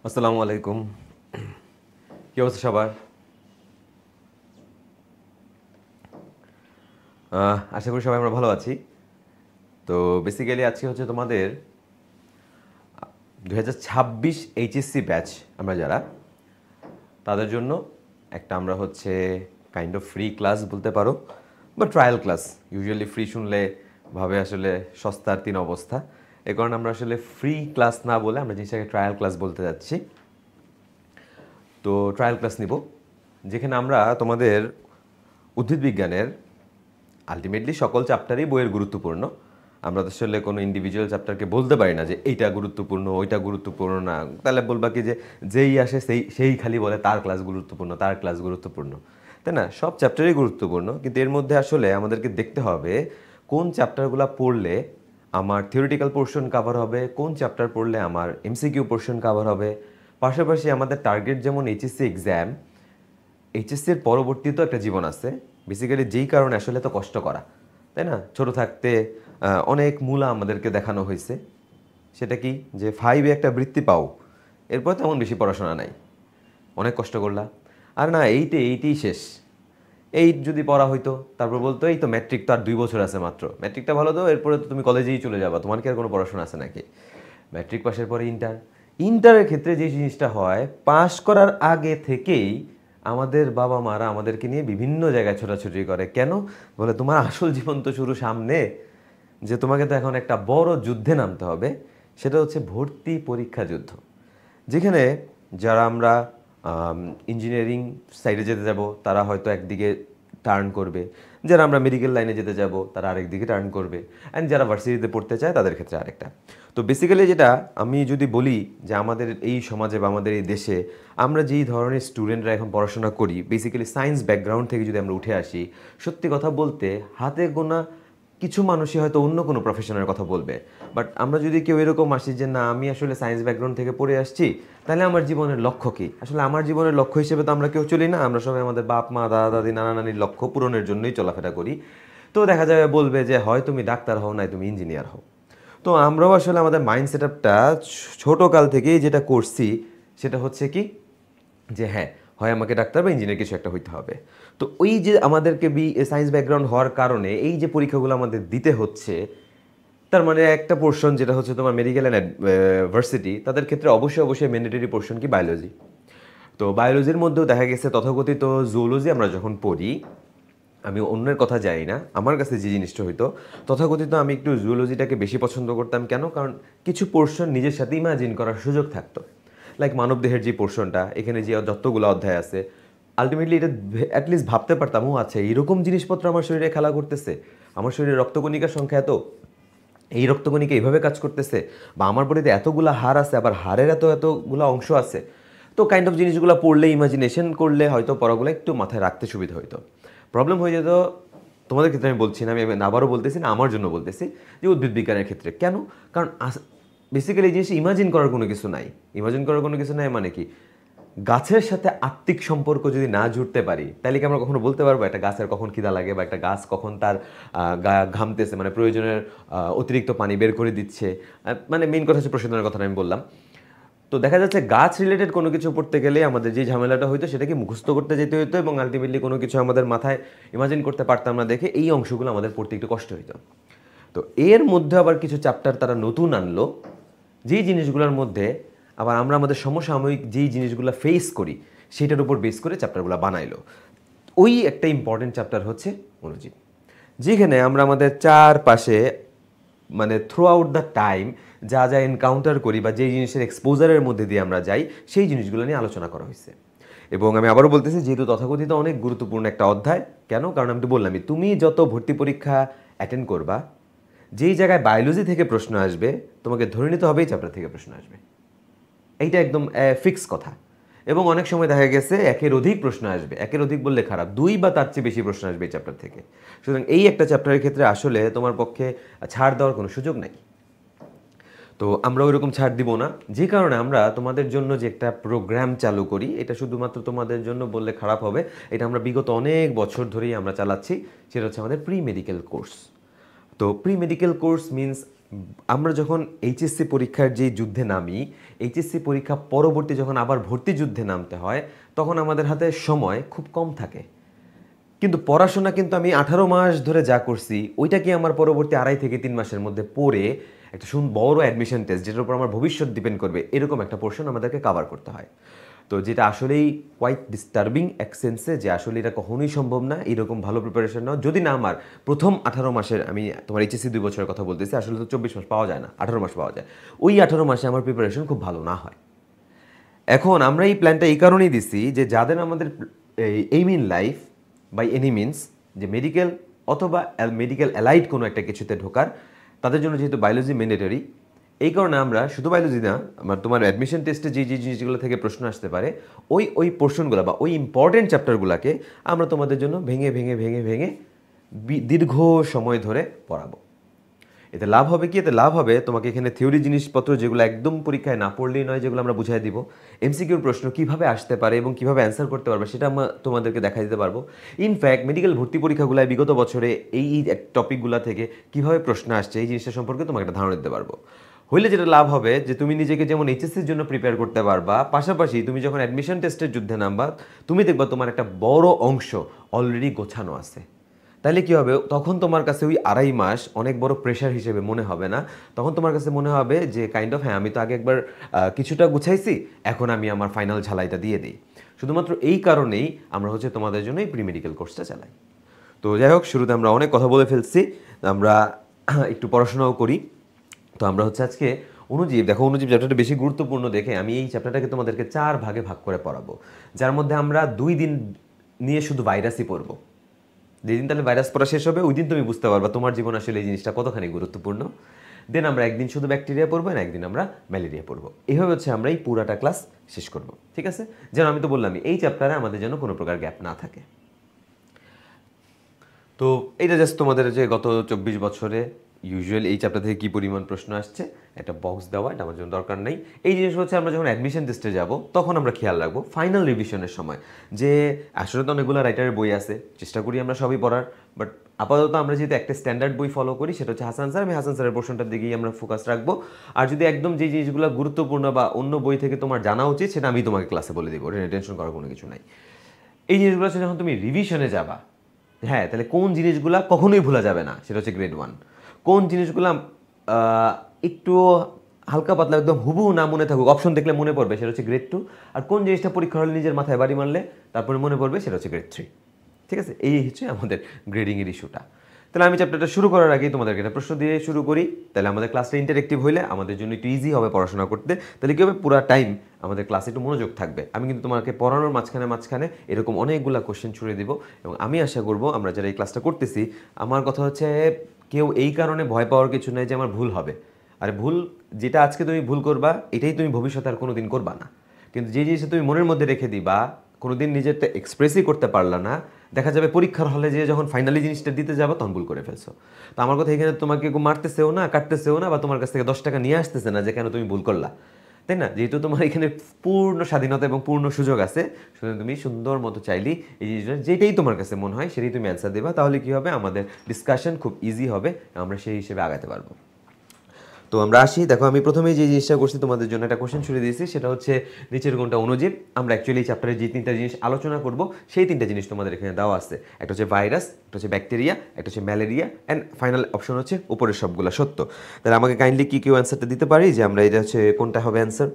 আসসালামু আলাইকুম। কি অবস্থা সবার? আশা করি সবাই আমরা ভালো আছি। তো বেসিক্যালি আজকে হচ্ছে তোমাদের 2026 এইচএসসি ব্যাচ আমরা যারা তাদের জন্য একটা আমরা হচ্ছে কাইন্ড অফ ফ্রি ক্লাস বলতে পারো বা ট্রায়াল ক্লাস। ইউজুয়ালি ফ্রি শুনলে ভাবে আসলে সস্তার তিন অবস্থা। এ কারণে আমরা আসলে ফ্রি ক্লাস না বলে আমরা জিনিসটাকে ট্রায়াল ক্লাস বলতে যাচ্ছি। তো ট্রায়াল ক্লাস নিব, যেখানে আমরা তোমাদের উদ্ভিদ বিজ্ঞানের আলটিমেটলি সকল চ্যাপ্টারই বইয়ের গুরুত্বপূর্ণ। আমরা তো আসলে কোনো ইন্ডিভিজুয়াল চ্যাপ্টারকে বলতে পারি না যে এইটা গুরুত্বপূর্ণ ওইটা গুরুত্বপূর্ণ না। তাহলে বলবা কি যে যেই আসে সেই খালি বলে তার ক্লাস গুরুত্বপূর্ণ, তার ক্লাস গুরুত্বপূর্ণ, তাই না? সব চ্যাপ্টারই গুরুত্বপূর্ণ, কিন্তু এর মধ্যে আসলে আমাদেরকে দেখতে হবে কোন চ্যাপ্টারগুলো পড়লে আমার থিওরিটিক্যাল পোর্শন কভার হবে, কোন চ্যাপ্টার পড়লে আমার এমসিকিউ পোর্শন কভার হবে। পাশাপাশি আমাদের টার্গেট যেমন এইচএসসি এক্সাম, এইচএসসির পরবর্তীতেও একটা জীবন আছে। বেসিক্যালি যেই কারণে আসলে তো কষ্ট করা, তাই না? ছোট থাকতে অনেক মূলা আমাদেরকে দেখানো হয়েছে। সেটা কি যে 5-এ একটা বৃত্তি পাও, এরপর তেমন বেশি পড়াশোনা নাই, অনেক কষ্ট করলা। আর না, এইটেই শেষ। এইট যদি পড়া হইতো, তারপর বলতো এই তো ম্যাট্রিক তো আর 2 বছর আছে মাত্র, ম্যাট্রিকটা ভালো দাও, এরপরে তো তুমি কলেজেই চলে যাবা, তোমার কি আর কোনো পড়াশোনা আছে নাকি? ম্যাট্রিক পাশের পরে ইন্টারের ক্ষেত্রে যে জিনিসটা হয়, পাশ করার আগে থেকেই আমাদের বাবা মারা আমাদেরকে নিয়ে বিভিন্ন জায়গায় ছোটাছুটি করে। কেন? বলে তোমার আসল জীবন তো শুরু সামনে, যে তোমাকে তো এখন একটা বড় যুদ্ধে নামতে হবে। সেটা হচ্ছে ভর্তি পরীক্ষা যুদ্ধ, যেখানে যারা আমরা ইঞ্জিনিয়ারিং সাইডে যেতে যাব তারা হয়তো একদিকে টার্ন করবে, যারা আমরা মেডিকেল লাইনে যেতে যাব তারা আরেক দিকে টার্ন করবে, অ্যান্ড যারা ভার্সিটিতে পড়তে চায় তাদের ক্ষেত্রে আরেকটা। তো বেসিক্যালি যেটা আমি যদি বলি যে আমাদের এই সমাজে বা আমাদের এই দেশে আমরা যেই ধরনের স্টুডেন্টরা এখন পড়াশোনা করি, বেসিক্যালি সায়েন্স ব্যাকগ্রাউন্ড থেকে যদি আমরা উঠে আসি, সত্যি কথা বলতে হাতে গোনা কিছু মানুষই হয়তো অন্য কোনো প্রফেশনের কথা বলবে। বাট আমরা যদি কেউ এরকম আসি যে না আমি আসলে সায়েন্স ব্যাকগ্রাউন্ড থেকে পড়ে আসছি, তাহলে আমার জীবনের লক্ষ্য কী? আসলে আমার জীবনের লক্ষ্য হিসেবে তো আমরা কেউ চলি না, আমরা সবাই আমাদের বাপ মা দাদা দাদি নানা নানির লক্ষ্য পূরণের জন্যই চলাফেরা করি। তো দেখা যাবে বলবে যে হয় তুমি ডাক্তার হও, নাই তুমি ইঞ্জিনিয়ার হও। তো আমরাও আসলে আমাদের মাইন্ড সেট আপটা ছোটোকাল থেকেই যেটা করছি সেটা হচ্ছে কি যে হ্যাঁ, হয় আমাকে ডাক্তার বা ইঞ্জিনিয়ার কিছু একটা হইতে হবে। তো ওই যে আমাদেরকে সায়েন্স ব্যাকগ্রাউন্ড হওয়ার কারণে এই যে পরীক্ষাগুলো আমাদের দিতে হচ্ছে, তার মানে একটা পোর্শন যেটা হচ্ছে তোমার মেডিকেল অ্যান্ড ভার্সিটি, তাদের ক্ষেত্রে অবশ্যই অবশ্যই ম্যান্ডেটরি পোর্শন কি বায়োলজি। তো বায়োলজির মধ্যেও দেখা গেছে তথাকথিত জুওলজি আমরা যখন পড়ি, আমি অন্যের কথা জানি না, আমার কাছে যে জিনিসটা হইতো তথাকথিত আমি একটু জুওলজিটাকে বেশি পছন্দ করতাম। কেন? কারণ কিছু পোর্শন নিজের সাথে ইমাজিন করার সুযোগ থাকতো। লাইক মানবদেহের যে পোর্শনটা, এখানে যে যতগুলো অধ্যায় আছে, আলটিমেটলি এটা অ্যাটলিস্ট ভাবতে পারতাম ও আচ্ছা এরকম জিনিসপত্র আমার শরীরে খেলা করতেছে, আমার শরীরে রক্তকণিকার সংখ্যা এত, এই রক্তকণিকা এইভাবে কাজ করতেছে, বা আমার বডিতে এতগুলা হাড় আছে, আবার হাড়ের এতগুলো অংশ আছে। তো কাইন্ড অফ জিনিসগুলো পড়লে ইমাজিনেশন করলে হয়তো পড়াগুলো একটু মাথায় রাখতে সুবিধা হইতো। প্রবলেম হয়ে যেত তোমাদের ক্ষেত্রে, আমি বলছি না, আমি আবারও বলতেছি না, আমার জন্য বলতেছি যে উদ্ভিদ বিজ্ঞানের ক্ষেত্রে। কেন? কারণ বেসিক্যালি এই জিনিস ইমাজিন করার কোনো কিছু নাই। ইমাজিন করার কোনো কিছু নাই মানে কি, গাছের সাথে আত্মিক সম্পর্ক যদি না জুড়তে পারি, তাহলে কি আমরা কখনো বলতে পারবো একটা গাছের কখন খিদা লাগে, বা একটা গাছ কখন তার ঘামতেছে, মানে প্রয়োজনের অতিরিক্ত পানি বের করে দিচ্ছে। মানে মেইন কথা হচ্ছে প্রশোধনের কথা আমি বললাম। তো দেখা যাচ্ছে গাছ রিলেটেড কোনো কিছু পড়তে গেলে আমাদের যে ঝামেলাটা হইতো সেটাকে মুখস্থ করতে যেতে হইতো, এবং আলটিমেটলি কোনো কিছু আমাদের মাথায় ইমাজিন করতে পারতাম না দেখে এই অংশগুলো আমাদের পড়তে একটু কষ্ট হইতো। তো এর মধ্যে আবার কিছু চ্যাপ্টার তারা নতুন আনলো, যেই জিনিসগুলোর মধ্যে আবার আমরা আমাদের সমসাময়িক যেই জিনিসগুলো ফেস করি সেটার উপর বেস করে চ্যাপ্টারগুলো বানাইলো। ওই একটা ইম্পর্টেন্ট চ্যাপ্টার হচ্ছে অণুজীব, যেখানে আমরা আমাদের চারপাশে মানে থ্রু আউট দ্য টাইম যা যা এনকাউন্টার করি বা যেই জিনিসের এক্সপোজারের মধ্যে দিয়ে আমরা যাই, সেই জিনিসগুলো নিয়ে আলোচনা করা হয়েছে। এবং আমি আবারও বলতেছি, যেহেতু তথাকথিত অনেক গুরুত্বপূর্ণ একটা অধ্যায়। কেন? কারণ আমি তো বললামই, তুমি যত ভর্তি পরীক্ষা অ্যাটেন্ড করবা, যেই জায়গায় বায়োলজি থেকে প্রশ্ন আসবে, তোমাকে ধরে নিতে হবে এই চ্যাপ্টার থেকে প্রশ্ন আসবে। এইটা একদম ফিক্স কথা। এবং অনেক সময় দেখা গেছে একের অধিক প্রশ্ন আসবে, একের অধিক বললে খারাপ, 2 বা তার চেয়ে বেশি প্রশ্ন আসবে এই চ্যাপ্টার থেকে। সুতরাং এই একটা চ্যাপ্টারের ক্ষেত্রে আসলে তোমার পক্ষে ছাড় দেওয়ার কোনো সুযোগ নাই। তো আমরা ওইরকম ছাড় দিব না, যে কারণে আমরা তোমাদের জন্য যে একটা প্রোগ্রাম চালু করি, এটা শুধুমাত্র তোমাদের জন্য বললে খারাপ হবে, এটা আমরা বিগত অনেক বছর ধরেই আমরা চালাচ্ছি। সেটা হচ্ছে আমাদের প্রি মেডিকেল কোর্স। তো প্রি মেডিকেল কোর্স মিন্স আমরা যখন এইচএসসি পরীক্ষার যে যুদ্ধে নামি, এইচএসসি পরীক্ষা পরবর্তী যখন আবার ভর্তি যুদ্ধে নামতে হয়, তখন আমাদের হাতে সময় খুব কম থাকে। কিন্তু পড়াশোনা কিন্তু আমি 18 মাস ধরে যা করছি, ওইটা কি আমার পরবর্তী 2.5 থেকে 3 মাসের মধ্যে পড়ে একটা বড় অ্যাডমিশন টেস্ট, যেটার উপর আমার ভবিষ্যৎ ডিপেন্ড করবে, এরকম একটা পোর্শন আমাদেরকে কাভার করতে হয়। তো যেটা আসলেই কোয়াইট ডিস্টার্বিং এক সেন্সে, যে আসলে এটা কখনোই সম্ভব না এরকম ভালো প্রিপারেশন নাও, যদি না আমার প্রথম 18 মাসের, আমি তোমার এইচএসসি 2 বছরের কথা বলতেছি, আসলে তো 24 মাস পাওয়া যায় না, 18 মাস পাওয়া যায়, ওই 18 মাসে আমার প্রিপারেশন খুব ভালো না হয়। এখন আমরা এই প্ল্যানটা এই কারণেই দিছি যে যাদের আমাদের aim in life by any means যে মেডিকেল অথবা মেডিকেল অ্যালাইড কোনো একটা কিছুতে ঢোকার, তাদের জন্য যেহেতু বায়োলজি ম্যান্ডেটরি, এই কারণে আমরা শুধু বায়োলজি না, আমার তোমার অ্যাডমিশন টেস্টে যে যে জিনিসগুলো থেকে প্রশ্ন আসতে পারে, ওই পোর্শনগুলো বা ওই ইম্পর্টেন্ট চ্যাপ্টারগুলোকে আমরা তোমাদের জন্য ভেঙে ভেঙে ভেঙে ভেঙে দীর্ঘ সময় ধরে পড়াবো। এতে লাভ হবে কি? এতে লাভ হবে তোমাকে এখানে থিওরি জিনিসপত্র যেগুলো একদম পরীক্ষায় না পড়লেই নয়, যেগুলো আমরা বুঝাই দিব, এমসিকিউর প্রশ্ন কিভাবে আসতে পারে এবং কিভাবে অ্যান্সার করতে পারবে সেটা আমরা তোমাদেরকে দেখাই দিতে পারবো। ইনফ্যাক্ট মেডিকেল ভর্তি পরীক্ষাগুলোয় বিগত বছরে এই টপিকগুলো থেকে কিভাবে প্রশ্ন আসছে এই জিনিসটা সম্পর্কে তোমাকে একটা ধারণা দিতে পারবো। হইলে যেটা লাভ হবে যে তুমি নিজেকে যেমন এইচএসসির জন্য প্রিপেয়ার করতে পারবা, পাশাপাশি তুমি যখন অ্যাডমিশন টেস্টের যুদ্ধে নামবা, তুমি দেখবা তোমার একটা বড় অংশ অলরেডি গোছানো আছে। তাহলে কি হবে? তখন তোমার কাছে ওই 2.5 মাস অনেক বড় প্রেশার হিসেবে মনে হবে না। তখন তোমার কাছে মনে হবে যে কাইন্ড অফ হ্যাঁ, আমি তো আগে একবার কিছুটা গুছাইছি, এখন আমি আমার ফাইনাল ঝালাইটা দিয়ে দিই। শুধুমাত্র এই কারণেই আমরা হচ্ছে তোমাদের জন্য এই প্রি মেডিকেল কোর্সটা চালাই। তো যাই হোক, শুরুতে আমরা অনেক কথা বলে ফেলছি, আমরা একটু পড়াশোনাও করি। তো আমরা হচ্ছে আজকে অণুজীব, দেখো অণুজীব চ্যাপ্টারটা বেশি গুরুত্বপূর্ণ দেখে আমি এই চ্যাপ্টারটাকে তোমাদেরকে 4 ভাগে ভাগ করে পড়াবো, যার মধ্যে আমরা 2 দিন নিয়ে শুধু ভাইরাসই পড়বো। যেদিন তাহলে ভাইরাস পড়া শেষ হবে, ওই দিন তুমি বুঝতে পারবা তোমার জীবন আসলে এই জিনিসটা কতখানি গুরুত্বপূর্ণ। দেন আমরা একদিন শুধু ব্যাকটেরিয়া পড়বো, আর একদিন আমরা ম্যালেরিয়া পড়বো। এইভাবে হচ্ছে আমরা এই পুরাটা ক্লাস শেষ করব, ঠিক আছে? যেন আমি তো বললামই, এই চ্যাপ্টারে আমাদের যেন কোনো প্রকার গ্যাপ না থাকে। তো এইটা জাস্ট তোমাদের যে গত 24 বছরে ইউজুয়াল এই চ্যাপ্টার থেকে কী পরিমাণ প্রশ্ন আসছে একটা বক্স দেওয়া, এটা আমার জন্য দরকার নেই। এই জিনিস হচ্ছে আমরা যখন অ্যাডমিশন টেস্টে যাব তখন আমরা খেয়াল রাখবো ফাইনাল রিভিশনের সময়, যে আসলে তো অনেকগুলো রাইটারের বই আছে, চেষ্টা করি আমরা সবই পড়ার, বাট আপাতত আমরা যেহেতু একটা স্ট্যান্ডার্ড বই ফলো করি, সেটা হচ্ছে হাসান স্যার, আমি হাসান স্যারের পোর্শনটার দিকেই আমরা ফোকাস রাখবো। আর যদি একদম যে জিনিসগুলো গুরুত্বপূর্ণ বা অন্য বই থেকে তোমার জানা উচিত, সেটা আমি তোমাকে ক্লাসে বলে দেবো, এটা টেনশন করার কোনো কিছু নাই। এই জিনিসগুলো হচ্ছে যখন তুমি রিভিশনে যাবা, হ্যাঁ, তাহলে কোন জিনিসগুলা কখনোই ভোলা যাবে না সেটা হচ্ছে গ্রেড 1, কোন জিনিসগুলা একটু হালকা পাতলা একদম হুবহু না মনে থাকুক, অপশন দেখলে মনে পড়বে, সেটা হচ্ছে গ্রেড 2, আর কোন জিনিসটা পরীক্ষা হলে নিজের মাথায় বাড়ি মারলে তারপরে মনে পড়বে, সেটা হচ্ছে গ্রেড 3। ঠিক আছে? এই হচ্ছে আমাদের গ্রেডিংয়ের ইস্যুটা। তাহলে আমি চ্যাপ্টারটা শুরু করার আগেই তোমাদেরকে একটা প্রশ্ন দিয়ে শুরু করি, তাহলে আমাদের ক্লাসটা ইন্টারেক্টিভ হইলে আমাদের জন্য একটু ইজি হবে পড়াশোনা করতে। তাহলে কী হবে, পুরো টাইম আমাদের ক্লাসে একটু মনোযোগ থাকবে। আমি কিন্তু তোমাকে পড়ানোর মাঝখানে মাঝখানে এরকম অনেকগুলো কোশ্চেন ছুড়ে দিব, এবং আমি আশা করবো আমরা যারা এই ক্লাসটা করতেছি, আমার কথা হচ্ছে কেউ এই কারণে ভয় পাওয়ার কিছু নাই যে আমার ভুল হবে। আরে ভুল, যেটা আজকে তুমি ভুল করবা এটাই তুমি ভবিষ্যতে আর কোনো দিন করবা না। কিন্তু যে জিনিসটা তুমি মনের মধ্যে রেখে দিবা, কোনো দিন নিজেরটা এক্সপ্রেসই করতে পারলা না, দেখা যাবে পরীক্ষার হলে যে যখন ফাইনালি জিনিসটা দিতে যাবো তখন ভুল করে ফেলছো। তো আমার কথা এখানে তোমাকে কেউ মারতেছেও না, কাটতেছেও না, বা তোমার কাছ থেকে 10 টাকা নিয়ে আসতেছে না যে কেন তুমি ভুল করলা, তাই না? যেহেতু তোমার এখানে পূর্ণ স্বাধীনতা এবং পূর্ণ সুযোগ আছে, সুতরাং তুমি সুন্দর মতো চাইলেই এই জিনিসটা যেটাই তোমার কাছে মনে হয় সেটাই তুমি অ্যান্সার দেবা। তাহলে কি হবে, আমাদের ডিসকাশন খুব ইজি হবে, আমরা সেই হিসেবে আগাতে পারবো। তো আমরা আসি, দেখো আমি প্রথমেই যে জিনিসটা করছি তোমাদের জন্য একটা কোশ্চেন ছুড়ে দিয়েছি, সেটা হচ্ছে নিচের কোনটা অণুজীব। আমরা অ্যাকচুয়ালি এই চ্যাপ্টারে যে 3টা জিনিস আলোচনা করব, সেই 3টা জিনিস তোমাদের এখানে দেওয়া আছে। একটা হচ্ছে ভাইরাস, একটা হচ্ছে ব্যাকটেরিয়া, একটা হচ্ছে ম্যালেরিয়া, অ্যান্ড ফাইনাল অপশন হচ্ছে উপরের সবগুলো সত্য। তাহলে আমাকে কাইন্ডলি কি কেউ অ্যান্সারটা দিতে পারি যে আমরা এটা হচ্ছে কোনটা হবে অ্যান্সার?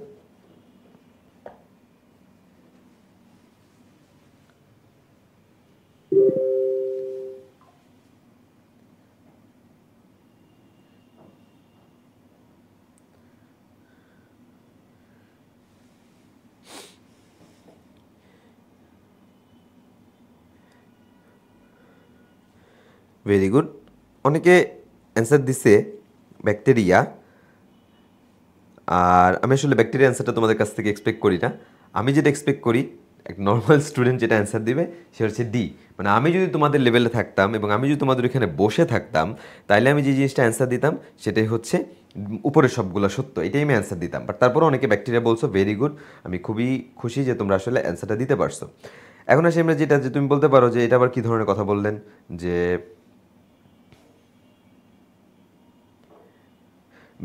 ভেরি গুড, অনেকে অ্যান্সার দিছে ব্যাকটেরিয়া। আর আমি আসলে ব্যাকটেরিয়া অ্যান্সারটা তোমাদের কাছ থেকে এক্সপেক্ট করি না। আমি যেটা এক্সপেক্ট করি, এক নর্মাল স্টুডেন্ট যেটা অ্যান্সার দিবে সে হচ্ছে ডি। মানে আমি যদি তোমাদের লেভেলে থাকতাম এবং আমি যদি তোমাদের এখানে বসে থাকতাম, তাহলে আমি যে জিনিসটা অ্যান্সার দিতাম সেটাই হচ্ছে উপরের সবগুলো সত্য, এটাই আমি অ্যান্সার দিতাম। বাট তারপরে অনেকে ব্যাকটেরিয়া বলছো, ভেরি গুড, আমি খুবই খুশি যে তোমরা আসলে অ্যান্সারটা দিতে পারছো। এখন আসি আমরা যেটা, যে তুমি বলতে পারো যে এটা আবার কী ধরনের কথা বললেন, যে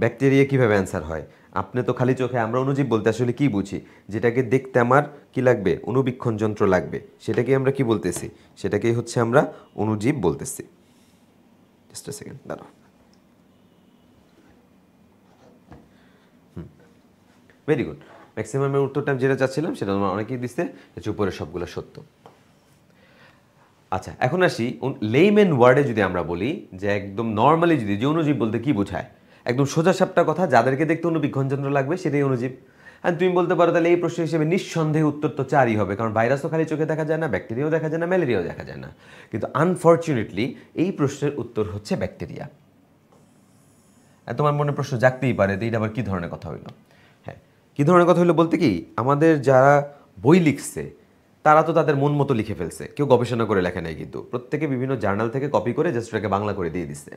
ব্যাকটেরিয়া কিভাবে অ্যান্সার হয়? আপনি তো খালি চোখে আমরা অণুজীব বলতে আসলে কি বুঝি? যেটাকে দেখতে আমার কি লাগবে? অণুবীক্ষণ যন্ত্র লাগবে। সেটাকেই আমরা কি বলতেছি? সেটাকেই হচ্ছে আমরা অণুজীব বলতেছি। জাস্ট আ সেকেন্ড দাঁড়াও। Very good. ম্যাক্সিমামের উত্তরটা যেটা চাচ্ছিলাম সেটা তোমার অনেকেই দিচ্ছে, হচ্ছে উপরের সবগুলো সত্য। আচ্ছা, এখন আসি লেইম্যান ওয়ার্ডে যদি আমরা বলি যে একদম নর্মালি যদি যে অণুজীব বলতে কি বোঝায়, একদম সোজা সাপটা কথা, যাদেরকে দেখতে অণুবীক্ষণ যন্ত্র লাগবে সেটাই অণুজীব। আর তুমি বলতে পারো তাহলে এই প্রশ্ন হিসেবে নিঃসন্দেহে উত্তর তো 4ই হবে, কারণ ভাইরাসও খালি চোখে দেখা যায় না, ব্যাকটেরিয়াও দেখা যায় না, ম্যালেরিয়াও দেখা যায় না। কিন্তু আনফর্চুনেটলি এই প্রশ্নের উত্তর হচ্ছে ব্যাকটেরিয়া। আর তোমার মনে প্রশ্ন জাগতেই পারে যে এটা আবার কী ধরনের কথা হইলো? হ্যাঁ, কী ধরনের কথা হইলো বলতে কি, আমাদের যারা বই লিখছে তারা তো তাদের মন মতো লিখে ফেলছে, কেউ গবেষণা করে লেখে নাই, কিন্তু প্রত্যেকে বিভিন্ন জার্নাল থেকে কপি করে জাস্ট ওটাকে বাংলা করে দিয়ে দিচ্ছে।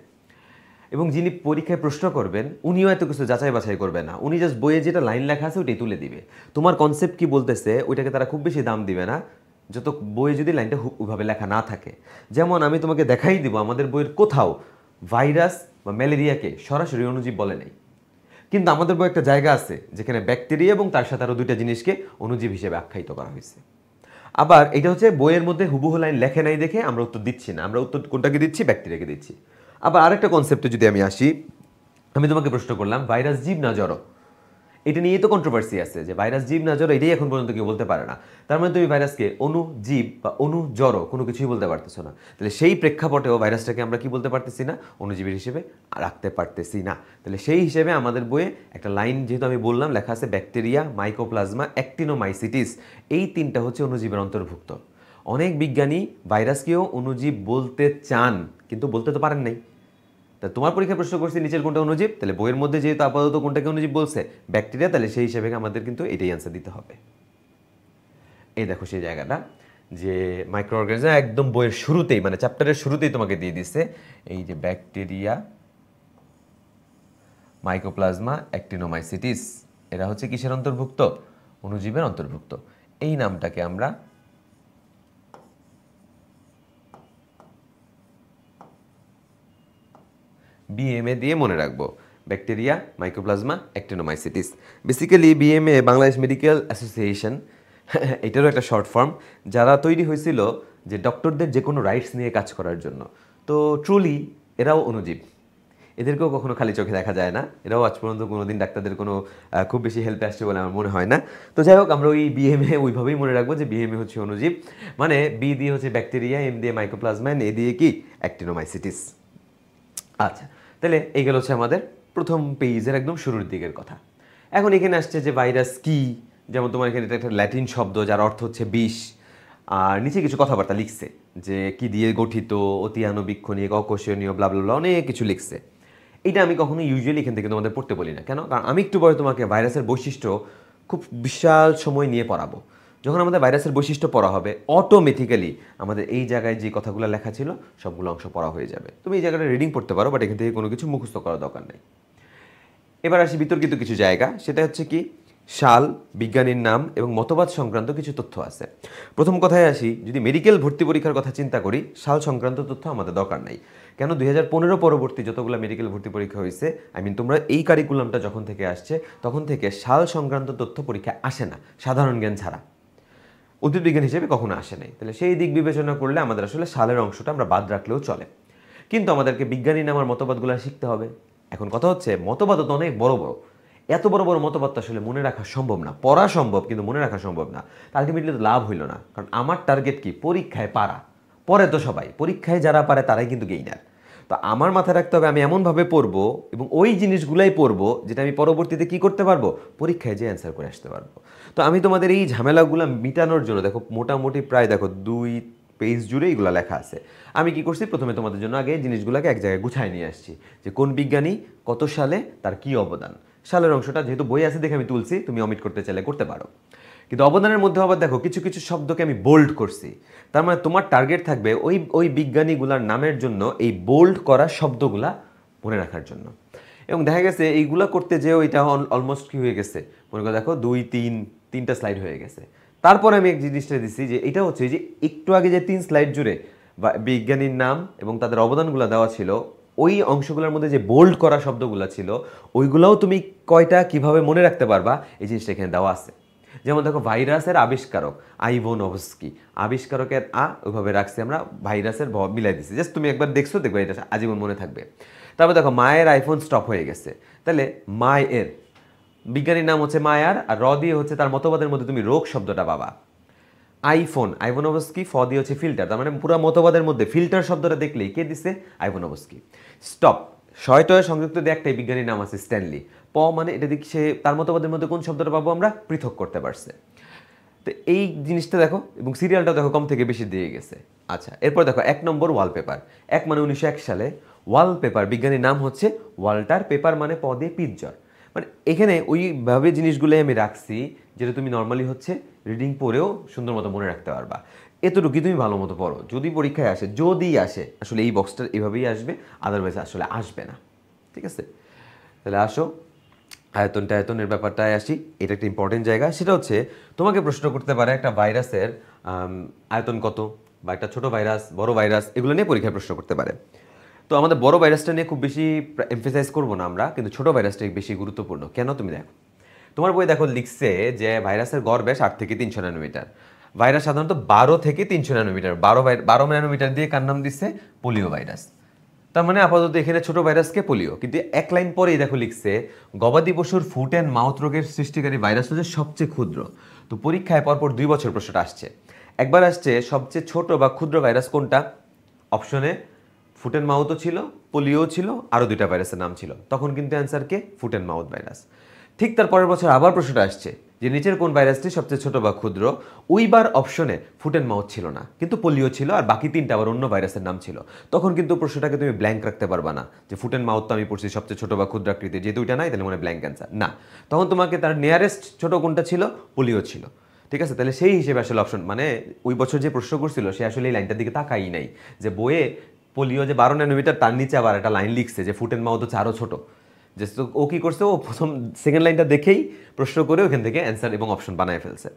এবং যিনি পরীক্ষায় প্রশ্ন করবেন উনিও এত কিছু যাচাই বাছাই করবে না, উনি জাস্ট বইয়ে যেটা লাইন লেখা আছে ওইটাই তুলে দিবে। তোমার কনসেপ্ট কি বলতেছে ওইটাকে তারা খুব বেশি দাম দিবে না, যত বইয়ে যদি লাইনটা ওইভাবে লেখা না থাকে। যেমন আমি তোমাকে দেখাই দিব আমাদের বইয়ের কোথাও ভাইরাস বা ম্যালেরিয়াকে সরাসরি অণুজীব বলে নাই, কিন্তু আমাদের বই একটা জায়গা আছে যেখানে ব্যাকটেরিয়া এবং তার সাথে আরও দুইটা জিনিসকে অণুজীব হিসেবে আখ্যায়িত করা হয়েছে। আবার এটা হচ্ছে বইয়ের মধ্যে হুবহু লাইন লেখে নাই দেখে আমরা উত্তর দিচ্ছি না, আমরা উত্তর কোনটাকে দিচ্ছি? ব্যাকটেরিয়াকে দিচ্ছি। আবার আরেকটা কনসেপ্টে যদি আমি আসি, আমি তোমাকে প্রশ্ন করলাম ভাইরাস জীব না জড়, এটা নিয়ে তো কন্ট্রোভার্সি আছে যে ভাইরাস জীব না জড়, এটাই এখন পর্যন্ত কেউ বলতে পারে না। তার মানে তুমি ভাইরাসকে অণু জীব বা অণু জড় কোনো কিছুই বলতে পারতেছো না। তাহলে সেই প্রেক্ষাপটেও ভাইরাসটাকে আমরা কি বলতে পারতেছি না? অণুজীবের হিসেবে রাখতে পারতেছি না। তাহলে সেই হিসেবে আমাদের বইয়ে একটা লাইন যেহেতু আমি বললাম লেখা আছে ব্যাকটেরিয়া, মাইকোপ্লাজমা, অ্যাক্টিনোমাইসিটিস, এই তিনটা হচ্ছে অণুজীবের অন্তর্ভুক্ত। অনেক বিজ্ঞানী ভাইরাসকেও অণুজীব বলতে চান কিন্তু বলতে তো পারেন নাই। তা তোমার পরীক্ষায় প্রশ্ন করছি নিচের কোনটা অণুজীব, তাহলে বইয়ের মধ্যে যেহেতু আপাতত কোনটাকে অণুজীব বলছে? ব্যাকটেরিয়া, তাহলে সেই হিসেবে আমাদের কিন্তু এটাই অ্যান্সার দিতে হবে। এই দেখো সেই জায়গাটা যে মাইক্রো অর্গানিজম একদম বইয়ের শুরুতেই, মানে চ্যাপ্টারের শুরুতেই তোমাকে দিয়ে দিচ্ছে এই যে ব্যাকটেরিয়া, মাইকোপ্লাজমা, অ্যাক্টিনোমাইসিটিস, এরা হচ্ছে কিসের অন্তর্ভুক্ত? অণুজীবের অন্তর্ভুক্ত। এই নামটাকে আমরা বিএমএ দিয়ে মনে রাখবো, bacteria, mycoplasma, actinomycetes. Basically BMA Bangladesh Medical Association, এটারও একটা শর্ট ফর্ম, যারা তৈরি হয়েছিল যে ডক্টরদের যে কোনো রাইটস নিয়ে কাজ করার জন্য। তো ট্রুলি এরাও অণুজীব, এদেরকেও কখনো খালি চোখে দেখা যায় না, এরাও আজ পর্যন্ত কোনো দিন ডাক্তারদের কোনো খুব বেশি হেল্পে আসছে বলে আমার মনে হয় না। তো যাই হোক, আমরা ওই বিএমএ ওইভাবেই মনে রাখবো যে বিএমএ হচ্ছে অণুজীব, মানে বি দিয়ে হচ্ছে ব্যাকটেরিয়া, এম দিয়ে মাইক্রোপ্লাজমা, এ দিয়ে কি? অ্যাক্টিনোমাইসিটিস। আচ্ছা, তাহলে এই গেল হচ্ছে আমাদের প্রথম পেজের একদম শুরুর দিকের কথা। এখন এখানে আসছে যে ভাইরাস কি, যেমন তোমার এখানে একটা ল্যাটিন শব্দ যার অর্থ হচ্ছে বিষ, আর নিচে কিছু কথাবার্তা লিখছে যে কি দিয়ে গঠিত, অতি আণুবীক্ষণিক, অকোষণীয়, ব্লাবলা অনেক কিছু লিখছে। এটা আমি কখনো ইউজুয়ালি এখান থেকে তোমাদের পড়তে বলি না। কেন? কারণ আমি একটু পরে তোমাকে ভাইরাসের বৈশিষ্ট্য খুব বিশাল সময় নিয়ে পড়াবো। যখন আমাদের ভাইরাসের বৈশিষ্ট্য পড়া হবে অটোমেটিক্যালি আমাদের এই জায়গায় যে কথাগুলো লেখা ছিল সবগুলো অংশ পড়া হয়ে যাবে। তুমি এই জায়গাটা রিডিং পড়তে পারো, বাট এখান থেকে কোনো কিছু মুখস্থ করার দরকার নেই। এবার আসি বিতর্কিত কিছু জায়গা, সেটা হচ্ছে কি সাল, বিজ্ঞানীর নাম এবং মতবাদ সংক্রান্ত কিছু তথ্য আছে। প্রথম কথায় আসি, যদি মেডিকেল ভর্তি পরীক্ষার কথা চিন্তা করি, সাল সংক্রান্ত তথ্য আমাদের দরকার নাই। কেন? 2015 পরবর্তী যতগুলো মেডিকেল ভর্তি পরীক্ষা হয়েছে, তোমরা এই কারিকুলামটা যখন থেকে আসছে তখন থেকে সাল সংক্রান্ত তথ্য পরীক্ষায় আসে না, সাধারণ জ্ঞান ছাড়া উদ্ভিদ বিজ্ঞান হিসেবে কখনো আসে নাই। তাহলে সেই দিক বিবেচনা করলে আমাদের আসলে সালের অংশটা আমরা বাদ রাখলেও চলে, কিন্তু আমাদেরকে বিজ্ঞানী নামার মতবাদগুলো শিখতে হবে। এখন কথা হচ্ছে মতবাদ তো অনেক বড় বড়, এত বড় বড় মতবাদ তো আসলে মনে রাখা সম্ভব না। পড়া সম্ভব কিন্তু মনে রাখা সম্ভব না। আলটিমেটলি তো লাভ হইল না, কারণ আমার টার্গেট কি? পরীক্ষায় পারা। পরে তো সবাই, পরীক্ষায় যারা পারে তারাই কিন্তু গেইনার। তো আমার মাথায় রাখতে হবে আমি এমনভাবে পড়বো এবং ওই জিনিসগুলাই পড়বো যেটা আমি পরবর্তীতে কি করতে পারবো? পরীক্ষায় যে অ্যান্সার করে আসতে পারবো। তো আমি তোমাদের এই ঝামেলাগুলো মিটানোর জন্য দেখো মোটামুটি প্রায় দেখো 2 পেজ জুড়ে এইগুলো লেখা আছে। আমি কি করছি? প্রথমে তোমাদের জন্য আগে জিনিসগুলোকে এক জায়গায় গুছায় নিয়ে আসছি যে কোন বিজ্ঞানী কত সালে তার কি অবদান। সালের অংশটা যেহেতু বই আছে দেখে আমি তুলছি, তুমি অমিট করতে চাইলে করতে পারো। কিন্তু অবদানের মধ্যে আবার দেখো কিছু কিছু শব্দকে আমি বোল্ড করছি। তার মানে তোমার টার্গেট থাকবে ওই ওই বিজ্ঞানীগুলার নামের জন্য এই বোল্ড করা শব্দগুলা মনে রাখার জন্য। এবং দেখা গেছে এইগুলা করতে যেও এটা অলমোস্ট কি হয়ে গেছে, মনে করো দেখো 3টা স্লাইড হয়ে গেছে। তারপরে আমি এক জিনিসটা দিচ্ছি যে এটা হচ্ছে যে একটু আগে যে 3 স্লাইড জুড়ে বা বিজ্ঞানীর নাম এবং তাদের অবদানগুলো দেওয়া ছিল, ওই অংশগুলোর মধ্যে যে বোল্ড করা শব্দগুলো ছিল ওইগুলোও তুমি কয়টা কিভাবে মনে রাখতে পারবা এই জিনিসটা এখানে দেওয়া আছে। যেমন দেখো ভাইরাসের আবিষ্কারক আইভোনভস্কি, আবিষ্কারকের ওইভাবে রাখছি আমরা, ভাইরাসের মিলাই দিচ্ছি, জাস্ট তুমি একবার দেখছো দেখবে এটা আজীবন মনে থাকবে। তারপর দেখো মায়ের আইফোন স্টপ হয়ে গেছে, তাহলে মায়ের বিজ্ঞানীর নাম হচ্ছে মায়ার, আর র দিয়ে হচ্ছে তার মতবাদের মধ্যে তুমি রোগ শব্দটা পাবা। আইফোন আইভোনভস্কি, ফ দিয়ে হচ্ছে ফিল্টার, তার মানে পুরো মতবাদের মধ্যে ফিল্টার শব্দটা দেখলেই কে দিছে আইভোনভস্কি। স্টপ শয়টয় সংযুক্ত দিয়ে একটাই বিজ্ঞানীর নাম আছে স্ট্যানলি। প মানে এটা দিক সে তার মতবাদের মধ্যে কোন শব্দটা পাবো আমরা, পৃথক করতে পারছে। তো এই জিনিসটা দেখো, এবং সিরিয়ালটা দেখো কম থেকে বেশি দিয়ে গেছে। আচ্ছা এরপর দেখো 1 নম্বর ওয়ালপেপার, 1 মানে 1901 সালে, ওয়ালপেপার বিজ্ঞানীর নাম হচ্ছে ওয়াল্টার, পেপার মানে প দিয়ে পিৎজর। মানে এখানে ওইভাবে জিনিসগুলোই আমি রাখছি যেটা তুমি নর্মালি হচ্ছে রিডিং পড়েও সুন্দর মতো মনে রাখতে পারবা। এতটুকুই তুমি ভালো মতো পড়ো, যদি পরীক্ষায় আসে, যদি আসে আসলে এই বক্সটা এভাবেই আসবে, আদারওয়াইজ আসলে আসবে না। ঠিক আছে, তাহলে আসো আয়তনের ব্যাপারটায় আসি। এটা একটা ইম্পর্টেন্ট জায়গা, সেটা হচ্ছে তোমাকে প্রশ্ন করতে পারে একটা ভাইরাসের আয়তন কত, বা একটা ছোট ভাইরাস বড় ভাইরাস, এগুলো নিয়ে পরীক্ষায় প্রশ্ন করতে পারে। তো আমাদের বড় ভাইরাসটা নিয়ে খুব বেশি এমফেসাইজ করবো না আমরা, কিন্তু ছোট ভাইরাসটা বেশি গুরুত্বপূর্ণ। কেন তুমি দেখো, তোমার বই দেখো লিখছে যে ভাইরাসের গড় ব্যাস 8 থেকে 300 ন্যানোমিটার, ভাইরাস সাধারণত 12 থেকে 300 ন্যানোমিটার, 12 ন্যানোমিটার দিয়ে কার নাম দিচ্ছে, পোলিও ভাইরাস। তার মানে আপাতত এখানে ছোট ভাইরাসকে পোলিও, কিন্তু এক লাইন পরেই দেখো লিখছে গবাদি পশুর ফুট অ্যান্ড মাউথ রোগের সৃষ্টিকারী ভাইরাস হচ্ছে সবচেয়ে ক্ষুদ্র। তো পরীক্ষায় পরপর 2 বছর প্রশ্নটা আসছে, একবার আসছে সবচেয়ে ছোট বা ক্ষুদ্র ভাইরাস কোনটা, অপশনে ফুট অ্যান্ড মাউথও ছিল, পোলিও ছিল, আরও 2টা ভাইরাসের নাম ছিল, তখন কিন্তু answer K, foot and mouth virus. ঠিক তার পরের বছর আবার প্রশ্নটা আসছে যে নিচের কোন ভাইরাসটি সবচেয়ে ছোট বা ক্ষুদ্র, ওইবার অপশনে ফুট অ্যান্ড মাউথ ছিল না, কিন্তু পোলিও ছিল, আর বাকি 3টা আবার অন্য ভাইরাসের নাম ছিল। তখন কিন্তু প্রশ্নটাকে তুমি ব্ল্যাঙ্ক রাখতে পারবা না যে ফুট অ্যান্ড মাউথ তো আমি পড়ছি সবচেয়ে ছোট বা ক্ষুদ্র আকৃতি, যেহেতু ওইটা নাই তাহলে মনে ব্ল্যাঙ্ক অ্যান্সার না। তখন তোমাকে তার নিয়ারেস্ট ছোট কোনটা ছিল, পোলিও ছিল। ঠিক আছে, তাহলে সেই হিসেবে আসলে অপশন, মানে ওই বছর যে প্রশ্ন করছিল সে আসলে এই লাইনটার দিকে তাকাই নাই, যে বইয়ে পোলিও যে 12 ন্যানোমিটার তার নিচে আবার একটা লাইন লিখছে যে ফুট অ্যান্ড মাউথ হচ্ছে আরও ছোট। যে ও কী করছে, ও প্রথম সেকেন্ড লাইনটা দেখেই প্রশ্ন করে ওখান থেকে অ্যান্সার এবং অপশন বানায় ফেলছে।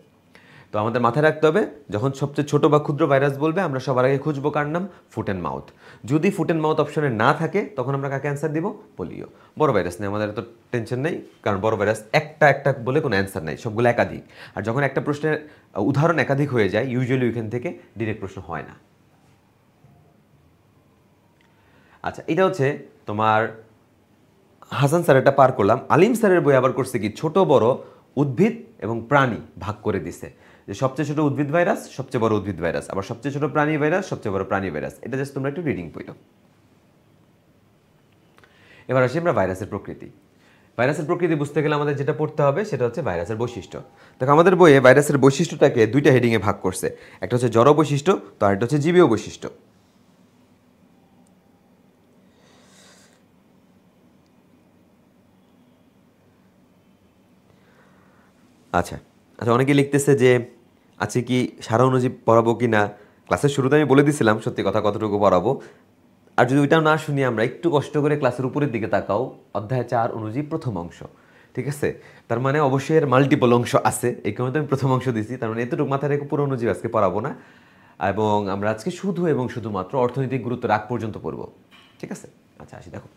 তো আমাদের মাথায় রাখতে হবে যখন সবচেয়ে ছোট বা ক্ষুদ্র ভাইরাস বলবে আমরা সবার আগে খুঁজবো কার নাম, ফুট অ্যান্ড মাউথ। যদি ফুট অ্যান্ড মাউথ অপশনে না থাকে তখন আমরা কাকে অ্যান্সার দিব, পোলিও। বড় ভাইরাস নিয়ে আমাদের এত টেনশন নেই, কারণ বড় ভাইরাস একটা বলে কোনো অ্যান্সার নাই, সবগুলো একাধিক। আর যখন একটা প্রশ্নের উদাহরণ একাধিক হয়ে যায় ইউজুয়ালি ওইখান থেকে ডিরেক্ট প্রশ্ন হয় না। আচ্ছা এটা হচ্ছে তোমার হাসান স্যারেরটা পার করলাম। আলিম স্যারের বই আবার করছে কি, ছোট বড় উদ্ভিদ এবং প্রাণী ভাগ করে দিছে, যে সবচেয়ে ছোট উদ্ভিদ ভাইরাস, সবচেয়ে বড় উদ্ভিদ ভাইরাস, আবার সবচেয়ে ছোট প্রাণী ভাইরাস, সবচেয়ে বড় প্রাণী ভাইরাস। এটা জাস্ট তোমরা একটু রিডিং পড়ো। এবার আসি আমরা ভাইরাসের প্রকৃতি। ভাইরাসের প্রকৃতি বুঝতে গেলে আমাদের যেটা পড়তে হবে সেটা হচ্ছে ভাইরাসের বৈশিষ্ট্য। দেখো আমাদের বইয়ে ভাইরাসের বৈশিষ্ট্যটাকে 2টা হেডিংয়ে ভাগ করছে, একটা হচ্ছে জড় বৈশিষ্ট্য, তো আরেকটা হচ্ছে জীবীয় বৈশিষ্ট্য। আচ্ছা আচ্ছা, অনেকে লিখতেছে যে আছে কি সারা অনুজীব পড়াবো কি না। ক্লাসের শুরুতে আমি বলে দিছিলাম সত্যি কথা কতটুকু পড়াবো, আর যদি ওইটাও না শুনি আমরা একটু কষ্ট করে ক্লাসের উপরের দিকে তাকাও, অধ্যায় 4 অনুজীব প্রথম অংশ। ঠিক আছে, তার মানে অবশ্যই এর মাল্টিপল অংশ আছে, এই কারণে তো আমি প্রথম অংশ দিছি, তার মানে এতটুকু মাথায় রেখে পুরো অনুজীব আজকে পড়াবো না, এবং আমরা আজকে শুধু এবং শুধুমাত্র অর্থনৈতিক গুরুত্ব রাগ পর্যন্ত পড়বো। ঠিক আছে, আচ্ছা আসি। দেখো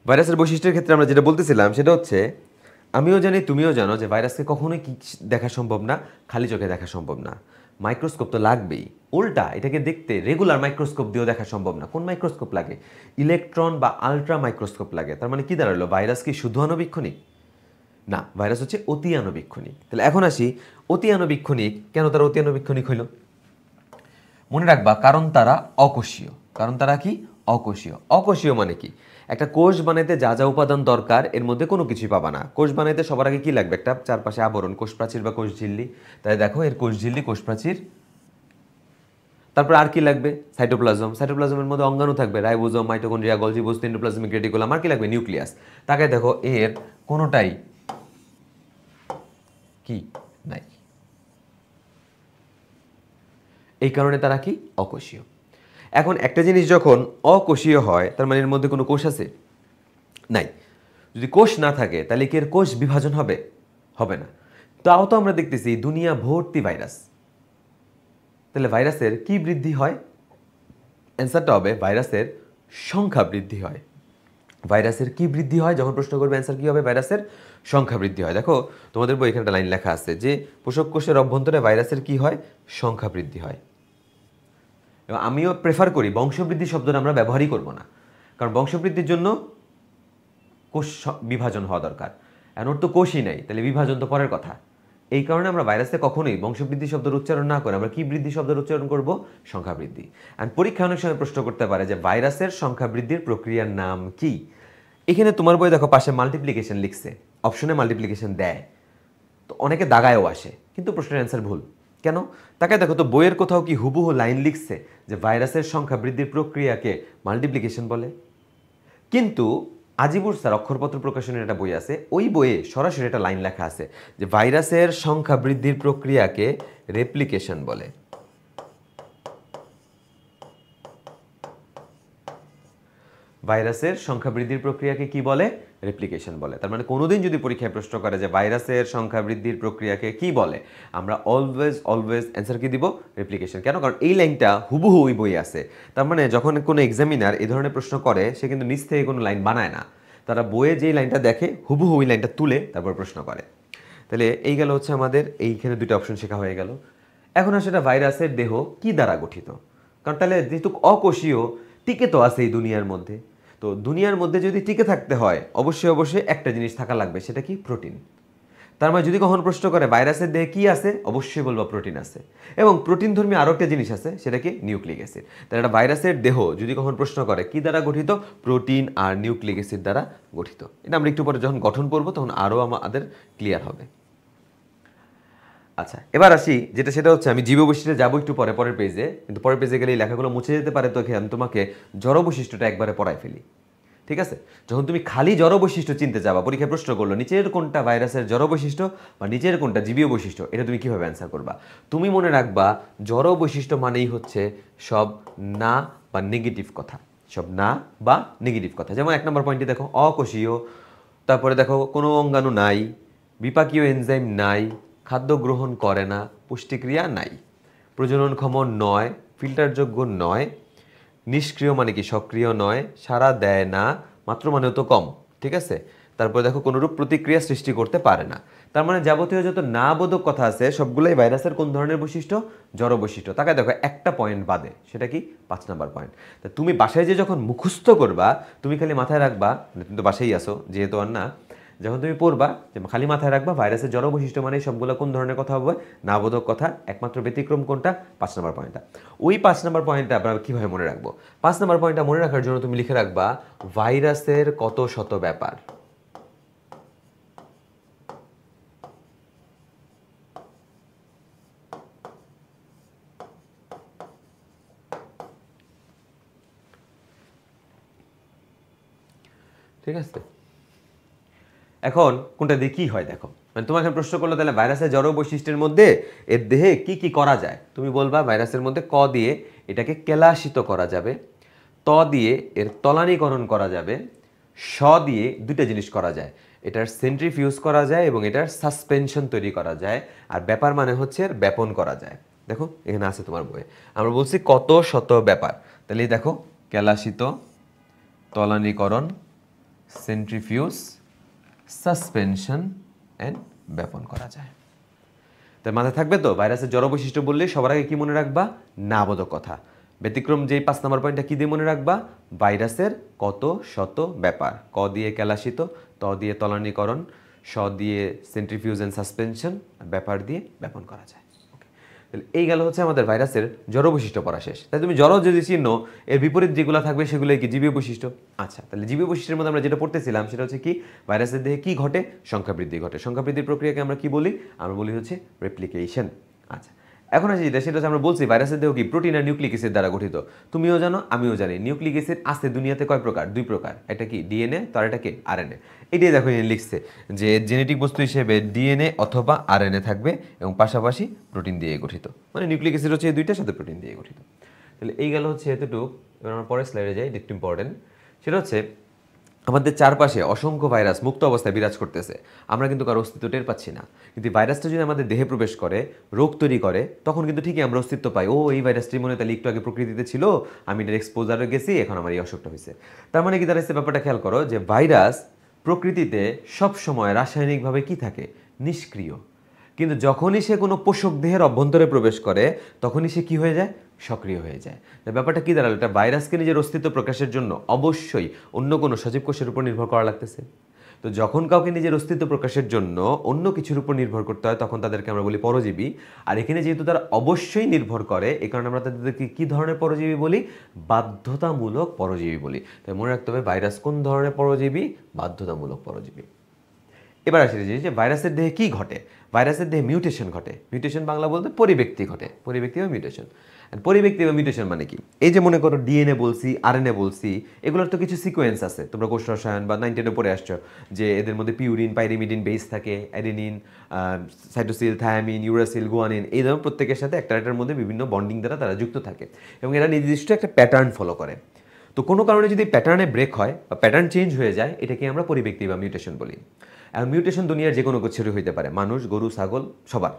ভাইরাসের বৈশিষ্ট্যের ক্ষেত্রে আমরা যেটা বলতেছিলাম সেটা হচ্ছে, আমিও জানি তুমিও জানো যে ভাইরাসকে কখনোই কি দেখা সম্ভব না, খালি চোখে দেখা সম্ভব না, মাইক্রোস্কোপ তো লাগবেই। উল্টা এটাকে দেখতে রেগুলার মাইক্রোস্কোপ দিয়েও দেখা সম্ভব না। কোন মাইক্রোস্কোপ লাগে, ইলেকট্রন বা আলট্রা মাইক্রোস্কোপ লাগে। তার মানে কি দাঁড়ালো, ভাইরাস কি শুধু আণুবীক্ষণিক না, ভাইরাস হচ্ছে অতি আণুবীক্ষণিক। তাহলে এখন আসি, অতি আণুবীক্ষণিক কেন তারা অতি আণুবীক্ষণিক হইল, মনে রাখবা কারণ তারা অকোষীয়। কারণ তারা কি, অকোষীয়। অকোষীয় মানে কি, একটা কোষ বানাইতে যা যা উপাদান দরকার এর মধ্যে কোনো কিছুই পাবা না। কোষ বানাইতে সবার আগে কি লাগবে, একটা চারপাশে আবরণ, কোষ প্রাচীর বা কোষ ঝিল্লি। তাই দেখো এর কোষ ঝিল্লি, কোষ প্রাচীর, তারপর আর কি লাগবে, সাইটোপ্লাজম। সাইটোপ্লাজমের মধ্যে অঙ্গাণু থাকবে, রাইবোজোম, মাইটোকন্ড্রিয়া, গলজি বস্তু, এন্ডোপ্লাজমিক রেটিকুলাম। আর কি লাগবে, নিউক্লিয়াস। তাকে দেখো এর কোনোটাই কি নাই, এই কারণে তারা কি, অকোষীয়। এখন একটা জিনিস যখন অকোষীয় হয় তার মানে এর মধ্যে কোনো কোষ আছে, নাই। যদি কোষ না থাকে তাহলে কি এর কোষ বিভাজন হবে, হবে না। তাও তো আমরা দেখতেছি দুনিয়া ভর্তি ভাইরাস, তাহলে ভাইরাসের কি বৃদ্ধি হয়, অ্যান্সারটা হবে ভাইরাসের সংখ্যা বৃদ্ধি হয়। ভাইরাসের কি বৃদ্ধি হয়? যখন প্রশ্ন করবে অ্যান্সার কি হবে? ভাইরাসের সংখ্যা বৃদ্ধি হয়। দেখো তোমাদের বই এখানে একটা লাইন লেখা আছে যে পোষক কোষের অভ্যন্তরে ভাইরাসের কি হয়? সংখ্যা বৃদ্ধি হয়। এবং আমিও প্রেফার করি বংশবৃদ্ধি শব্দটা আমরা ব্যবহারই করব না, কারণ বংশবৃদ্ধির জন্য কোষ বিভাজন হওয়া দরকার। এখন ওর তো কোষই নাই, তাহলে বিভাজন তো পরের কথা। এই কারণে আমরা ভাইরাসে কখনোই বংশবৃদ্ধি শব্দের উচ্চারণ না করে আমরা কি বৃদ্ধি শব্দের উচ্চারণ করব? সংখ্যা বৃদ্ধি। আর পরীক্ষা অনেক সময় প্রশ্ন করতে পারে যে ভাইরাসের সংখ্যা বৃদ্ধির প্রক্রিয়ার নাম কি? এখানে তোমার বই দেখো পাশে মাল্টিপ্লিকেশন লিখছে, অপশনে মাল্টিপ্লিকেশন দেয়, তো অনেকে দাগায়ও আসে, কিন্তু প্রশ্নের অ্যান্সার ভুল। কেন? তাকে দেখো তো বইয়ের কোথাও কি হুবহু লাইন লিখছে যে ভাইরাসের সংখ্যা বৃদ্ধির প্রক্রিয়াকে মাল্টিপ্লিকেশন বলে? কিন্তু আজিবুর স্যার অক্ষরপত্র প্রকাশনের একটা বই আছে, ওই বইয়ে সরাসরি একটা লাইন লেখা আছে যে ভাইরাসের সংখ্যা বৃদ্ধির প্রক্রিয়াকে রেপ্লিকেশন বলে। ভাইরাসের সংখ্যা বৃদ্ধির প্রক্রিয়াকে কি বলে? রেপ্লিকেশন বলে। তার মানে কোনোদিন যদি পরীক্ষায় প্রশ্ন করে যে ভাইরাসের সংখ্যা বৃদ্ধির প্রক্রিয়াকে কি বলে, আমরা অলওয়েজ অ্যান্সার কি দিব? রেপ্লিকেশন। কেন? কারণ এই লাইনটা হুবহু ওই বই আছে। তার মানে যখন কোনো এক্সামিনার এই ধরনের প্রশ্ন করে সে কিন্তু নিচ থেকে কোনো লাইন বানায় না, তারা বইয়ে যেই লাইনটা দেখে হুবহু ওই লাইনটা তুলে তারপর প্রশ্ন করে। তাহলে এই গেল হচ্ছে আমাদের এইখানে দুটো অপশন শেখা হয়ে গেল। এখন আসলে এটা ভাইরাসের দেহ কি দ্বারা গঠিত? কারণ তাহলে যেহেতু অকোষীয়, টিকে তো আছে এই দুনিয়ার মধ্যে, তো দুনিয়ার মধ্যে যদি টিকে থাকতে হয় অবশ্যই একটা জিনিস থাকা লাগবে, সেটা কি? প্রোটিন। তার মানে যদি কখনো প্রশ্ন করে ভাইরাসের দেহে কি আছে, অবশ্যই বলবো প্রোটিন আছে। এবং প্রোটিন ধর্মী আরও একটা জিনিস আছে, সেটা কি? Nucleic acid. তাহলে একটা ভাইরাসের দেহ যদি কখনো প্রশ্ন করে কি দ্বারা গঠিত, প্রোটিন আর নিউক্লিক অ্যাসিড দ্বারা গঠিত। এটা আমরা একটু পরে যখন গঠন পড়বো তখন আরও আমাদের ক্লিয়ার হবে। আচ্ছা, এবার আসি সেটা হচ্ছে আমি জীব বৈশিষ্ট্যে যাবো একটু পরের পেজে, কিন্তু পরের পেজে গেলে এই লেখাগুলো মুছে যেতে পারে, তো আমি তোমাকে জড় বৈশিষ্ট্যটা একবারে পড়াই ফেলি। ঠিক আছে? যখন তুমি খালি জড় বৈশিষ্ট্য চিনতে যাবা, পরীক্ষায় প্রশ্ন করলো নিচের কোনটা ভাইরাসের জড় বৈশিষ্ট্য বা নিচের কোনটা জীবীয় বৈশিষ্ট্য, এটা তুমি কিভাবে অ্যান্সার করবা? তুমি মনে রাখবা জড় বৈশিষ্ট্য মানেই হচ্ছে সব না বা নেগেটিভ কথা, সব না বা নেগেটিভ কথা। যেমন 1 নম্বর পয়েন্টে দেখো অকোষীয়, তারপরে দেখো কোনো অঙ্গাণু নাই, বিপাকীয় এনজাইম নাই, খাদ্য গ্রহণ করে না, পুষ্টিক্রিয়া নাই, প্রজননক্ষম নয়, ফিল্টারযোগ্য নয়, নিষ্ক্রিয় মানে কি? সক্রিয় নয়, সাড়া দেয় না, মাত্র মানেও তো কম। ঠিক আছে? তারপরে দেখো কোনোরূপ প্রতিক্রিয়া সৃষ্টি করতে পারে না। তার মানে যাবতীয় যত না বোধক কথা আছে সবগুলোই ভাইরাসের কোন ধরনের বৈশিষ্ট্য? জড় বৈশিষ্ট্য। তাকে দেখো একটা পয়েন্ট বাদে, সেটা কি? 5 নাম্বার পয়েন্ট। তা তুমি বাসায় যে যখন মুখস্থ করবা, তুমি খালি মাথায় রাখবা, তুমি তো বাসায় আসো যেহেতু, আর না, যখন তুমি পড়বা যে খালি মাথায় রাখবা ভাইরাসের জড় বৈশিষ্ট্য মানে সবগুলো কোন ধরনের কথা হবে? না বোধক কথা। একমাত্র ব্যতিক্রম কোনটা? 5 নম্বর পয়েন্টটা। ওই 5 নম্বর পয়েন্টটা আমরা কীভাবে মনে রাখবো? 5 নম্বর পয়েন্টটা মনে রাখার জন্য তুমি লিখে রাখবা ভাইরাসের কত শত ব্যাপার। ঠিক আছে? এখন কোনটা দিয়ে কী হয় দেখো, মানে তোমাকে প্রশ্ন করলো তাহলে ভাইরাসের জড় বৈশিষ্ট্যের মধ্যে এর দেহে কি কি করা যায়, তুমি বলবা ভাইরাসের মধ্যে ক দিয়ে এটাকে কেলাসিত করা যাবে, ত দিয়ে এর তলানীকরণ করা যাবে, স দিয়ে দুইটা জিনিস করা যায়, এটার সেন্ট্রিফিউজ করা যায় এবং এটার সাসপেনশন তৈরি করা যায়, আর ব্যাপার মানে হচ্ছে এর ব্যাপন করা যায়। দেখো এখানে আছে তোমার বইয়ে, আমরা বলছি কত শত ব্যাপার, তাহলে দেখো কেলাসিত, তলানীকরণ, সেন্ট্রিফিউজ, সাসপেনশন অ্যান্ড ব্যাপন করা যায়। তার মাথায় থাকবে তো ভাইরাসের জড় বৈশিষ্ট্য বললে সবার আগে কি মনে রাখবা? না বোধক কথা। ব্যতিক্রম যেই 5 নম্বর পয়েন্টটা কি দিয়ে মনে রাখবা? ভাইরাসের কত শত ব্যাপার। ক দিয়ে কেলাসিত, ত দিয়ে তলানীকরণ, স দিয়ে সেন্ট্রিফিউজ অ্যান্ড সাসপেনশন, আর ব্যাপার দিয়ে ব্যাপন করা যায়। তাহলে এই গেল হচ্ছে আমাদের ভাইরাসের জড় বৈশিষ্ট্য পড়া শেষ। তাই তুমি জড় যদি চিহ্ন এর বিপরীত যেগুলো থাকবে সেগুলোই কি? জীবীয় বৈশিষ্ট্য। আচ্ছা, তাহলে জীবীয় বৈশিষ্ট্যের মধ্যে আমরা যেটা পড়তেছিলাম সেটা হচ্ছে কি? ভাইরাসের দেহে কি ঘটে? সংখ্যা বৃদ্ধি ঘটে। সংখ্যা বৃদ্ধির প্রক্রিয়াকে আমরা কি বলি? আমরা বলি হচ্ছে রেপ্লিকেশন। আচ্ছা, এখন আসি সেটা হচ্ছে আমরা বলছি ভাইরাসের দেহ কি প্রোটিন আর নিউক্লিক অ্যাসিড দ্বারা গঠিত। তুমিও জানো আমিও জানি নিউক্লিক অ্যাসিড আছে দুনিয়াতে কয় প্রকার? 2 প্রকার। এটা কি ডিএনএ, তো আর এটা কি আরএনএ। এটাই দেখো এখানে লিখছে যে জেনেটিক বস্তু হিসেবে ডিএনএ অথবা আরএনএ থাকবে এবং পাশাপাশি প্রোটিন দিয়ে গঠিত। মানে নিউক্লিক অ্যাসিড হচ্ছে এই দুইটার সাথে প্রোটিন দিয়ে গঠিত। তাহলে এই গেল হচ্ছে এতটুকু। এবার আমরা পরের স্লাইডে যাই, একটু ইম্পর্টেন্ট। সেটা হচ্ছে আমাদের চারপাশে অসংখ্য ভাইরাস মুক্ত অবস্থায় বিরাজ করতেছে, আমরা কিন্তু কারো অস্তিত্ব টের পাচ্ছি না। কিন্তু ভাইরাসটা যদি আমাদের দেহে প্রবেশ করে, রোগ তৈরি করে, তখন কিন্তু ঠিকই আমরা অস্তিত্ব পাই। ও, এই ভাইরাসটি মনে হয় তাহলে একটু আগে প্রকৃতিতে ছিল, আমি এটার এক্সপোজারে গেছি, এখন আমার এই অসুখটা হয়েছে। তার মানে কি দাঁড়াচ্ছে, ব্যাপারটা খেয়াল করো যে ভাইরাস প্রকৃতিতে সব সময় রাসায়নিকভাবে কি থাকে, নিষ্ক্রিয়। কিন্তু যখনই সে কোনো পোষক দেহের অভ্যন্তরে প্রবেশ করে, তখনই সে কি হয়ে যায়, সক্রিয় হয়ে যায়। ব্যাপারটা কি দাঁড়ালো, এটা ভাইরাসকে নিজের অস্তিত্ব প্রকাশের জন্য অবশ্যই অন্য কোনো সজীব কোষের উপর নির্ভর করা লাগতেছে। তো যখন কাউকে নিজের অস্তিত্ব প্রকাশের জন্য অন্য কিছুর উপর নির্ভর করতে হয়, তখন তাদেরকে আমরা বলি পরজীবী। আর এখানে যেহেতু তারা অবশ্যই নির্ভর করে, এই কারণে আমরা তাদেরকে কী ধরনের পরজীবী বলি, বাধ্যতামূলক পরজীবী বলি। তাই মনে রাখতে হবে ভাইরাস কোন ধরনের পরজীবী, বাধ্যতামূলক পরজীবী। এবার আসি যে ভাইরাসের দেহে কি ঘটে, ভাইরাসের দেহে মিউটেশন ঘটে। মিউটেশন বাংলা বলতে পরিব্যক্তি ঘটে, পরিব্যক্তি বা মিউটেশন। পরিব্যক্তি বা মিউটেশন মানে কি, এই যে মনে করো ডিএনএ বলছি, আরএনএ বলছি, এগুলোর তো কিছু সিকোয়েন্স আছে। তোমরা কোষ রসায়ন বা 9 10 পড়ে আসছো যে এদের মধ্যে পিউরিন, পাইরিমিডিন বেস থাকে, অ্যাডেনিন, সাইটোসিল, থায়ামিন, ইউরাসিল, গুয়ানিন, এই ধরনের প্রত্যেকের সাথে একটার মধ্যে বিভিন্ন বন্ডিং দ্বারা তারা যুক্ত থাকে এবং এরা নির্দিষ্ট একটা প্যাটার্ন ফলো করে। তো কোনো কারণে যদি প্যাটার্নে ব্রেক হয় বা প্যাটার্ন চেঞ্জ হয়ে যায়, এটাকে আমরা পরিব্যক্তি বা মিউটেশন বলি। আর মিউটেশন দুনিয়ার যে কোনো কিছুরই হইতে পারে, মানুষ, গরু, ছাগল, সবার।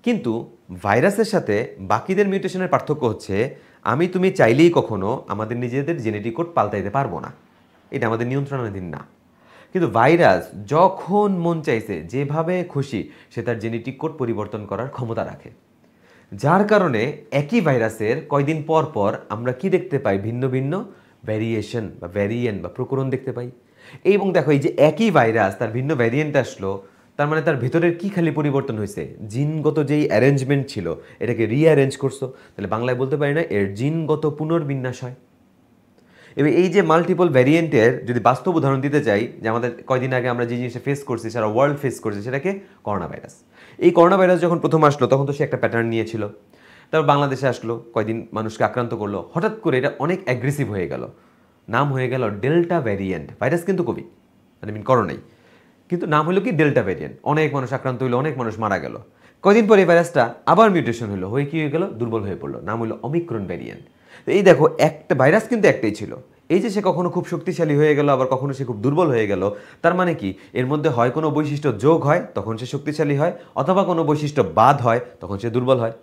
কিন্তু ভাইরাসের সাথে বাকিদের মিউটেশনের পার্থক্য হচ্ছে, আমি তুমি চাইলেই কখনো আমাদের নিজেদের জেনেটিক কোড পাল্টাইতে পারবো না, এটা আমাদের নিয়ন্ত্রণাধীন না। কিন্তু ভাইরাস যখন মন চাইছে, যেভাবে খুশি, সে তার জেনেটিক কোড পরিবর্তন করার ক্ষমতা রাখে। যার কারণে একই ভাইরাসের কয়দিন পর পর আমরা কি দেখতে পাই, ভিন্ন ভিন্ন ভ্যারিয়েশন বা ভ্যারিয়েন্ট বা প্রকরণ দেখতে পাই। এবং দেখো, এই যে একই ভাইরাস তার ভিন্ন ভ্যারিয়েন্ট আসলো, তার মানে তার ভিতরের কি খালি পরিবর্তন হয়েছে, জিনগত যেই অ্যারেঞ্জমেন্ট ছিল এটাকে রিঅ্যারেঞ্জ করছো। তাহলে বাংলায় বলতে পারি না, এর জিনগত পুনর্বিন্যাস হয়। এবার এই যে মাল্টিপল ভ্যারিয়েন্টের যদি বাস্তব উদাহরণ দিতে চাই, যে আমাদের কয়দিন আগে আমরা যে জিনিসটা ফেস করছি, সারা ওয়ার্ল্ড ফেস করছে, সেটাকে করোনা ভাইরাস। এই করোনা ভাইরাস যখন প্রথম আসলো, তখন তো সে একটা প্যাটার্ন নিয়েছিল। তারপর বাংলাদেশে আসলো, কয়দিন মানুষকে আক্রান্ত করলো, হঠাৎ করে এটা অনেক অ্যাগ্রেসিভ হয়ে গেল, নাম হয়ে গেল ডেল্টা ভ্যারিয়েন্ট। ভাইরাস কিন্তু কোভিড, মানে করোনাই, কিন্তু নাম হলো কি ডেল্টা ভ্যারিয়েন্ট। অনেক মানুষ আক্রান্ত হইলো, অনেক মানুষ মারা গেল। কয়দিন পরে এই ভাইরাসটা আবার মিউটেশন হলো, হয়ে কি হয়ে গেল, দুর্বল হয়ে পড়লো, নাম হলো অমিক্রন ভ্যারিয়েন্ট। তো এই দেখো, একটা ভাইরাস কিন্তু একটাই ছিল। এই যে সে কখনো খুব শক্তিশালী হয়ে গেল, আবার কখনো সে খুব দুর্বল হয়ে গেল, তার মানে কি, এর মধ্যে হয় কোনো বৈশিষ্ট্য যোগ হয়, তখন সে শক্তিশালী হয়, অথবা কোনো বৈশিষ্ট্য বাদ হয়, তখন সে দুর্বল হয়।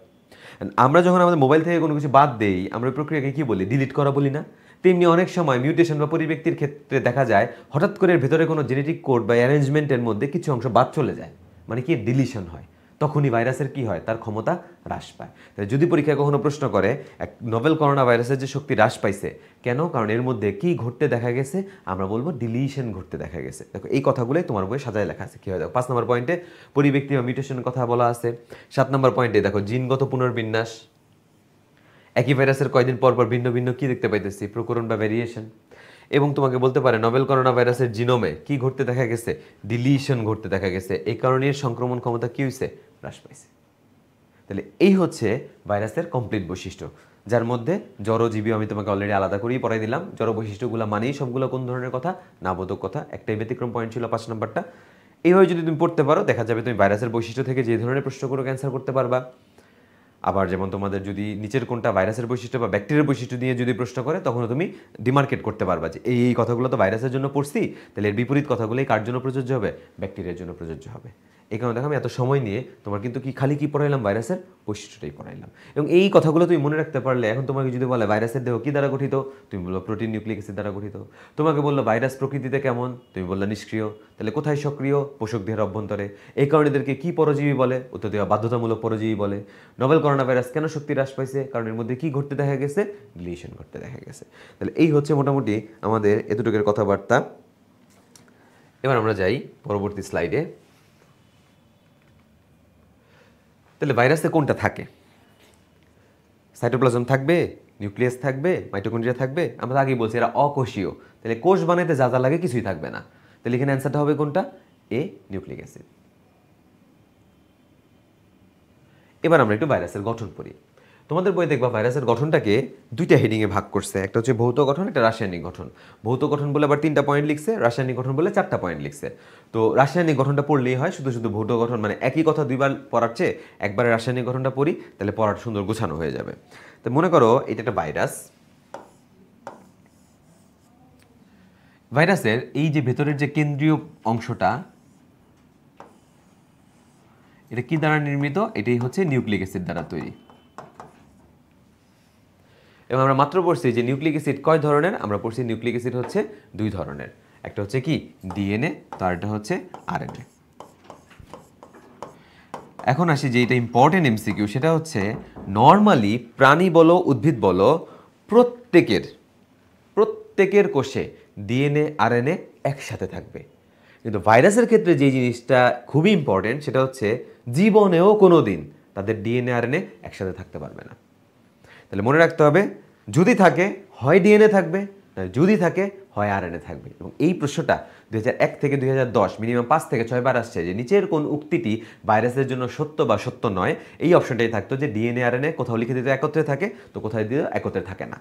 আমরা যখন আমাদের মোবাইল থেকে কোনো কিছু বাদ দেই, আমরা ওই প্রক্রিয়াকে কি বলি, ডিলিট করা বলি না? তেমনি অনেক সময় মিউটেশন বা পরিব্যক্তির ক্ষেত্রে দেখা যায়, হঠাৎ করে এর ভেতরে কোনো জেনেটিক কোড বা অ্যারেঞ্জমেন্টের মধ্যে কিছু অংশ বাদ চলে যায়, মানে কি ডিলিশন হয়। তখনই ভাইরাসের কি হয়, তার ক্ষমতা হ্রাস পায়। তাই যদি পরীক্ষায় কখনো প্রশ্ন করে এক নোভেল করোনা ভাইরাসের যে শক্তি হ্রাস পাইছে কেন, কারণ এর মধ্যে কি ঘটতে দেখা গেছে, আমরা বলবো ডিলিশন ঘটতে দেখা গেছে। দেখো, এই কথাগুলোই তোমার বইয়ে সাজায় লেখা আছে। কি হয় দেখো, 5 নম্বর পয়েন্টে পরিব্যক্তি বা মিউটেশনের কথা বলা আছে। 7 নম্বর পয়েন্টে দেখো জিনগত পুনর্বিন্যাস। একই ভাইরাসের কয়দিন পর পর ভিন্ন ভিন্ন কি দেখতে পাইতেছি, প্রকরণ বা ভ্যারিয়েশন। এবং তোমাকে বলতে পারে নোভেল করোনা ভাইরাসের জিনোমে কি ঘটতে দেখা গেছে, ডিলিশন ঘটতে দেখা গেছে। এই কারণে এর সংক্রমণ ক্ষমতা কি হয়েছে, হ্রাস পাইছে। তাহলে এই হচ্ছে ভাইরাসের কমপ্লিট বৈশিষ্ট্য, যার মধ্যে জড়জীবী আমি তোমাকে অলরেডি আলাদা করেই পড়াই দিলাম। জড় বৈশিষ্ট্যগুলো মানেই সবগুলো কোন ধরনের কথা, নাবোধক কথা। একটাই ব্যতিক্রম পয়েন্ট ছিল 5 নম্বরটা। এইভাবে যদি তুমি পড়তে পারো, দেখা যাবে তুমি ভাইরাসের বৈশিষ্ট্য থেকে যে ধরনের প্রশ্নগুলো ক্যান্সার করতে পারবা। আবার যেমন তোমাদের যদি নিচের কোনটা ভাইরাসের বৈশিষ্ট্য বা ব্যাকটেরিয়ার বৈশিষ্ট্য দিয়ে যদি প্রশ্ন করে, তখন তুমি ডিমার্কেট করতে পারবা যে এই কথাগুলো তো ভাইরাসের জন্য পড়ছি, তাহলে এর বিপরীত কথাগুলোই কার জন্য প্রযোজ্য হবে, ব্যাকটেরিয়ার জন্য প্রযোজ্য হবে। এই কারণে দেখো, আমি এত সময় নিয়ে তোমার কিন্তু কি খালি কি পড়াইলাম, ভাইরাসের বৈশিষ্ট্যটাই পড়াইলাম। এবং এই কথাগুলো তুমি মনে রাখতে পারলে, এখন তোমাকে যদি বলে ভাইরাসের দেহ কি দ্বারা গঠিত, তুমি বললো প্রোটিন, নিউক্লিক অ্যাসিড দ্বারা গঠিত। তোমাকে বললো ভাইরাস প্রকৃতিতে কেমন, তুমি বললো নিষ্ক্রিয়। তাহলে কোথায় সক্রিয়, পোষক দেহের অভ্যন্তরে। এই কারণে এদেরকে কি পরজীবী বলে, উত্তর দেওয়া বাধ্যতামূলক পরজীবী বলে। নোভেল করোনা ভাইরাস কেন শক্তি হ্রাস পাইছে, কারণ এর মধ্যে কি ঘটতে দেখা গেছে, ডিলিশন ঘটতে দেখা গেছে। তাহলে এই হচ্ছে মোটামুটি আমাদের এতটুকুর কথাবার্তা। এবার আমরা যাই পরবর্তী স্লাইডে। তাহলে ভাইরাসে কোনটা থাকে, সাইটোপ্লাজম থাকবে, নিউক্লিয়াস থাকবে, মাইটোকন্ড্রিয়া থাকবে। আমরা আগেই বলছি এরা অকোষীয়, তাহলে কোষ বানাইতে যা যা লাগে কিছুই থাকবে না। তাহলে এখানে অ্যান্সারটা হবে কোনটা, এ, নিউক্লিক অ্যাসিড। এবার আমরা একটু ভাইরাসের গঠন পড়ি। তোমাদের বই দেখবা ভাইরাসের গঠনটাকে দুইটা হেডিংয়ে ভাগ করছে, একটা হচ্ছে ভৌত গঠন, একটা রাসায়নিক গঠন। ভৌত গঠন বলে আবার 3টা পয়েন্ট লিখছে, রাসায়নিক গঠন বলে 4টা পয়েন্ট লিখছে। তো রাসায়নিক গঠনটা পড়লেই হয়, শুধু শুধু ভৌত গঠন মানে একই কথা দুইবার পড়ার চেয়ে একবারে রাসায়নিক গঠনটা পড়ি, তাহলে পড়াটা সুন্দর গোছানো হয়ে যাবে। তো মনে করো এটা একটা ভাইরাস, ভাইরাসের এই যে ভেতরের যে কেন্দ্রীয় অংশটা, এটা কি দ্বারা নির্মিত? এটাই হচ্ছে নিউক্লিক অ্যাসিড দ্বারা তৈরি। এবং আমরা মাত্র পড়ছি যে নিউক্লিক অ্যাসিড কয় ধরনের? আমরা পড়ছি নিউক্লিক অ্যাসিড হচ্ছে 2 ধরনের। একটা হচ্ছে কি ডিএনএ, তো আরেকটা হচ্ছে আরএনএ। এখন আসি যে এটা ইম্পর্টেন্ট এমসিকিউ, সেটা হচ্ছে নর্মালি প্রাণী বলো উদ্ভিদ বলো প্রত্যেকের কোষে ডিএনএ আরএনএ একসাথে থাকবে, কিন্তু ভাইরাসের ক্ষেত্রে যে জিনিসটা খুবই ইম্পর্টেন্ট সেটা হচ্ছে জীবনেও কোনো দিন তাদের ডিএনএ আরএনএ একসাথে থাকতে পারবে না। তাহলে মনে রাখতে হবে, যদি থাকে হয় ডিএনএ থাকবে, না যদি থাকে হয় আরএনএ থাকবে। এবং এই প্রশ্নটা 2001 থেকে 2010 মিনিমাম 5 থেকে 6 বার আসছে যে নিচের কোন উক্তিটি ভাইরাসের জন্য সত্য বা সত্য নয়। এই অপশনটাই থাকতো যে ডিএনএ আরএনএ কোথাও লিখে দিতে একত্রে থাকে, তো কোথায় দিতে একত্রে থাকে না।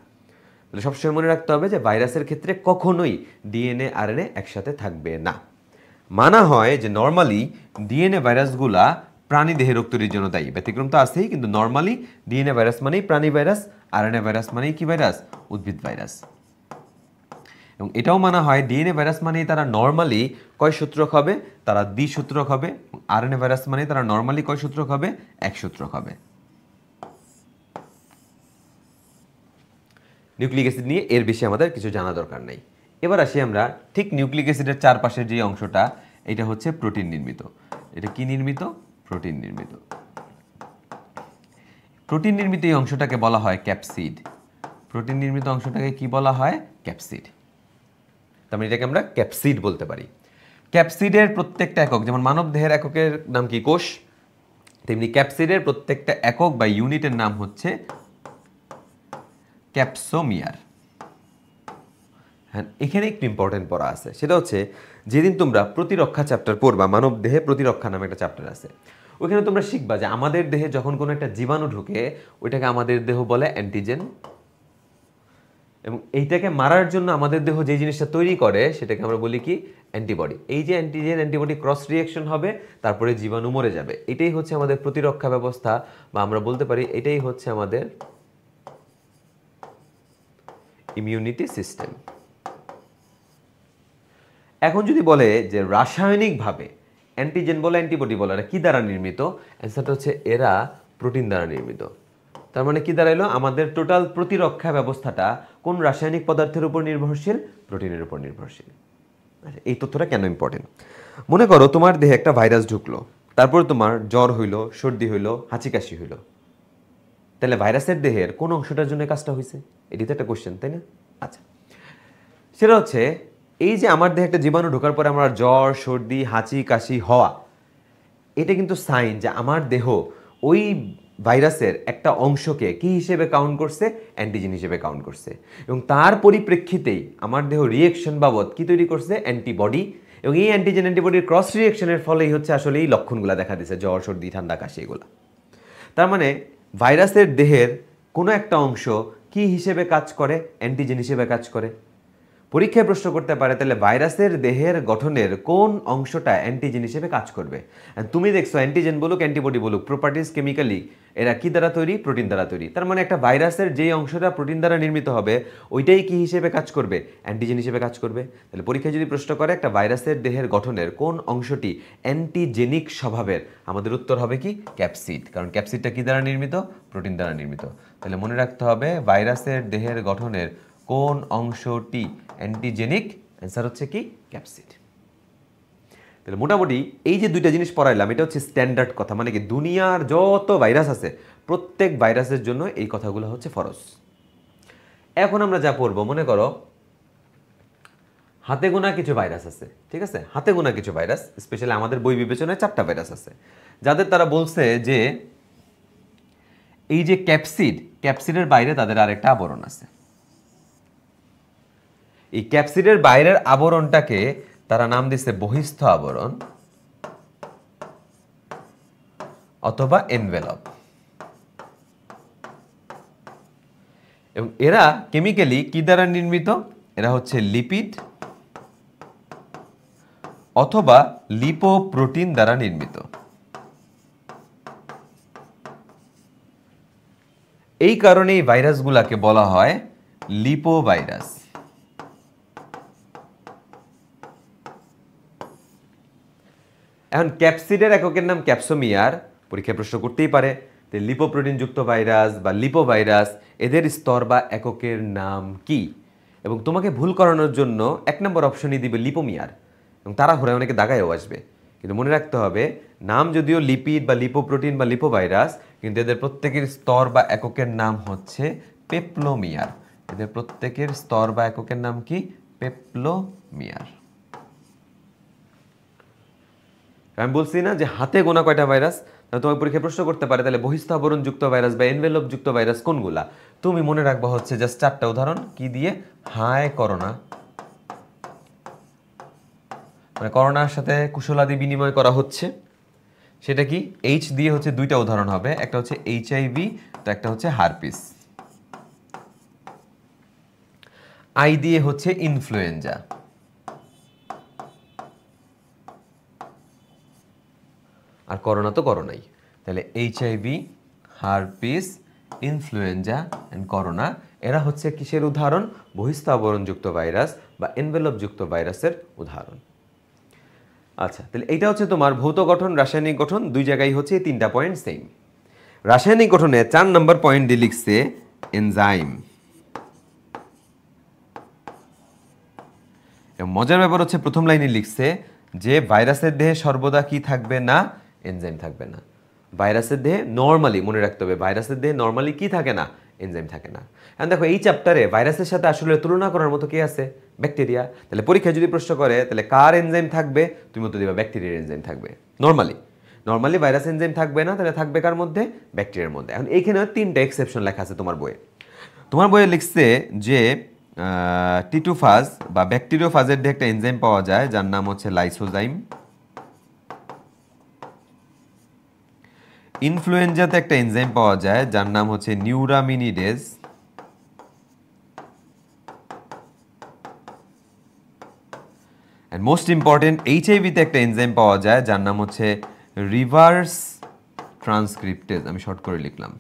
তাহলে সবসময় মনে রাখতে হবে যে ভাইরাসের ক্ষেত্রে কখনোই ডিএনএ আরএনএ একসাথে থাকবে না। মানা হয় যে নর্মালি ডিএনএ ভাইরাসগুলা প্রাণী দেহে রোগ তৈরির জন্য দায়ী, ব্যতিক্রম তো আছেই, কিন্তু নর্মালি ডিএনএ ভাইরাস মানেই প্রাণী ভাইরাস, আরএনএ ভাইরাস মানেই কি ভাইরাস? উদ্ভিদ ভাইরাস। এবং এটাও মানা হয় ডিএনএ ভাইরাস মানেই তারা নর্মালি কয় সূত্রক হবে? তারা দ্বিসূত্রক হবে। আরএনএ ভাইরাস মানেই তারা নর্মালি কয় সূত্রক হবে? এক সূত্রক হবে। নিউক্লিক অ্যাসিড নিয়ে এর বেশি আমাদের কিছু জানা দরকার নেই। এবার আসি আমরা ঠিক নিউক্লিক অ্যাসিডের চারপাশের যে অংশটা, এটা হচ্ছে প্রোটিন নির্মিত। এটা কি নির্মিত? প্রোটিন নির্মিত। প্রোটিন নির্মিত এই অংশটাকে বলা হয় ক্যাপসিড। প্রোটিন নির্মিত অংশটাকে কি বলা হয়? ক্যাপসিড। তার মানে এটাকে আমরা ক্যাপসিড বলতে পারি। ক্যাপসিডের প্রত্যেকটা একক, যেমন মানব দেহের এককের নাম কি? কোষ। তেমনি ক্যাপসিডের প্রত্যেকটা একক বা ইউনিটের নাম হচ্ছে ক্যাপসোমিয়ার। হ্যাঁ, এখানে একটু ইম্পর্টেন্ট পড়া আছে, সেটা হচ্ছে যেদিন তোমরা প্রতিরক্ষা চ্যাপ্টার পড়বা, মানব দেহে প্রতিরক্ষা নামে একটা চ্যাপ্টার আছে, ওইখানে তোমরা শিখবা যে আমাদের দেহে যখন কোনো একটা জীবাণু ঢুকে ওইটাকে আমাদের দেহ বলে অ্যান্টিজেন, এবং এইটাকে মারার জন্য আমাদের দেহ যে জিনিসটা তৈরি করে সেটাকে আমরা বলি কি? অ্যান্টিবডি। এই যে অ্যান্টিজেন অ্যান্টিবডি ক্রস রিঅ্যাকশন হবে, তারপরে জীবাণু মরে যাবে। এটাই হচ্ছে আমাদের প্রতিরক্ষা ব্যবস্থা, বা আমরা বলতে পারি এটাই হচ্ছে আমাদের ইমিউনিটি সিস্টেম। এখন যদি বলে যে রাসায়নিকভাবে অ্যান্টিজেন বলে অ্যান্টিবডি বলে এরা কি দ্বারা নির্মিত? অ্যান্সারটা হচ্ছে এরা প্রোটিন দ্বারা নির্মিত। তার মানে কি দাঁড়াইলো? আমাদের টোটাল প্রতিরক্ষা ব্যবস্থাটা কোন রাসায়নিক পদার্থের উপর নির্ভরশীল? প্রোটিনের উপর নির্ভরশীল। আচ্ছা, এই তথ্যটা কেন ইম্পর্টেন্ট? মনে করো তোমার দেহে একটা ভাইরাস ঢুকলো, তারপর তোমার জ্বর হইলো, সর্দি হইলো, হাঁচি কাশি হইলো, তাহলে ভাইরাসের দেহের কোন অংশটার জন্য কাজটা হয়েছে? এটি তো একটা কোশ্চেন, তাই না? আচ্ছা, সেটা হচ্ছে এই যে আমার দেহে একটা জীবাণু ঢোকার পরে আমার জ্বর সর্দি হাঁচি কাশি হওয়া, এটা কিন্তু সাইন যে আমার দেহ ওই ভাইরাসের একটা অংশকে কি হিসেবে কাউন্ট করছে? অ্যান্টিজেন হিসেবে কাউন্ট করছে, এবং তার পরিপ্রেক্ষিতেই আমার দেহ রিয়েকশন বাবদ কি তৈরি করছে? অ্যান্টিবডি। এবং এই অ্যান্টিজেন অ্যান্টিবডির ক্রস রিয়েকশনের ফলেই হচ্ছে আসলে এই লক্ষণগুলো দেখা দিচ্ছে, জ্বর সর্দি ঠান্ডা কাশি এগুলো। তার মানে ভাইরাসের দেহের কোনো একটা অংশ কি হিসেবে কাজ করে? অ্যান্টিজেন হিসেবে কাজ করে। পরীক্ষায় প্রশ্ন করতে পারে তাহলে ভাইরাসের দেহের গঠনের কোন অংশটা অ্যান্টিজেন হিসেবে কাজ করবে? তুমি দেখছো অ্যান্টিজেন বলুক অ্যান্টিবডি বলুক, প্রপার্টিজ কেমিক্যালি এরা কি দ্বারা তৈরি? প্রোটিন দ্বারা তৈরি। তার মানে একটা ভাইরাসের যেই অংশটা প্রোটিন দ্বারা নির্মিত হবে ওইটাই কি হিসেবে কাজ করবে? অ্যান্টিজেন হিসেবে কাজ করবে। তাহলে পরীক্ষায় যদি প্রশ্ন করে একটা ভাইরাসের দেহের গঠনের কোন অংশটি অ্যান্টিজেনিক স্বভাবের, আমাদের উত্তর হবে কি? ক্যাপসিড। কারণ ক্যাপসিডটা কি দ্বারা নির্মিত? প্রোটিন দ্বারা নির্মিত। তাহলে মনে রাখতে হবে ভাইরাসের দেহের গঠনের কোন অংশটি অ্যান্টিজেনিক? অ্যান্সার হচ্ছে কি? ক্যাপসিড। তাহলে মোটামুটি এই যে দুইটা জিনিস পড়াইলাম এটা হচ্ছে স্ট্যান্ডার্ড কথা, মানে কি দুনিয়ার যত ভাইরাস আছে প্রত্যেক ভাইরাসের জন্য এই কথাগুলো হচ্ছে ফরজ। এখন আমরা যা পড়বো, মনে করো হাতে গোনা কিছু ভাইরাস আছে, ঠিক আছে? হাতে গোনা কিছু ভাইরাস, স্পেশালি আমাদের বই বিবেচনায় 4টা ভাইরাস আছে, যাদের তারা বলছে যে এই যে ক্যাপসিডের বাইরে তাদের আরেকটা আবরণ আছে। এই ক্যাপসিডের বাইরের আবরণটাকে তারা নাম দিচ্ছে বহিস্থ আবরণ অথবা এনভেলপ। এবং এরা কেমিক্যালি কি দ্বারা নির্মিত? এরা হচ্ছে লিপিড অথবা লিপোপ্রোটিন দ্বারা নির্মিত। এই কারণে এই ভাইরাসগুলোকে বলা হয় লিপোভাইরাস। এখন ক্যাপসিডের এককের নাম ক্যাপসোমিয়ার, পরীক্ষায় প্রশ্ন করতেই পারে যে লিপোপ্রোটিনযুক্ত ভাইরাস বা লিপোভাইরাস এদের স্তর বা এককের নাম কি। এবং তোমাকে ভুল করানোর জন্য 1 নম্বর অপশনই দিবে লিপোমিয়ার, এবং তারা ঘোরায় অনেকে দাগায়ও আসবে। কিন্তু মনে রাখতে হবে নাম যদিও লিপিড বা লিপোপ্রোটিন বা লিপোভাইরাস, কিন্তু এদের প্রত্যেকের স্তর বা এককের নাম হচ্ছে পেপলোমিয়ার। এদের প্রত্যেকের স্তর বা এককের নাম কি? পেপলোমিয়ার। আমি বলছি না যে হাতে গোনা কয়টা ভাইরাস, তাহলে তোমাকে পরীক্ষায় প্রশ্ন করতে পারে তাহলে বহিস্থাবরণযুক্ত ভাইরাস বা এনভেলপযুক্ত ভাইরাস কোনগুলা। তুমি মনে রাখবা হচ্ছে জাস্ট 4টা উদাহরণ কি দিয়ে? হাই করোনা, মানে করোনার সাথে কুশলাদি বিনিময় করা হচ্ছে, সেটা কি? এইচ দিয়ে হচ্ছে 2টা উদাহরণ হবে, একটা হচ্ছে এইচআইভি, তো একটা হচ্ছে হারপিস। আই দিয়ে হচ্ছে ইনফ্লুয়েঞ্জা, আর করোনা তো করোনাই। তাহলে HIV, herpes, influenza and corona, এরা হচ্ছে কিসের উদাহরণ? বহিস্থাবরণযুক্ত ভাইরাস বা এনভেলপযুক্ত ভাইরাসের উদাহরণ। আচ্ছা, তাহলে এইটা হচ্ছে তোমার ভৌত গঠন, রাসায়নিক গঠন, দুই জায়গায় হচ্ছে 3টা পয়েন্ট সেম। রাসায়নিক গঠনে 4 নম্বর পয়েন্ট দিয়ে লিখছে এনজাইম। মজার ব্যাপার হচ্ছে প্রথম লাইনে লিখছে যে ভাইরাসের দেহে সর্বদা কি থাকবে না? এনজাইম থাকবে না। ভাইরাসের দেহে নর্মালি, মনে রাখতে হবে, ভাইরাসের দেহে নর্মালি কি থাকে না? এনজাইম থাকে না। এখন দেখো এই চ্যাপ্টারে ভাইরাসের সাথে আসলে তুলনা করার মতো কি আছে? ব্যাকটেরিয়া। তাহলে পরীক্ষায় যদি প্রশ্ন করে তাহলে কার এনজাইম থাকবে, তুমি উত্তর দিবা ব্যাকটেরিয়ার এনজাইম থাকবে। নর্মালি ভাইরাস এনজাইম থাকবে না, তাহলে থাকবে কার মধ্যে? ব্যাকটেরিয়ার মধ্যে। এখন এইখানে 3টা এক্সেপশন লেখা আছে তোমার বইয়ে। তোমার বইয়ে লিখছে যে টিটুফাজ বা ব্যাকটেরিওফাজের দিয়ে একটা এনজাইম পাওয়া যায় যার নাম হচ্ছে লাইসোজাইম। ইনফ্লুয়েঞ্জাতে একটা এনজাইম পাওয়া যায় যার নাম হচ্ছে নিউরামিনিডেজ। এন্ড মোস্ট ইম্পর্টেন্ট, এইচআইভিতে একটা এনজাইম পাওয়া যায় যার নাম হচ্ছে রিভার্স ট্রান্সক্রিপ্টেজ। আমি শর্ট করে লিখলাম,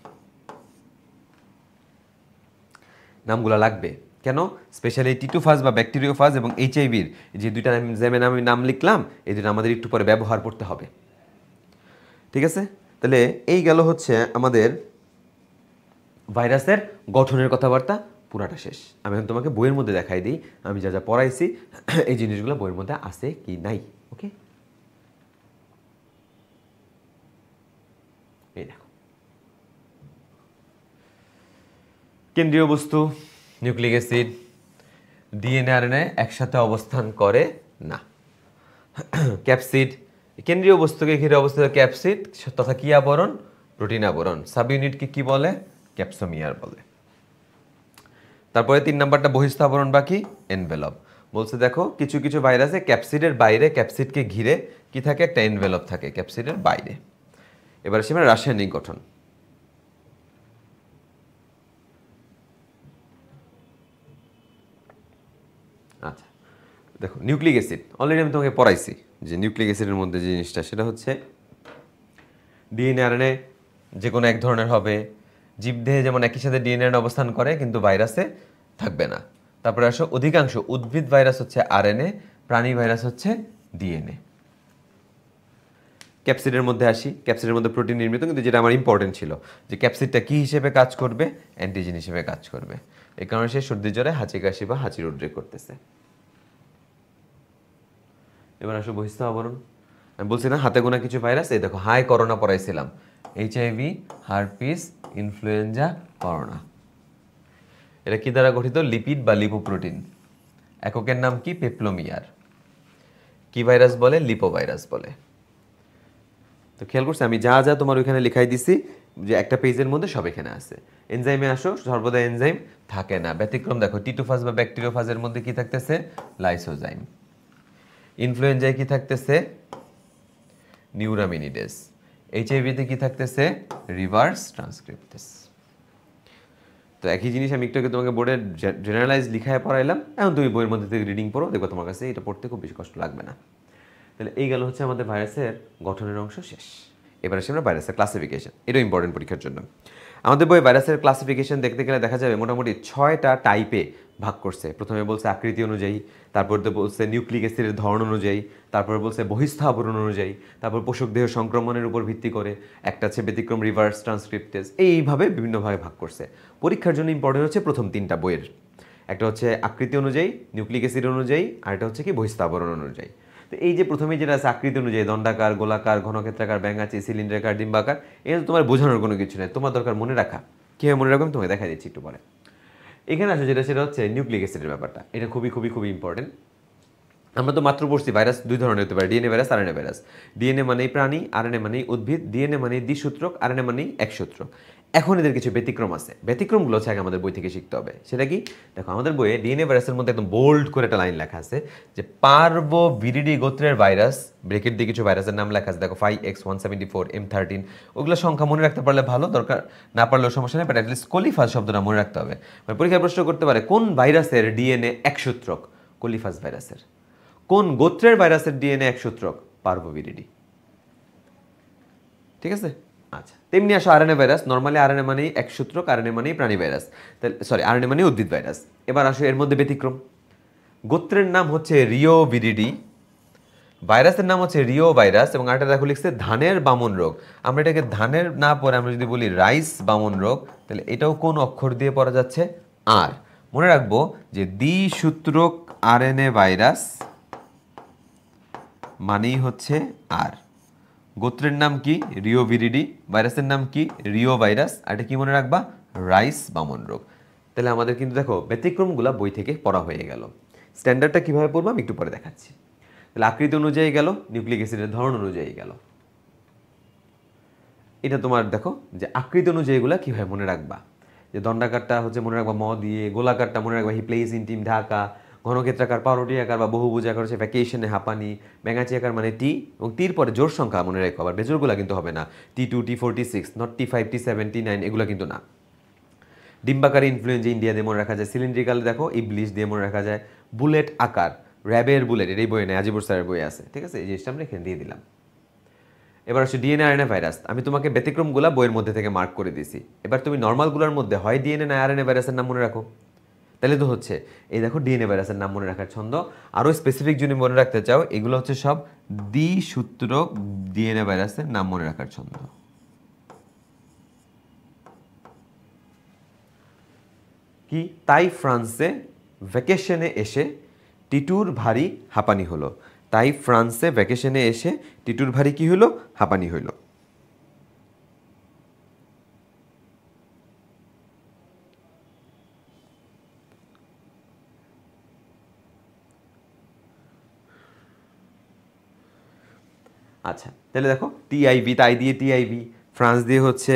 নামগুলো লাগবে কেন? স্পেশালি টিটুফাজ বা ব্যাকটেরিওফাজ এবং এইচআইভির যে 2টা এনজাইমের আমি নাম লিখলাম, এই দুটো আমাদের একটু পরে ব্যবহার করতে হবে। ঠিক আছে, তাহলে এই গেল হচ্ছে আমাদের ভাইরাসের গঠনের কথাবার্তা, পুরাটা শেষ। আমি এখন তোমাকে বইয়ের মধ্যে দেখাই দিই আমি যা যা পড়াইছি এই জিনিসগুলো বইয়ের মধ্যে আছে কি নাই। ওকে, এই দেখো, কেন্দ্রীয় বস্তু নিউক্লিক অ্যাসিড, ডিএনএ আরএনএ একসাথে অবস্থান করে না। ক্যাপসিড, কেন্দ্রীয় বস্তুকে ঘিরে অবস্থিত ক্যাপসিড তথা কি আবরণ? প্রোটিন আবরণ। সাব ইউনিটকে কি বলে? ক্যাপসোমিয়ার বলে। তারপরে 3 নাম্বারটা বহিস্থাবরণ বা কি? এনভেলপ। বলছে দেখো কিছু কিছু ভাইরাসে ক্যাপসিডের বাইরে, ক্যাপসিডকে ঘিরে কি থাকে? একটা এনভেলপ থাকে ক্যাপসিডের বাইরে। এবার আসি আমরা রাসায়নিক গঠন। আচ্ছা দেখো, নিউক্লিক অ্যাসিড অলরেডি আমি তোমাকে পড়াইছি যে নিউক্লিক অ্যাসিডের মধ্যে যে জিনিসটা সেটা হচ্ছে ডিএনএ আরএনএ যে কোনো এক ধরনের হবে। জীবদেহে যেমন একই সাথে ডিএনএ অবস্থান করে কিন্তু ভাইরাসে থাকবে না। তারপরে আসো অধিকাংশ উদ্ভিদ ভাইরাস হচ্ছে আরএনএ, প্রাণী ভাইরাস হচ্ছে ডিএনএ। ক্যাপসিডের মধ্যে আসি, ক্যাপসিডের মধ্যে প্রোটিন নির্মিত, কিন্তু যেটা আমার ইম্পর্টেন্ট ছিল যে ক্যাপসিডটা কি হিসেবে কাজ করবে? অ্যান্টিজেন হিসেবে কাজ করবে। এই কারণে সে সর্দি জ্বরে হাঁচি কাশি বা হাঁচির উদ্রেক করতেছে। এবার আসো বহিস্থ আবরণ। আমি বলছি না হাতে গোনা কিছু ভাইরাস, এই দেখো হাই করোনা পড়াইছিলাম, এইচআইভি, হারপিস, ইনফ্লুয়েঞ্জা, করোনা। এটা কি দ্বারা গঠিত? লিপিড বা লিপোপ্রোটিন। এককের নাম কি? পেপলোমিয়ার। কি ভাইরাস বলে? লিপোভাইরাস বলে। তো খেয়াল করছি আমি যা যা তোমার ওইখানে লেখাই দিছি যে একটা পেজের মধ্যে সব এখানে আছে। এনজাইমে আসো, সর্বদা এনজাইম থাকে না, ব্যতিক্রম দেখো টিটুফাজ বা ব্যাকটেরিওফাজের মধ্যে কি থাকতেছে? লাইসোজাইম। ইনফ্লুয়েঞ্জায় কি থাকতেছে? নিউরামিনিডেজ। এইচআইভিতে কি থাকতেছে? Reverse transcriptase. তো একই জিনিস আমি একটু আগে তোমাকে বোর্ডে জেনারেলাইজ লিখায় পড়াইলাম, এখন তুমি বইয়ের মধ্যে থেকে রিডিং পড়ো, দেখো তোমার কাছে এটা পড়তে খুব বেশি কষ্ট লাগবে না। তাহলে এই গেল হচ্ছে আমাদের ভাইরাসের গঠনের অংশ শেষ। এবার আসি আমরা ভাইরাসের ক্লাসিফিকেশন, এটাও ইম্পর্টেন্ট পরীক্ষার জন্য। আমাদের বই ভাইরাসের ক্লাসিফিকেশন দেখতে গেলে দেখা যাবে মোটামুটি 6টা টাইপে ভাগ করছে। প্রথমে বলছে আকৃতি অনুযায়ী, তারপর তো বলছে নিউক্লিক অ্যাসিডের ধরন অনুযায়ী, তারপর বলছে বহিস্থ আবরণ অনুযায়ী, তারপর পোষক দেহ সংক্রমণের উপর ভিত্তি করে, একটা আছে ব্যতিক্রম রিভার্স ট্রান্সক্রিপ্টেজ, এইভাবে বিভিন্নভাবে ভাগ করছে। পরীক্ষার জন্য ইম্পর্টেন্ট হচ্ছে প্রথম 3টা বইয়ের, একটা হচ্ছে আকৃতি অনুযায়ী, নিউক্লিক অ্যাসিড অনুযায়ী, আর এটা হচ্ছে কি বহিস্থ আবরণ অনুযায়ী। তো এই যে প্রথমে যেটা আছে আকৃতি অনুযায়ী, দণ্ডাকার, গোলাকার, ঘনক্ষেত্রাকার, ব্যাঙাচি, সিলিন্ডারকার, ডিম্বাকার, এটা তোমার বোঝানোর কোনো কিছু নেই, তোমার দরকার মনে রাখা। কীভাবে মনে রাখবেন তোমাকে দেখা দিচ্ছি একটু পরে। এখানে আসলে সেটা হচ্ছে নিউক্লিক অ্যাসিডের ব্যাপারটা, এটা খুবই খুবই খুবই ইম্পর্টেন্ট। আমরা তো মাত্র পড়ছি ভাইরাস 2 ধরনের হতে পারে, DNA virus, RNA virus. DNA মানেই প্রাণী, আরএনএ মানেই উদ্ভিদ, ডিএনএ মানেই দ্বিসূত্রক, আরএনএ মানেই একসূত্রক। এখন এদের কিছু ব্যতিক্রম আছে, ব্যতিক্রমগুলো হচ্ছে আগে আমাদের বই থেকে শিখতে হবে। সেটা কি? দেখো আমাদের বইয়ে ডিএনএ ভাইরাসের মধ্যে একদম বোল্ড করে একটা লাইন লেখা আছে যে পার্ভোভিরিডি গোত্রের ভাইরাস, ব্রেকেট দিয়ে কিছু ভাইরাসের নাম লেখা আছে, দেখো 5X174 M13, ওগুলো সংখ্যা মনে রাখতে পারলে ভালো, দরকার না পারলেও সমস্যা নেই, বাট অ্যাটলিস্ট কোলিফাস শব্দটা মনে রাখতে হবে। মানে পরীক্ষায় প্রশ্ন করতে পারে কোন ভাইরাসের ডিএনএ একসূত্রক? কোলিফাস ভাইরাসের। কোন গোত্রের ভাইরাসের ডিএনএ একসূত্রক? পার্ভোভিরিডি। ঠিক আছে? আচ্ছা, তেমনি আসো আরএনএ ভাইরাস। নর্মালি আরএনএ মানেই একসূত্রক, আরএনএ মানেই প্রাণী ভাইরাস, সরি আরএনএ মানেই উদ্ভিদ ভাইরাস। এবার আসো এর মধ্যে ব্যতিক্রম। গোত্রের নাম হচ্ছে রিওভিরিডি, ভাইরাসের নাম হচ্ছে রিও ভাইরাস, এবং আরেকটা দেখো লিখছে ধানের বামন রোগ। আমরা এটাকে ধানের না পড়ে আমরা যদি বলি রাইস বামন রোগ, তাহলে এটাও কোন অক্ষর দিয়ে পড়া যাচ্ছে? আর। মনে রাখবো যে দ্বিসূত্রক আরএনএ ভাইরাস মানেই হচ্ছে আর। গোত্রের নাম কি? রিওভিরিডি, ভাইরাসের নাম কি? রিও ভাইরাস, আর এটা কি মনে রাখবা? রাইস বামন রোগ। তাহলে আমাদের কিন্তু দেখো ব্যতিক্রমগুলা বই থেকে পড়া হয়ে গেল। স্ট্যান্ডার্ডটা কিভাবে পড়বো আমি একটু পরে দেখাচ্ছি। তাহলে আকৃতি অনুযায়ী গেল, নিউক্লিক অ্যাসিডের ধরন অনুযায়ী গেল। এটা তোমার দেখো যে আকৃতি অনুযায়ীগুলা কিভাবে মনে রাখবা, যে দণ্ডাকারটা হচ্ছে মনে রাখবা ম দিয়ে, গোলাকারটা মনে রাখবা he place in team Dhaka, ঘনক্ষেত্রাকার পাউরুটি আকার বা বহুভুজ আকার হচ্ছে ভ্যাকেশনে হাঁপানি, ব্যাঙাচি আকার মানে টি, এবং টির পরে জোর সংখ্যা মনে রাখো, আবার বেজোরগুলা কিন্তু হবে না, T2 T4 T6, not T5 T7 T9, এগুলো কিন্তু না। ডিম্বাকারে ইনফ্লুয়েঞ্জা ইন্ডিয়া দিয়ে মনে রাখা যায়, সিলিন্ড্রিকালে দেখো ইবলিশ দিয়ে মনে রাখা যায়, বুলেট আকার, র্যাবের বুলেট, এটাই বই নেই, আজিবুর স্যারের বই আছে। ঠিক আছে, এই জিনিসটা আমরা এখানে দিয়ে দিলাম। এবার আসলে ডিএনএ আরএনএ ভাইরাস, আমি তোমাকে ব্যতিক্রমগুলা বইয়ের মধ্যে থেকে মার্ক করে দিছি। এবার তুমি নর্মালগুলোর মধ্যে হয় ডিএনএ না আরএনএ ভাইরাসের নাম মনে রাখো। তাহলে তো হচ্ছে এই দেখো ডিএনএ ভাইরাসের নাম মনে রাখার ছন্দ। আরও স্পেসিফিক যদি মনে রাখতে চাও, এগুলো হচ্ছে সব দ্বিসূত্রক ডিএনএ ভাইরাসের নাম মনে রাখার ছন্দ। কি? তাই ফ্রান্সে ভ্যাকেশনে এসে টিটুর ভারী হাঁপানি হলো। তাই ফ্রান্সে ভ্যাকেশনে এসে টিটুর ভারী কি হলো? হাঁপানি হইল। আচ্ছা, তাহলে দেখো টিআইভি, তাই দিয়ে টিআইভি, ফ্রান্স দিয়ে হচ্ছে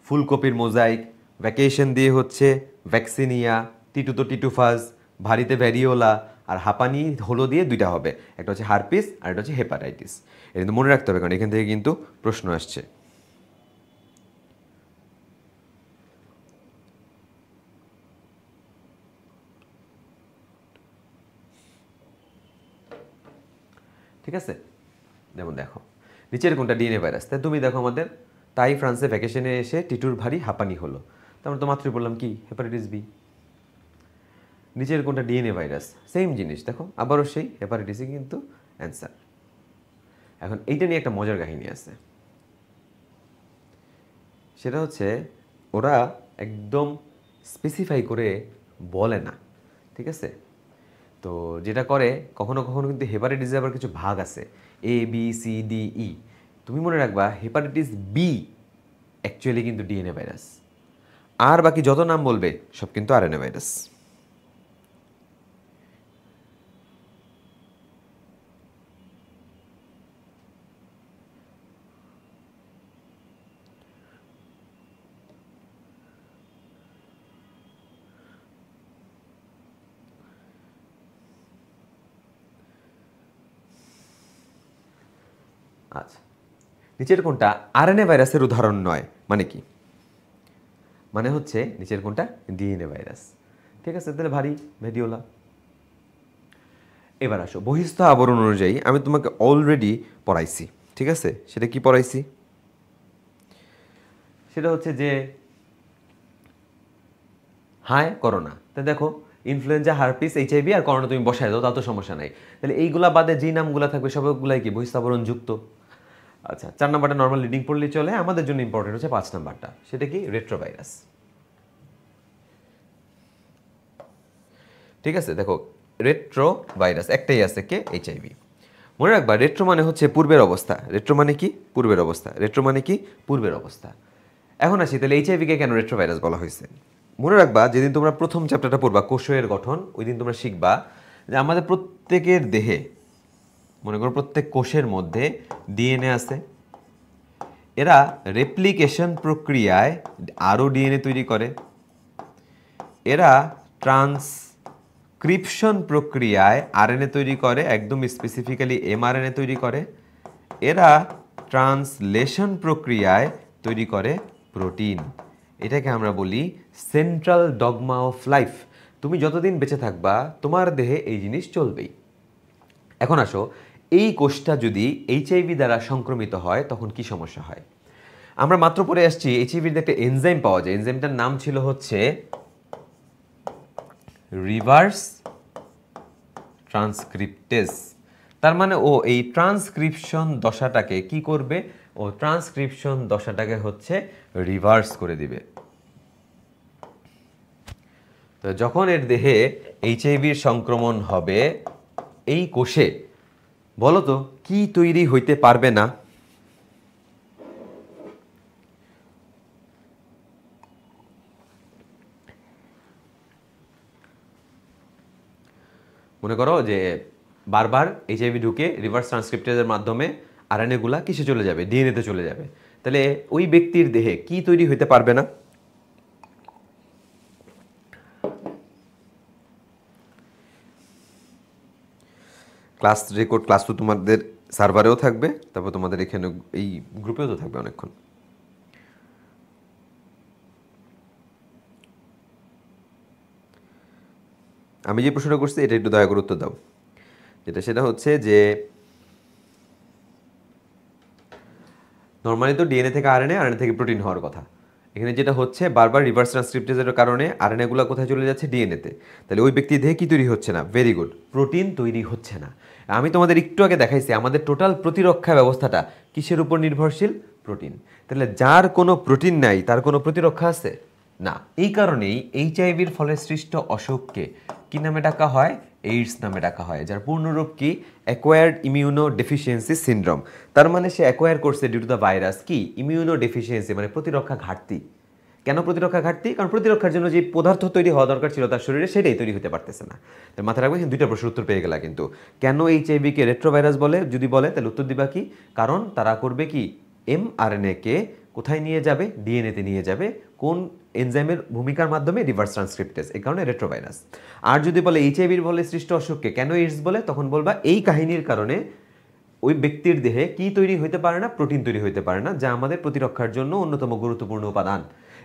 ফুলকপির মোজাইক, ভ্যাকেশন দিয়ে হচ্ছে ভ্যাকসিনিয়া, টিটু তো টিটুফাস, ভারীতে ভ্যারিওলা, আর হাঁপানি হলো দিয়ে দুইটা হবে, একটা হচ্ছে হারপিস আর একটা হচ্ছে হেপাটাইটিস। এটা কিন্তু মনে রাখতে হবে, কারণ এখান থেকে কিন্তু প্রশ্ন আসছে। ঠিক আছে, যেমন দেখো নিচের কোনটা ডিএনএ ভাইরাস, তাই তুমি দেখো আমাদের তাই ফ্রান্সে ভ্যাকেশনে এসে টিটুর ভারী হাঁপানি হলো, তারপর তো মাত্রই বললাম কি? Hepatitis B. নিচের কোনটা ডিএনএ ভাইরাস, সেম জিনিস দেখো আবারও সেই হেপাটাইটিসই কিন্তু অ্যান্সার। এখন এইটা নিয়ে একটা মজার কাহিনী আছে, সেটা হচ্ছে ওরা একদম স্পেসিফাই করে বলে না। ঠিক আছে, তো যেটা করে কখনো কখনো কিন্তু হেপাটাইটিসে আবার কিছু ভাগ আছে, A B C D E। তুমি মনে রাখবা হেপাটাইটিস বি অ্যাকচুয়ালি কিন্তু ডিএনএ ভাইরাস, আর বাকি যত নাম বলবে সব কিন্তু আরএনএ ভাইরাস। আচ্ছা, নিচের কোনটা আরএনএ ভাইরাসের উদাহরণ নয়? মানে কি? মানে হচ্ছে নিচের কোনটা ডিএনএ ভাইরাস। ঠিক আছে, তাহলে ভারী ভ্যারিওলা। এবার আসো বহিস্থ আবরণ অনুযায়ী, আমি তোমাকে অলরেডি পড়াইছি। ঠিক আছে, সেটা কি পড়াইছি? সেটা হচ্ছে যে হাই করোনা। তো দেখো ইনফ্লুয়েঞ্জা, হারপিস, এইচআইভি আর করোনা তুমি বসায় দাও, তা তো সমস্যা নাই। তাহলে এইগুলা বাদে যেই নামগুলো থাকবে সবগুলাই কি বহিস্থাবরণ যুক্ত। আচ্ছা, 4 নাম্বারটা নর্মাল রিডিং পড়লেই চলে। আমাদের জন্য ইম্পর্টেন্ট হচ্ছে 5 নাম্বারটা, সেটা কি রেট্রোভাইরাস। ঠিক আছে, দেখো রেট্রো ভাইরাস একটাই আছে, কে? এইচআইভি। মনে রাখবা রেট্রো মানে হচ্ছে পূর্বের অবস্থা। রেট্রো মানে কি? পূর্বের অবস্থা। রেট্রো মানে কি? পূর্বের অবস্থা। এখন আসি তাহলে এইচআইভিকে কেন রেট্রো ভাইরাস বলা হয়েছে। মনে রাখবা যেদিন তোমরা প্রথম চ্যাপ্টারটা পড়বা কোষের গঠন, ওই দিন তোমরা শিখবা যে আমাদের প্রত্যেকের দেহে, মনে করো প্রত্যেক কোষের মধ্যে ডিএনএ আছে। এরা রেপ্লিকেশন প্রক্রিয়ায় আরও ডিএনএ তৈরি করে। এরা ট্রান্সক্রিপশন প্রক্রিয়ায় আরএনএ তৈরি করে, একদম স্পেসিফিক্যালি এমআরএনএ তৈরি করে। এরা ট্রান্সলেশন প্রক্রিয়ায় তৈরি করে প্রোটিন। এটাকে আমরা বলি সেন্ট্রাল ডগমা অফ লাইফ। তুমি যতদিন বেঁচে থাকবা তোমার দেহে এই জিনিস চলবেই। এখন আসো, এই কোষটা যদি এইচআইভি দ্বারা সংক্রমিত হয় তখন কি সমস্যা হয়। আমরা মাত্র পড়ে আসছি এইচআইভির একটা এনজাইম পাওয়া যায়, এনজাইমটার নাম ছিল হচ্ছে রিভার্স ট্রান্সক্রিপ্টেজ। তার মানে ও এই ট্রান্সক্রিপশন দশাটাকে কি করবে? ও ট্রান্সক্রিপশন দশাটাকে হচ্ছে রিভার্স করে দিবে। তো যখন এর দেহে এইচআইভির সংক্রমণ হবে, এই কোষে বলো তো কি তৈরি হইতে পারবে না? মনে করো যে বারবার এইচআইভি ঢুকে রিভার্স ট্রান্সক্রিপ্টেজের মাধ্যমে আরএনএগুলা কিসে চলে যাবে? ডিএনএতে চলে যাবে। তাহলে ওই ব্যক্তির দেহে কি তৈরি হইতে পারবে না? ক্লাস রেকর্ড, ক্লাস তো তোমাদের সার্ভারেও থাকবে, তারপর তোমাদের এখানে এই গ্রুপেও তো থাকবে অনেকক্ষণ। আমি যে প্রশ্নটা করছি এটা একটু দয়া করে উত্তর দাও। সেটা হচ্ছে যে নর্মালি তো ডিএনএ থেকে আরএনএ, আরএনএ থেকে প্রোটিন হওয়ার কথা। এখানে যেটা হচ্ছে বারবার রিভার্স ট্রান্সক্রিপ্টেজের কারণে আরএনএগুলো কোথায় চলে যাচ্ছে? ডিএনএতে। তাহলে ওই ব্যক্তির দেহে কি তৈরি হচ্ছে না? ভেরি গুড, প্রোটিন তৈরি হচ্ছে না। আমি তোমাদের একটু আগে দেখাইছি আমাদের টোটাল প্রতিরক্ষা ব্যবস্থাটা কিসের উপর নির্ভরশীল? প্রোটিন। তাহলে যার কোনো প্রোটিন নাই তার কোনো প্রতিরক্ষা আছে না। এই কারণেই এইচআইভির ফলে সৃষ্ট অসুখকে কি নামে ডাকা হয়? এইডস নামে ডাকা হয়, যার পূর্ণরূপ কি? Acquired immuno deficiency syndrome. তার মানে সে অ্যাকোয়ার করছে ডিউ টু দ্য ভাইরাস কি? ইমিউনো ডেফিসিয়েন্সি, মানে প্রতিরক্ষা ঘাটতি। কেন প্রতিরক্ষা ঘাটতি? কারণ প্রতিরক্ষার জন্য যে পদার্থ তৈরি হওয়া দরকার ছিল তার শরীরে সেটাই তৈরি হতে পারতেছে না। মাথায় রাখবে, দুইটা প্রশ্নের উত্তর পেয়ে গেলা কিন্তু। কেন এইচআইভিকে রেট্রোভাইরাস বলে? যদি বলে তাহলে উত্তর দিবা কি? কারণ তারা করবে কি? এমআরএনএকে কোথায় নিয়ে যাবে? ডিএনএতে নিয়ে যাবে। কোন এনজাইমের ভূমিকার মাধ্যমে? Reverse transcriptase. এই কারণে রেট্রোভাইরাস। আর যদি বলে এইচআইভির বলে সৃষ্ট অসুখকে কেন এইডস বলে, তখন বলবা এই কাহিনীর কারণে ওই ব্যক্তির দেহে কি তৈরি হইতে পারে না? প্রোটিন তৈরি হইতে পারে না, যা আমাদের প্রতিরক্ষার জন্য অন্যতম গুরুত্বপূর্ণ উপাদান।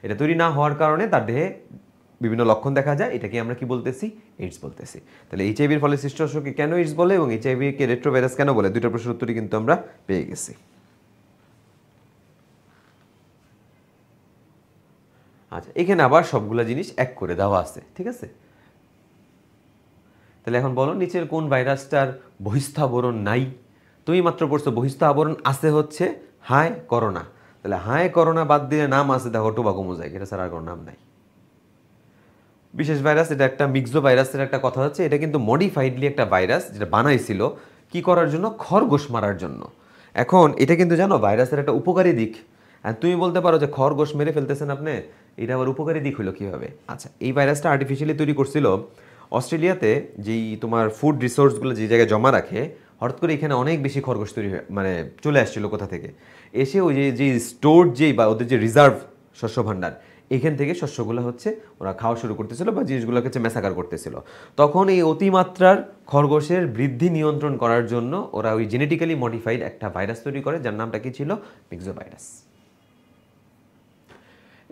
এটা তৈরি না হওয়ার কারণে তার দেহে বিভিন্ন লক্ষণ দেখা যায়। এটাকে আমরা কি বলতেছি? এইডস বলতেছি। তাহলে এইচআইভির ফলে সৃষ্ট অসুখকে কেন এইডস বলে এবং এইচআইভিকে রেট্রোভাইরাস কেন বলে, দুইটা প্রশ্নের উত্তরই কিন্তু আমরা পেয়ে গেছি। আচ্ছা, এখানে আবার সবগুলা জিনিস এক করে দেওয়া আছে, ঠিক আছে? তাহলে এখন বলো নিচের কোন ভাইরাসটার বহিস্থাবরণ নাই? তুমি মাত্র পড়ছো বহিস্থাবরণ আছে হচ্ছে হাই করোনা। তাহলে হাই করোনা বাদ দিয়ে নাম আছে দেখো টোবাকো মোজাইক, এটা ছাড়া আর কোনো নাম নাই। বিশেষ ভাইরাস, এটা একটা মিক্সো ভাইরাসের একটা কথা হচ্ছে, এটা কিন্তু মডিফাইডলি একটা ভাইরাস যেটা বানাইছিল কি করার জন্য? খরগোশ মারার জন্য। এখন এটা কিন্তু জানো ভাইরাসের একটা উপকারী দিক। আর তুমি বলতে পারো যে খরগোশ মেরে ফেলতেছেন আপনি, এটা আবার উপকারী দিক হলো কীভাবে? আচ্ছা, এই ভাইরাসটা আর্টিফিশিয়ালি তৈরি করছিল অস্ট্রেলিয়াতে। যেই তোমার ফুড রিসোর্সগুলো যে জায়গায় জমা রাখে, হঠাৎ করে এখানে অনেক বেশি খরগোশ তৈরি হয়ে মানে চলে আসছিল কোথা থেকে, এসে ওই যে স্টোর যেই বা ওদের যে রিজার্ভ শস্য ভাণ্ডার, এখান থেকে শস্যগুলো হচ্ছে ওরা খাওয়া শুরু করতেছিল বা জিনিসগুলোকে হচ্ছে ম্যাসাকার করতেছিল। তখন এই অতিমাত্রার খরগোশের বৃদ্ধি নিয়ন্ত্রণ করার জন্য ওরা ওই জেনেটিক্যালি মডিফাইড একটা ভাইরাস তৈরি করে, যার নামটা কি ছিল? Myxo virus.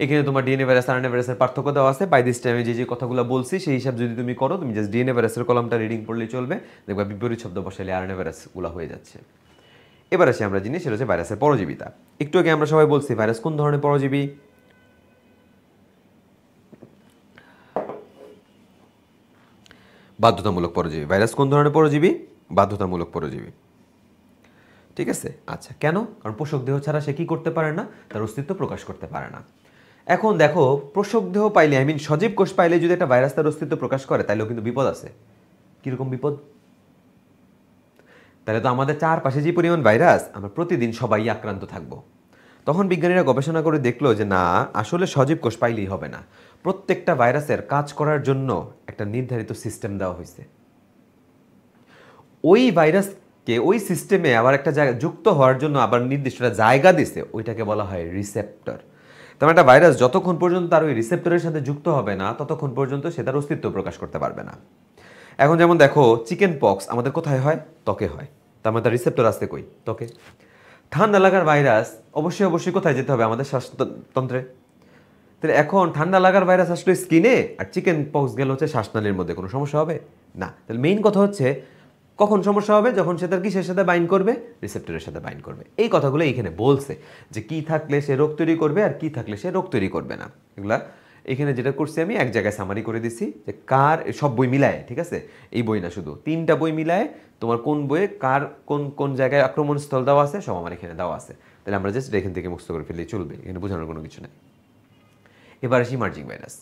এখানে তোমার ডিএনএ ভাইরাস আরএনএ ভাইরাসের পার্থক্য দেওয়া আছে। বাই দিস টাইমে যে কথাগুলো বলছি সেই হিসাব যদি তুমি করো, তুমি জাস্ট ডিএনএ ভাইরাসের কলামটা রিডিং পড়লেই চলবে, দেখবা বিপরীত শব্দ বসাইলে আরএনএ ভাইরাসগুলো হয়ে যাচ্ছে। এবার আসি আমরা জিনিস, সেটা হচ্ছে ভাইরাসের পরজীবিতা। একটু আগে আমরা সবাই বলছি ভাইরাস কোন ধরনের পরজীবী? বাধ্যতামূলক পরজীবী। ভাইরাস কোন ধরনের পরজীবী? বাধ্যতামূলক পরজীবী। ঠিক আছে, আচ্ছা কেন? কারণ পোষক দেহ ছাড়া সে কি করতে পারে না, তার অস্তিত্ব প্রকাশ করতে পারে না। এখন দেখো, পোষক দেহ পাইলে, আই মিন সজীব কোষ পাইলে যদি একটা ভাইরাস তার অস্তিত্ব প্রকাশ করে, তাহলেও কিন্তু বিপদ আছে। কিরকম বিপদ? তাহলে তো আমাদের চারপাশে যে পরিমাণ ভাইরাস, আমরা প্রতিদিন সবাই আক্রান্ত থাকব। তখন বিজ্ঞানীরা গবেষণা করে দেখলো যে না, আসলে সজীব কোষ পাইলেই হবে না, প্রত্যেকটা ভাইরাসের কাজ করার জন্য একটা নির্ধারিত সিস্টেম দেওয়া হয়েছে। ওই ভাইরাসকে ওই সিস্টেমে আবার একটা জায়গা যুক্ত হওয়ার জন্য আবার নির্দিষ্ট একটা জায়গা দিছে, ওইটাকে বলা হয় রিসেপ্টর। তার একটা ভাইরাস যতক্ষণ পর্যন্ত তার ওই রিসেপ্টরের সাথে যুক্ত হবে না, ততক্ষণ পর্যন্ত সে তার অস্তিত্ব প্রকাশ করতে পারবে না। এখন যেমন দেখো, চিকেন পক্স আমাদের কোথায় হয়? ত্বকে হয়। তার মানে তার রিসেপ্টর আসতে কই? ত্বকে। ঠান্ডা লাগার ভাইরাস অবশ্যই কোথায় যেতে হবে? আমাদের শ্বাসতন্ত্রে। তাহলে এখন ঠান্ডা লাগার ভাইরাস আসলে স্কিনে, আর চিকেন পক্স গেল হচ্ছে শ্বাসনালীর মধ্যে, কোনো সমস্যা হবে না। তাহলে মেইন কথা হচ্ছে, কখন সমস্যা হবে? যখন সে তার কিসের সাথে বাইন্ড করবে? রিসেপ্টরের সাথে বাইন্ড করবে। এই কথাগুলো এইখানে বলছে যে কি থাকলে সে রোগ তৈরি করবে আর কি থাকলে সে রোগ তৈরি করবে না। এগুলা এখানে যেটা করছি আমি এক জায়গায় সামারি করে দিছি যে কার সব বই মিলায়, ঠিক আছে? এই বই না, শুধু 3টা বই মিলায় তোমার কোন বইয়ে কার কোন কোন জায়গায় আক্রমণস্থল দেওয়া আছে সব আমার এখানে দেওয়া আছে। তাহলে আমরা জাস্ট এখান থেকে মুক্ত করে ফেললেই চলবে, এখানে বোঝানোর কোনো কিছু নাই। এবার আসি ইমার্জিং ভাইরাস।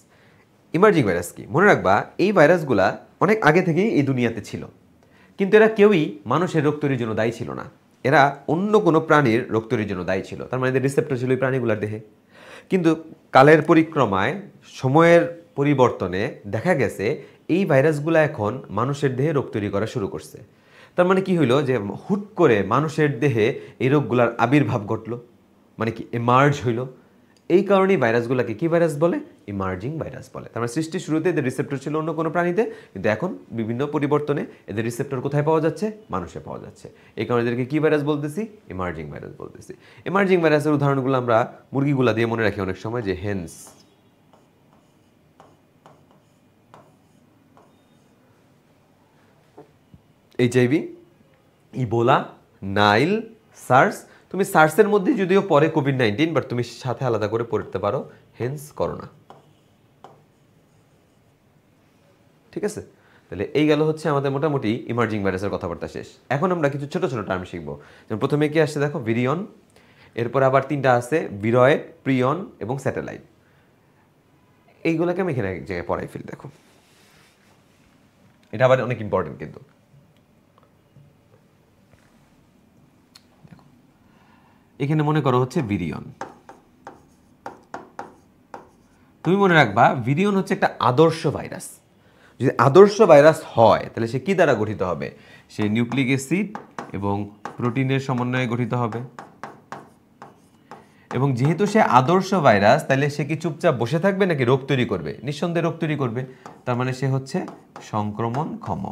ইমার্জিং ভাইরাস কি? মনে রাখবা, এই ভাইরাসগুলা অনেক আগে থেকেই এই দুনিয়াতে ছিল, কিন্তু এরা কেউই মানুষের রোগ তৈরির জন্য দায়ী ছিল না। এরা অন্য কোনো প্রাণীর রোগ তৈরির জন্য দায়ী ছিল। তার মানে এদের রিসেপ্টর ছিল এই প্রাণীগুলোর দেহে। কিন্তু কালের পরিক্রমায়, সময়ের পরিবর্তনে দেখা গেছে এই ভাইরাসগুলো এখন মানুষের দেহে রোগ তৈরি করা শুরু করছে। তার মানে কি হইলো, যে হুট করে মানুষের দেহে এই রোগগুলোর আবির্ভাব ঘটলো, মানে কি এমার্জ হইলো। এই কারণেই ভাইরাসগুলোকে কি ভাইরাস বলে? ইমার্জিং ভাইরাস বলে। তার মানে সৃষ্টির শুরুতে এদের রিসেপ্টর ছিল অন্য কোনো প্রাণীতে, কিন্তু এখন বিভিন্ন পরিবর্তনে এদের রিসেপ্টর কোথায় পাওয়া যাচ্ছে? মানুষে পাওয়া যাচ্ছে। এই কারণে এদেরকে কি ভাইরাস বলতেছি? ইমার্জিং ভাইরাস বলতেছি। ইমার্জিং ভাইরাসের উদাহরণগুলো আমরা মুরগিগুলা দিয়ে মনে রাখি অনেক সময়, যে hence, HIV, Ebola, Nile, SARS. তুমি সার্সের মধ্যে যদিও পরে কোভিড-19, বাট তুমি সাথে আলাদা করে পড়তে পারো হেন্স করোনা। ঠিক আছে? তাহলে এই গেল হচ্ছে আমাদের মোটামুটি ইমার্জিং ভাইরাসের কথাবার্তা শেষ। এখন আমরা কিছু ছোট ছোট টার্ম শিখবো। যেমন প্রথমে কি আসছে দেখো? ভিরিয়ন। এরপর আবার 3টা আছে, ভিরয়েড, প্রিয়ন এবং স্যাটেলাইট। এইগুলোকে আমি এখানে এক জায়গায় পড়াই ফেলি। দেখো, এটা আবার অনেক ইম্পর্টেন্ট কিন্তু। এখানে মনে করো হচ্ছে ভিরিয়ন। তুমি মনে রাখবা, ভিরিয়ন হচ্ছে একটা আদর্শ ভাইরাস। যদি আদর্শ ভাইরাস হয়, তাহলে সে কি দ্বারা গঠিত হবে? সে নিউক্লিক অ্যাসিড এবং প্রোটিনের সমন্বয়ে গঠিত হবে। এবং যেহেতু সে আদর্শ ভাইরাস, তাহলে সে কি চুপচাপ বসে থাকবে নাকি রোগ তৈরি করবে? নিঃসন্দেহে রোগ তৈরি করবে। তার মানে সে হচ্ছে সংক্রমণক্ষম।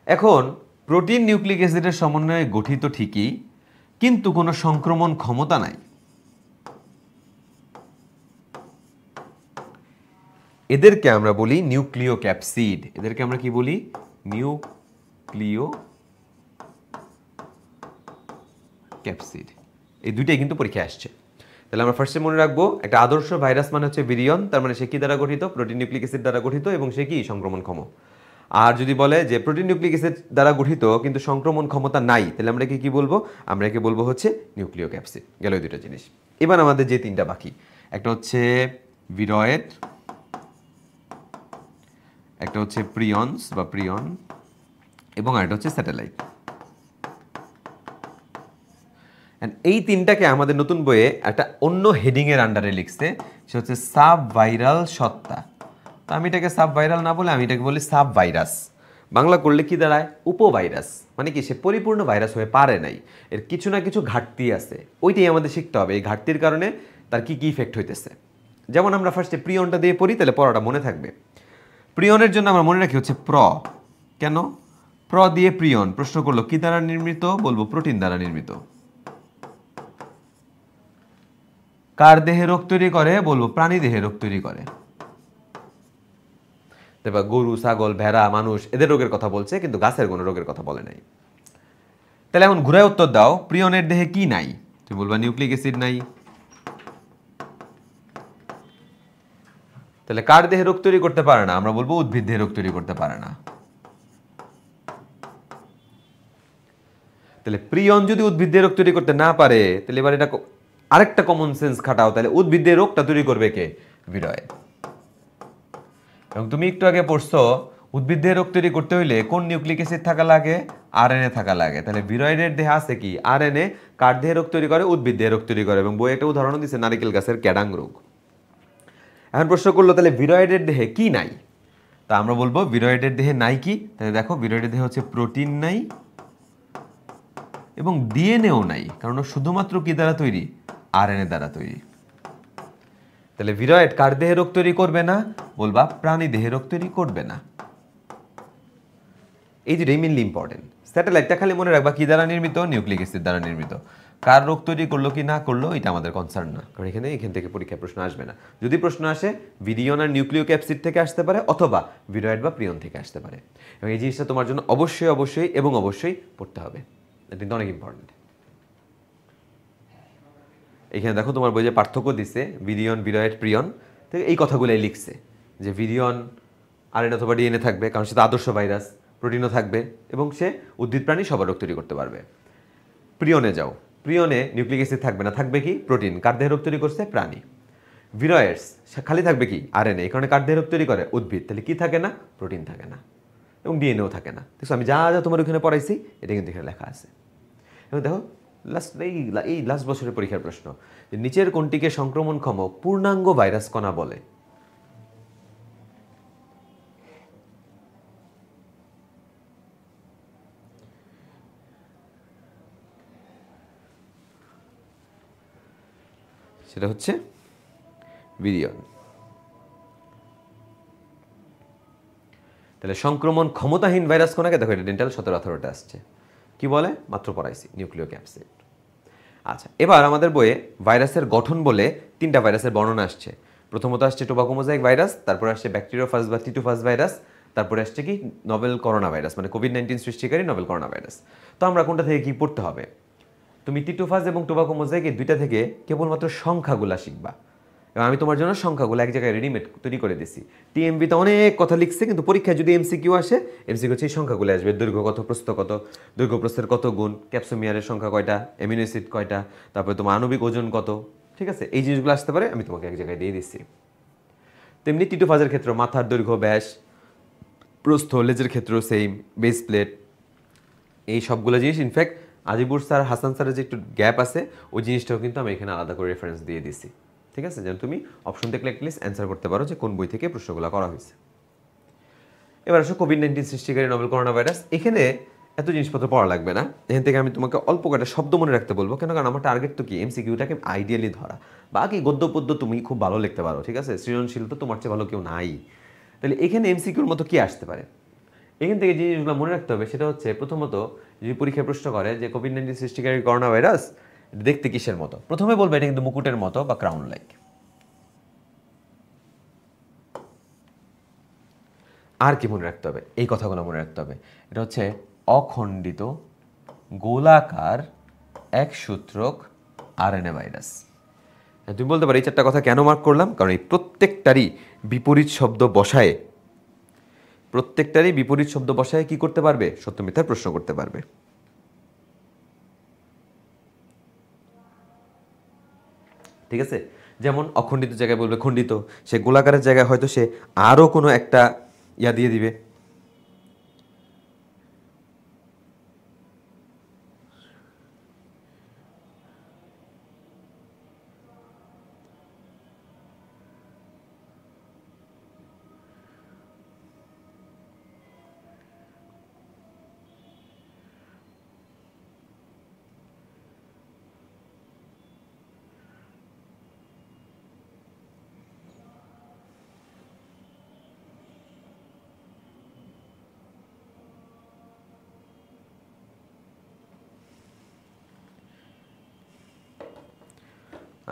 এখন প্রোটিন নিউক্লিক অ্যাসিডের সমন্বয়ে গঠিত ঠিকই, কিন্তু কোনো সংক্রমণ ক্ষমতা নাই। এদেরকে আমরা বলি নিউক্লিয় ক্যাপসিড। এদেরকে আমরা কি বলি? নিউক্লিয় ক্যাপসিড। এই দুইটাই কিন্তু পরীক্ষায় আসছে। তাহলে আমরা ফার্স্টে মনে রাখবো, একটা আদর্শ ভাইরাস মানে হচ্ছে ভিরিয়ন। তার মানে সে কি দ্বারা গঠিত? প্রোটিন নিউক্লিক অ্যাসিড দ্বারা গঠিত, এবং সে কি সংক্রমণক্ষম। আর যদি বলে যে প্রোটিন নিউক্লিক অ্যাসিড দ্বারা গঠিত কিন্তু সংক্রমণ ক্ষমতা নাই, তাহলে আমরা কি বলবো? আমরা একে বলবো হচ্ছে নিউক্লিয় ক্যাপসিড। গেল এই দুটো জিনিস। এবার আমাদের যে 3টা বাকি, একটা হচ্ছে ভিরয়েড, একটা হচ্ছে প্রিয়নস বা প্রিয়ন, এবং আরেকটা হচ্ছে স্যাটেলাইট। এই 3টাকে আমাদের নতুন বইয়ে একটা অন্য হেডিংয়ের আন্ডারে লিখছে, সে হচ্ছে সাব ভাইরাল সত্তা। তো আমি এটাকে সাব ভাইরাল না বলে আমি এটাকে বলি সাব ভাইরাস। বাংলা করলে কি দাঁড়ায়? উপভাইরাস। মানে কি, সে পরিপূর্ণ ভাইরাস হয়ে পারে নাই, এর কিছু না কিছু ঘাটতি আছে। ওইটাই আমাদের শিখতে হবে, এই ঘাটতির কারণে তার কি কি ইফেক্ট হইতেছে। যেমন আমরা ফার্স্টে প্রিয়নটা দিয়ে পড়ি, তাহলে পড়াটা মনে থাকবে। প্রিয়নের জন্য আমরা মনে রাখি হচ্ছে প্র। কেন? প্র দিয়ে প্রিয়ন। প্রশ্ন করলো কি দ্বারা নির্মিত? বলবো প্রোটিন দ্বারা নির্মিত। কার দেহে রোগ তৈরি করে? বলবো প্রাণী দেহে রোগ তৈরি করে। তারপর গরু, ছাগল, ভেড়া, মানুষ, এদের রোগের কথা বলছে, কিন্তু গাছের কোনো রোগের কথা বলে নাই। তাহলে এখন ঘুরায় উত্তর দাও, প্রিয়নের দেহে কি নাই? তুমি বলবা নিউক্লিক অ্যাসিড নাই, তাহলে কার দেহে রোগ তৈরি করতে পারে না? আমরা বলবো উদ্ভিদ দেহে রোগ তৈরি করতে পারে না। তাহলে প্রিয়ন যদি উদ্ভিদ দেহে রোগ তৈরি করতে না পারে, তাহলে এবার এটা আরেকটা কমন সেন্স খাটাও, তাহলে উদ্ভিদ দেহে রোগটা তৈরি করবে কে? ভিরয়েড। এবং তুমি একটু আগে পড়ছো উদ্ভিদ দেহে রোগ তৈরি করতে হইলে কোন নিউক্লিক অ্যাসিড থাকা লাগে? আরএনএ থাকা লাগে। তাহলে ভিরয়েডের দেহে আছে কি? আরএনএ। কার দেহে রোগ তৈরি করে? উদ্ভিদ দেহে রোগ তৈরি করে। এবং বই একটা উদাহরণ দিচ্ছে নারিকেল গাছের ক্যাডাং রোগ। এখন প্রশ্ন করলো তাহলে ভিরয়েডের দেহে কি নাই? তা আমরা বলবো ভিরয়েডের দেহে নাই কি? তাহলে দেখো ভিরয়েডের দেহে হচ্ছে প্রোটিন নাই এবং ডিএনএও নাই, কারণ শুধুমাত্র কি দ্বারা তৈরি? আরএনএ দ্বারা তৈরি। তাহলে ভিরয়েড কার দেহে রোগ তৈরি করবে না? বলবা প্রাণী দেহে রোগ তৈরি করবে না। এই যে মেইনলি ইম্পর্টেন্ট। স্যাটেলাইটটা খালি মনে রাখবা কি দ্বারা নির্মিত? নিউক্লিক অ্যাসিড দ্বারা নির্মিত। কার রোগ তৈরি করলো কি না করলো এটা আমাদের কনসার্ন না, কারণ এখান থেকে পরীক্ষায় প্রশ্ন আসবে না। যদি প্রশ্ন আসে ভিরিয়ন আর নিউক্লিক অ্যাসিড থেকে আসতে পারে, অথবা ভিরয়েড বা প্রিয়ন থেকে আসতে পারে। এবং এই জিনিসটা তোমার জন্য অবশ্যই অবশ্যই এবং অবশ্যই পড়তে হবে, এটা কিন্তু অনেক ইম্পর্টেন্ট। এখানে দেখো তোমার বই যে পার্থক্য দিচ্ছে ভিরিয়ন, ভিরয়েড, প্রিয়ন, তো এই কথাগুলোই লিখছে যে ভিরিয়ন আরএনএ অথবা ডিএনএ থাকবে, কারণ সেটা আদর্শ ভাইরাস, প্রোটিনও থাকবে এবং সে উদ্ভিদ প্রাণী সবার রোগ তৈরি করতে পারবে। প্রিয়নে যাও, প্রিয়নে নিউক্লিক অ্যাসিড থাকবে না, থাকবে কি? প্রোটিন। কার দেহে রোগ তৈরি করছে? প্রাণী। ভিরয়েডস খালি থাকবে কি? আরএনএ। এই কারণে কার দেহে রোগ তৈরি করে? উদ্ভিদ। তাহলে কি থাকে না? প্রোটিন থাকে না এবং ডিএনএও থাকে না। দেখো আমি যা যা তোমার ওখানে পড়াইছি এটা কিন্তু এখানে লেখা আছে। এবং দেখো এই লাস্ট বছরের পরীক্ষার প্রশ্ন, যে নিচের কোনটিকে সংক্রমণক্ষম পূর্ণাঙ্গ ভাইরাস কণা বলে? সেটা হচ্ছে ভিরিয়ন। তাহলে সংক্রমণ ক্ষমতাহীন ভাইরাস কোনাকে দেখো, এটা ডেন্টাল 17-18টা আসছে। কি বলে? মাত্র পড়াইছি, নিউক্লিক অ্যাসিড। আচ্ছা, এবার আমাদের বইয়ে ভাইরাসের গঠন বলে 3টা ভাইরাসের বর্ণনা আসছে। প্রথমত আসছে টোবাকোমোজাইক ভাইরাস, তারপর আসছে ব্যাকটেরিওফাজ বা টিটোফাজ ভাইরাস, তারপরে আসছে কি? নভেল করোনা ভাইরাস, মানে কোভিড-19 সৃষ্টিকারী নভেল করোনা ভাইরাস। তো আমরা কোনটা থেকে কি পড়তে হবে? তুমি টিটোফাজ এবং টোবাকোমোজাইক এই দুইটা থেকে কেবলমাত্র সংখ্যাগুলা শিখবা। এবং আমি তোমার জন্য সংখ্যাগুলো এক জায়গায় রেডিমেড তৈরি করে দিছি। টিএমবিতে অনেক কথা লিখছে, কিন্তু পরীক্ষায় যদি এমসিকিউ আসে, এমসিকিউ হচ্ছে এই সংখ্যাগুলো আসবে। দৈর্ঘ্য কত, প্রস্থ কত, দৈর্ঘ্য প্রস্থের কত গুণ, ক্যাপসোমিয়ারের সংখ্যা কয়টা, অ্যামিনো অ্যাসিড কয়টা, তারপরে তোমার আণবিক ওজন কত, ঠিক আছে? এই জিনিসগুলো আসতে পারে, আমি তোমাকে এক জায়গায় দিয়ে দিচ্ছি। তেমনি টিটোফাজের ক্ষেত্রে মাথার দৈর্ঘ্য, ব্যাস, প্রস্থ, লেজের ক্ষেত্রেও সেম, বেস প্লেট, এই সবগুলো জিনিস ইনফ্যাক্ট আজিবুর স্যার, হাসান স্যারের যে একটু গ্যাপ আছে ওই জিনিসটাও কিন্তু আমি এখানে আলাদা করে রেফারেন্স দিয়ে দিছি, ঠিক আছে? যেন তুমি অপশন দেখলে অ্যাটলিস্ট অ্যান্সার করতে পারো যে কোন বই থেকে প্রশ্নগুলো করা হয়েছে। এবার আসো কোভিড-19 সৃষ্টিকারী নভেল করোনা ভাইরাস। এখানে এত জিনিসপত্র পড়া লাগবে না, এখান থেকে আমি তোমাকে অল্প কয়েকটা শব্দ মনে রাখতে বলবো। কেন? কারণ আমার টার্গেট তো কি? এমসিকিউটাকে আইডিয়ালি ধরা। বাকি গদ্য পদ্য তুমি খুব ভালো লিখতে পারো, ঠিক আছে? সৃজনশীল তো তোমার চেয়ে ভালো কেউ নাই। তাহলে এখানে এমসিকিউর মতো কি আসতে পারে? এখান থেকে যে জিনিসগুলো মনে রাখতে হবে সেটা হচ্ছে, প্রথমত যদি পরীক্ষায় প্রশ্ন করে যে কোভিড-19 সৃষ্টিকারী করোনা ভাইরাস দেখতে কিসের মতো, প্রথমে বলবে এটা কিন্তু মুকুটের মতো বা ক্রাউন লাইক। আর কি মনে রাখতে হবে? এই কথাগুলো মনে রাখতে হবে। এটা হচ্ছে অখণ্ডিত গোলাকার একসূত্রক আরএনএ ভাইরাস। তুমি বলতে পারো এই 4টা কথা কেন মার্ক করলাম? কারণ এই প্রত্যেকটারই বিপরীত শব্দ বসায় কি করতে পারবে? সত্য মিথ্যার প্রশ্ন করতে পারবে। ঠিক আছে? যেমন অখণ্ডিত জায়গায় বলবে খণ্ডিত, সে গোলাকারের জায়গায় হয়তো সে আরও কোনো একটা ইয়া দিয়ে দিবে।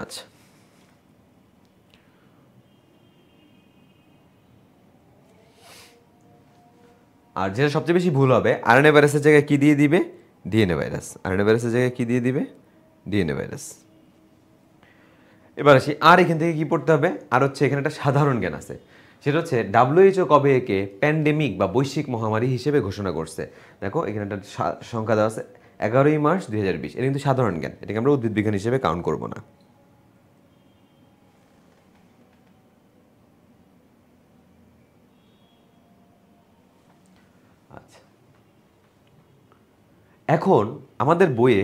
আচ্ছা, আর যেটা সবচেয়ে বেশি ভুল হবে, আরএনএ ভাইরাসের জায়গায় কি দিয়ে দিবে? DNA virus. আরএনএ ভাইরাসের জায়গায় কি দিয়ে দিবে? DNA virus. এবার আসি আর এখান থেকে কি পড়তে হবে, আর হচ্ছে এখানে একটা সাধারণ জ্ঞান আছে, সেটা হচ্ছে WHO কবে একে প্যান্ডেমিক বা বৈশ্বিক মহামারী হিসেবে ঘোষণা করছে। দেখো এখানে একটা সংখ্যা দেওয়া আছে 11 মার্চ 2020। এটা কিন্তু সাধারণ জ্ঞান, এটাকে আমরা উদ্ভিদ বিজ্ঞান হিসেবে কাউন্ট করব না। আচ্ছা, এখন আমাদের বইয়ে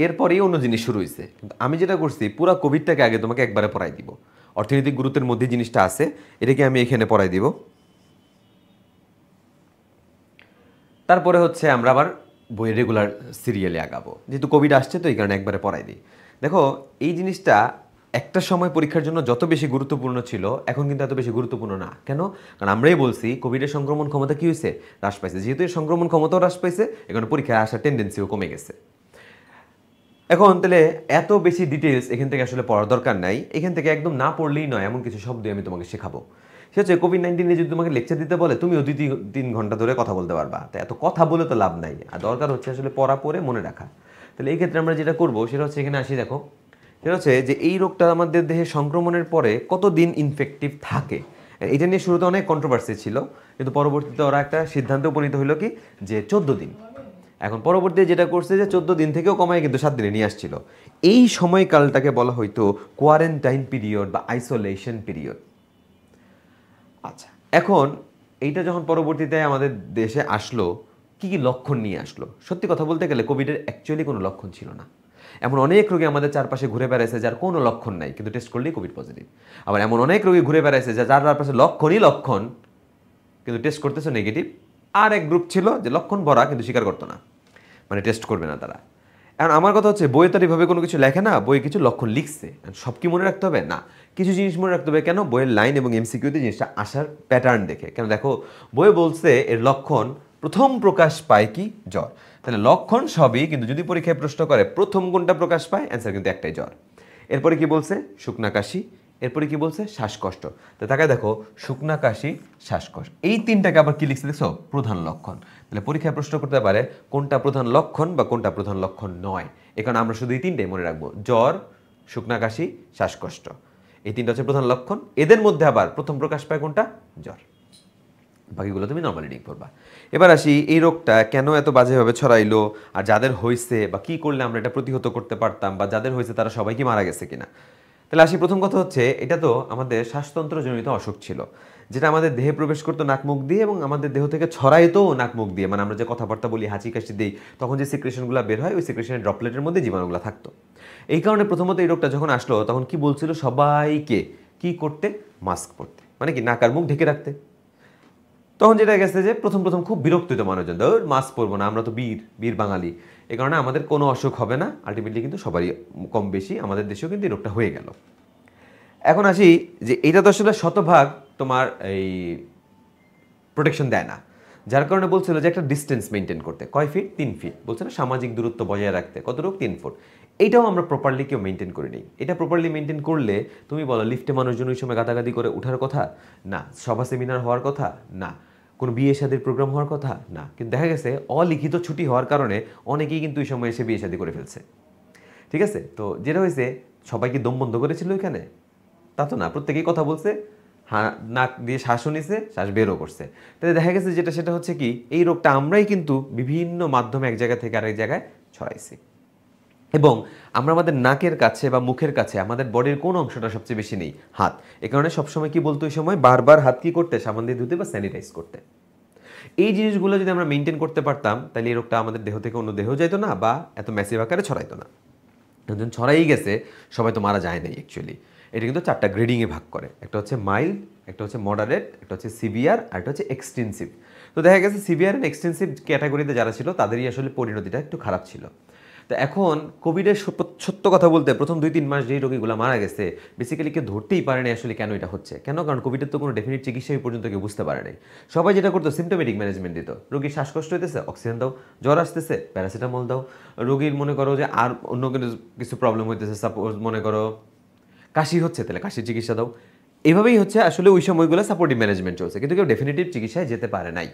এরপরেই অন্য জিনিস শুরু হয়েছে, কিন্তু আমি যেটা করছি পুরো কোভিডটাকে আগে তোমাকে একবারে পড়াই দিব। অর্থনৈতিক গুরুত্বের মধ্যে জিনিসটা আছে, এটাকে আমি এখানে পড়াই দিব। তারপরে হচ্ছে আমরা আবার বইয়ের রেগুলার সিরিয়ালে আগাবো, যেহেতু কোভিড আসছে তো এই কারণে একবারে পড়াই দিই। দেখো এই জিনিসটা একটা সময় পরীক্ষার জন্য যত বেশি গুরুত্বপূর্ণ ছিল, এখন কিন্তু এত বেশি গুরুত্বপূর্ণ না। কেন? কারণ আমরাই বলছি কোভিডের সংক্রমণ ক্ষমতা কি হয়েছে, হ্রাস পাইছে। যেহেতু এর সংক্রমণ ক্ষমতাও হ্রাস পাইছে, এখন পরীক্ষায় আসার টেন্ডেন্সিও কমে গেছে। এখন তাহলে এত বেশি ডিটেলস এখান থেকে আসলে পড়ার দরকার নাই। এখান থেকে একদম না পড়লেই নয় এমন কিছু শব্দ আমি তোমাকে শেখাবো। সে হচ্ছে কোভিড-19 যদি তোমাকে লেকচার দিতে বলে, তুমিও 2-3 ঘন্টা ধরে কথা বলতে পারবা। তো এত কথা বলে তো লাভ নাই, আর দরকার হচ্ছে আসলে পড়া পড়ে মনে রাখা। তাহলে এই ক্ষেত্রে আমরা যেটা করবো সেটা হচ্ছে, এখানে আসি দেখো, সেটা হচ্ছে যে এই রোগটা আমাদের দেহে সংক্রমণের পরে কতদিন ইনফেক্টিভ থাকে। এটা নিয়ে শুরুতে অনেক কন্ট্রোভার্সি ছিল, কিন্তু পরবর্তীতে ওরা একটা সিদ্ধান্তে উপনীত হলো কি, যে 14 দিন। এখন পরবর্তীতে যেটা করছে যে 14 দিন থেকেও কমায় কিন্তু 7 দিনে নিয়ে আসছিল। এই সময়কালটাকে বলা হয়তো কোয়ারেন্টাইন পিরিয়ড বা আইসোলেশন পিরিয়ড। আচ্ছা, এখন এইটা যখন পরবর্তীতে আমাদের দেশে আসলো, কি কি লক্ষণ নিয়ে আসলো? সত্যি কথা বলতে গেলে কোভিডের অ্যাকচুয়ালি কোনো লক্ষণ ছিল না। এমন অনেক রোগী আমাদের চারপাশে ঘুরে বেড়াইছে যার কোনো লক্ষণ নাই, কিন্তু টেস্ট করলেই কোভিড পজিটিভ। আবার এমন অনেক রোগী ঘুরে বেড়াইছে যার চারপাশে লক্ষণই লক্ষণ, কিন্তু টেস্ট করতেছে নেগেটিভ। আর এক গ্রুপ ছিল যে লক্ষণ ভরা কিন্তু স্বীকার করতো না, মানে টেস্ট করবে না তারা। এখন আমার কথা হচ্ছে, বইয়ে তো এইভাবে কোনো কিছু লেখে না, বইয়ে কিছু লক্ষণ লিখছে, সব কি মনে রাখতে হবে না, কিছু জিনিস মনে রাখতে হবে। কেন? বইয়ের লাইন এবং এমসিকিউতে জিনিসটা আসার প্যাটার্ন দেখে। কেন? দেখো বইয়ে বলছে এর লক্ষণ প্রথম প্রকাশ পায় কি, জ্বর। তাহলে লক্ষণ সবই, কিন্তু যদি পরীক্ষায় প্রশ্ন করে প্রথম কোনটা প্রকাশ পায়, অ্যান্সার কিন্তু একটাই, জ্বর। এরপরে কি বলছে? শুকনা কাশি। এরপরে কি বলছে? শ্বাসকষ্ট। তো তাকায় দেখো, শুকনা কাশি, শ্বাসকষ্ট, এই তিনটাকে আবার কি লিখছে দেখছো? প্রধান লক্ষণ। তাহলে পরীক্ষায় প্রশ্ন করতে পারে কোনটা প্রধান লক্ষণ বা কোনটা প্রধান লক্ষণ নয়। এখানে আমরা শুধু এই তিনটাই মনে রাখবো, জ্বর, শুকনা কাশি, শ্বাসকষ্ট। এই তিনটা হচ্ছে প্রধান লক্ষণ। এদের মধ্যে আবার প্রথম প্রকাশ পায় কোনটা? জ্বর। বাকিগুলো তুমি নর্মালি ঠিক করবা। এবার আসি, এই রোগটা কেন এত বাজেভাবে ছড়াইলো, আর যাদের হয়েছে বা কি করলে আমরা এটা প্রতিহত করতে পারতাম, বা যাদের হয়েছে তারা সবাই কি মারা গেছে কিনা। তাহলে আসি, প্রথম কথা হচ্ছে এটা তো আমাদের শ্বাসতন্ত্রজনিত অসুখ ছিল, যেটা আমাদের দেহে প্রবেশ করতো নাক মুখ দিয়ে এবং আমাদের দেহ থেকে ছড়াইতো নাক মুখ দিয়ে। মানে আমরা যে কথাবার্তা বলি, হাঁচি কাশি দিই, তখন যে সিক্রেশনগুলো বের হয়, ওই সিক্রেশনের ড্রপলেটের মধ্যে জীবাণুগুলো থাকতো। এই কারণে প্রথমত এই রোগটা যখন আসলো, তখন কি বলছিল সবাইকে কি করতে? মাস্ক পরতে, মানে কি নাক আর মুখ ঢেকে রাখতে। তখন যেটা গেছে যে প্রথম প্রথম খুব বিরক্ত হতো মানুষজন, ধর মাস্ক পরবো না, আমরা তো বীর বীর বাঙালি, এই কারণে আমাদের কোনো অসুখ হবে না। আলটিমেটলি কিন্তু সবারই কম বেশি, আমাদের দেশেও কিন্তু এই রোগটা হয়ে গেল। এখন আসি যে এটা তো আসলে শতভাগ তোমার এই প্রোটেকশন দেয় না, যার কারণে বলছিল যে একটা ডিস্টেন্স মেনটেন করতে। কয় ফিট? 3 ফিট। বলছে না সামাজিক দূরত্ব বজায় রাখতে, কতটুকু? 3 ফুট। এইটাও আমরা প্রপারলি কেউ মেনটেন করে নিই। এটা প্রপারলি মেনটেন করলে তুমি বলো লিফটে মানুষজন ওই সময় গাদাগাদি করে ওঠার কথা না, সভা সেমিনার হওয়ার কথা না, কোনো বিয়ে শাদীর প্রোগ্রাম হওয়ার কথা না, কিন্তু দেখা গেছে অলিখিত ছুটি হওয়ার কারণে অনেকেই কিন্তু ওই সময় এসে বিয়ে শাদী করে ফেলছে। ঠিক আছে, তো যেটা হয়েছে সবাই কি দম বন্ধ করেছিল এখানে? তা তো না, প্রত্যেকেই কথা বলছে, নাক দিয়ে শ্বাসও নিছে, শ্বাস বেরও করছে। তাহলে দেখা গেছে যেটা সেটা হচ্ছে কি, এই রোগটা আমরাই কিন্তু বিভিন্ন মাধ্যমে এক জায়গা থেকে আরেক জায়গায় ছড়াইছি। এবং আমরা আমাদের নাকের কাছে বা মুখের কাছে আমাদের বডির কোন অংশটা সবচেয়ে বেশি নেই? হাত। এ কারণে সবসময় কি বলতো ওই সময়, বারবার হাত কি করতে? সাবান দিয়ে ধুতে বা স্যানিটাইজ করতে। এই জিনিসগুলো যদি আমরা মেনটেন করতে পারতাম, তাহলে এই রোগটা আমাদের দেহ থেকে অন্য দেহ যাইতো না, বা এত ম্যাসিভ আকারে ছড়াইতো না। যখন ছড়াই গেছে, সবাই তো মারা যায় নাই অ্যাকচুয়ালি। এটা কিন্তু 4টা গ্রেডিংয়ে ভাগ করে, একটা হচ্ছে মাইল্ড, একটা হচ্ছে মডারেট, একটা হচ্ছে সিভিয়ার, আর একটা হচ্ছে এক্সটেন্সিভ। তো দেখা গেছে সিভিয়ার অ্যান্ড এক্সটেন্সিভ ক্যাটাগরিতে যারা ছিল তাদেরই আসলে পরিণতিটা একটু খারাপ ছিল। তো এখন কোভিডের সত্য কথা বলতে প্রথম 2-3 মাস যেই রোগীগুলো মারা গেছে, বেসিক্যালি কেউ ধরতেই পারে না আসলে কেন এটা হচ্ছে। কেন? কারণ কোভিডের তো কোনো ডেফিনিট চিকিৎসা এই পর্যন্ত কেউ বুঝতে পারে নাই। সবাই যেটা করতো সিমটোমেটিক ম্যানেজমেন্ট দিত। রোগীর শ্বাসকষ্ট হইতেছে, অক্সিজেন দাও, জ্বর আসতেছে, প্যারাসিটামল দাও। রোগীর মনে করো যে আর অন্য কিছু প্রবলেম হইতেছে, সাপোজ মনে করো কাশি হচ্ছে, তাহলে কাশির চিকিৎসা দাও। এভাবেই হচ্ছে আসলে ওই সময়গুলো সাপোর্টিভ ম্যানেজমেন্ট চলছে, কিন্তু কেউ ডেফিনিটিভ চিকিৎসায় যেতে পারে নাই।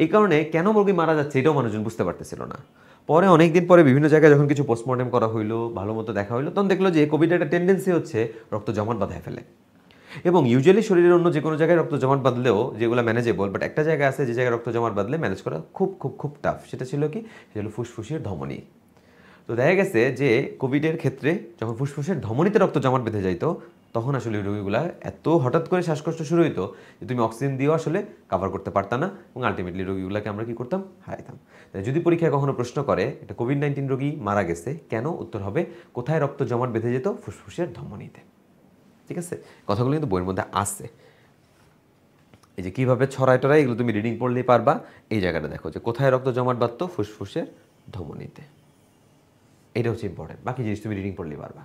এই কারণে কেন রোগী মারা যাচ্ছে এটাও মানুষজন বুঝতে পারতেছিল না। পরে অনেকদিন পরে বিভিন্ন জায়গায় যখন কিছু পোস্টমর্টেম করা হইলো, ভালো মতো দেখা হইলো, তখন দেখলো যে কোভিডের একটা টেন্ডেন্সি হচ্ছে রক্ত জমাট বাঁধায় ফেলে। এবং ইউজুয়ালি শরীরের অন্য যে কোনো জায়গায় রক্ত জমাট বাঁধলেও যেগুলো ম্যানেজেবল, বাট একটা জায়গা আছে যে জায়গায় রক্ত জমাট বাঁধলে ম্যানেজ করা খুব খুব খুব টাফ। সেটা ছিল কি? সেটা হলো ফুসফুসের ধমনী। তো দেখা গেছে যে কোভিডের ক্ষেত্রে যখন ফুসফুসের ধমনীতে রক্ত জমাট বেঁধে যাইতো, তখন আসলে রোগীগুলা এত হঠাৎ করে শ্বাসকষ্ট শুরু হইতো যে তুমি অক্সিজেন দিয়েও আসলে কাভার করতে পারতা না, এবং আলটিমেটলি রোগীগুলোকে আমরা কি করতাম? হারাইতাম। তাই যদি পরীক্ষায় কখনো প্রশ্ন করে এটা কোভিড-19 রোগী মারা গেছে কেন, উত্তর হবে কোথায় রক্ত জমাট বেঁধে যেত? ফুসফুসের ধমনীতে। ঠিক আছে, কথাগুলো কিন্তু বইয়ের মধ্যে আছে। এই যে কীভাবে ছড়ায় টড়ায়, এগুলো তুমি রিডিং পড়লেই পারবা। এই জায়গাটা দেখো যে কোথায় রক্ত জমাট বাঁধত? ফুসফুসের ধমনীতে। এটা হচ্ছে ইম্পর্টেন্ট, বাকি জিনিস তুমি রিডিং পড়লেই পারবা।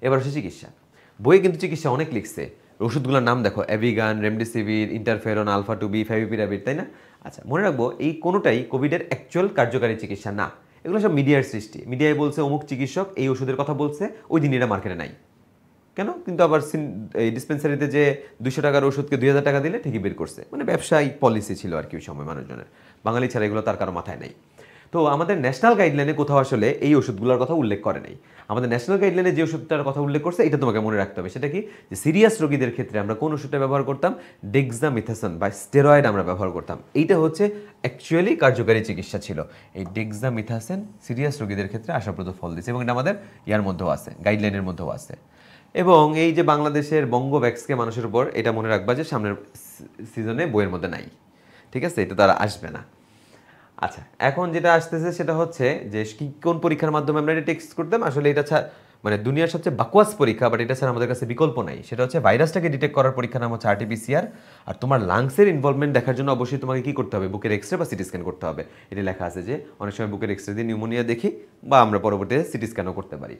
এবার হচ্ছে চিকিৎসা। বইয়ে কিন্তু চিকিৎসা অনেক লিখছে, ওষুধগুলোর নাম দেখো, অ্যাভিগান, রেমডেসিভির, ইন্টারফেরন, আলফা টুবি, ফেভিপিরাভির, তাই না? আচ্ছা, মনে রাখবো এই কোনোটাই কোভিডের অ্যাকচুয়াল কার্যকারী চিকিৎসা না। এগুলো সব মিডিয়ার সৃষ্টি। মিডিয়ায় বলছে অমুক চিকিৎসক এই ওষুধের কথা বলছে, ওই দিন এটা মার্কেটে নাই। কেন? কিন্তু আবার এই ডিসপেন্সারিতে যে 200 টাকার ওষুধকে 2000 টাকা দিলে ঠিকই বের করছে। মানে ব্যবসায়িক পলিসি ছিল আর কি ওই সময় মানুষজনের। বাঙালি ছাড়া এগুলো তার কারো মাথায় নাই। তো আমাদের ন্যাশনাল গাইডলাইনে কোথাও আসলে এই ওষুধগুলোর কথা উল্লেখ করে নাই। আমাদের ন্যাশনাল গাইডলাইনে যে ওষুধটার কথা উল্লেখ করছে এটা তোমাকে মনে রাখতে হবে। সেটা কি? যে সিরিয়াস রোগীদের ক্ষেত্রে আমরা কোন ওষুধটা ব্যবহার করতাম? ডেক্সামিথাসন বা স্টেরয়েড আমরা ব্যবহার করতাম। এইটা হচ্ছে অ্যাকচুয়ালি কার্যকারী চিকিৎসা ছিল। এই ডেক্সামিথাসন সিরিয়াস রোগীদের ক্ষেত্রে আশাপ্রদ ফল দিচ্ছে, এবং এটা আমাদের ইয়ার মধ্যেও আছে, গাইডলাইনের মধ্যেও আছে। এবং এই যে বাংলাদেশের বঙ্গভ্যাক্সকে মানুষের উপর, এটা মনে রাখবা যে সামনের সিজনে বইয়ের মধ্যে নাই। ঠিক আছে, এটা তারা আসবে না। আচ্ছা, এখন যেটা আসতেছে সেটা হচ্ছে যে কোন পরীক্ষার মাধ্যমে আমরা এটা টেক্সট করতাম। আসলে এটা মানে দুনিয়ার সবচেয়ে বাকওয়াস পরীক্ষা, বাট এটা ছাড়া আমাদের কাছে বিকল্প নাই। সেটা হচ্ছে ভাইরাসটাকে ডিটেক্ট করার পরীক্ষার নাম হচ্ছে আরটিপিসিআর। আর তোমার লাংসের ইনভলভমেন্ট দেখার জন্য অবশ্যই তোমাকে কি করতে হবে? বুকের এক্সরে বা সিটি স্ক্যান করতে হবে। এটা লেখা আছে যে অনেক সময় বুকের এক্সরে দিয়ে নিউমোনিয়া দেখি, বা আমরা পরবর্তীতে সিটি স্ক্যানও করতে পারি।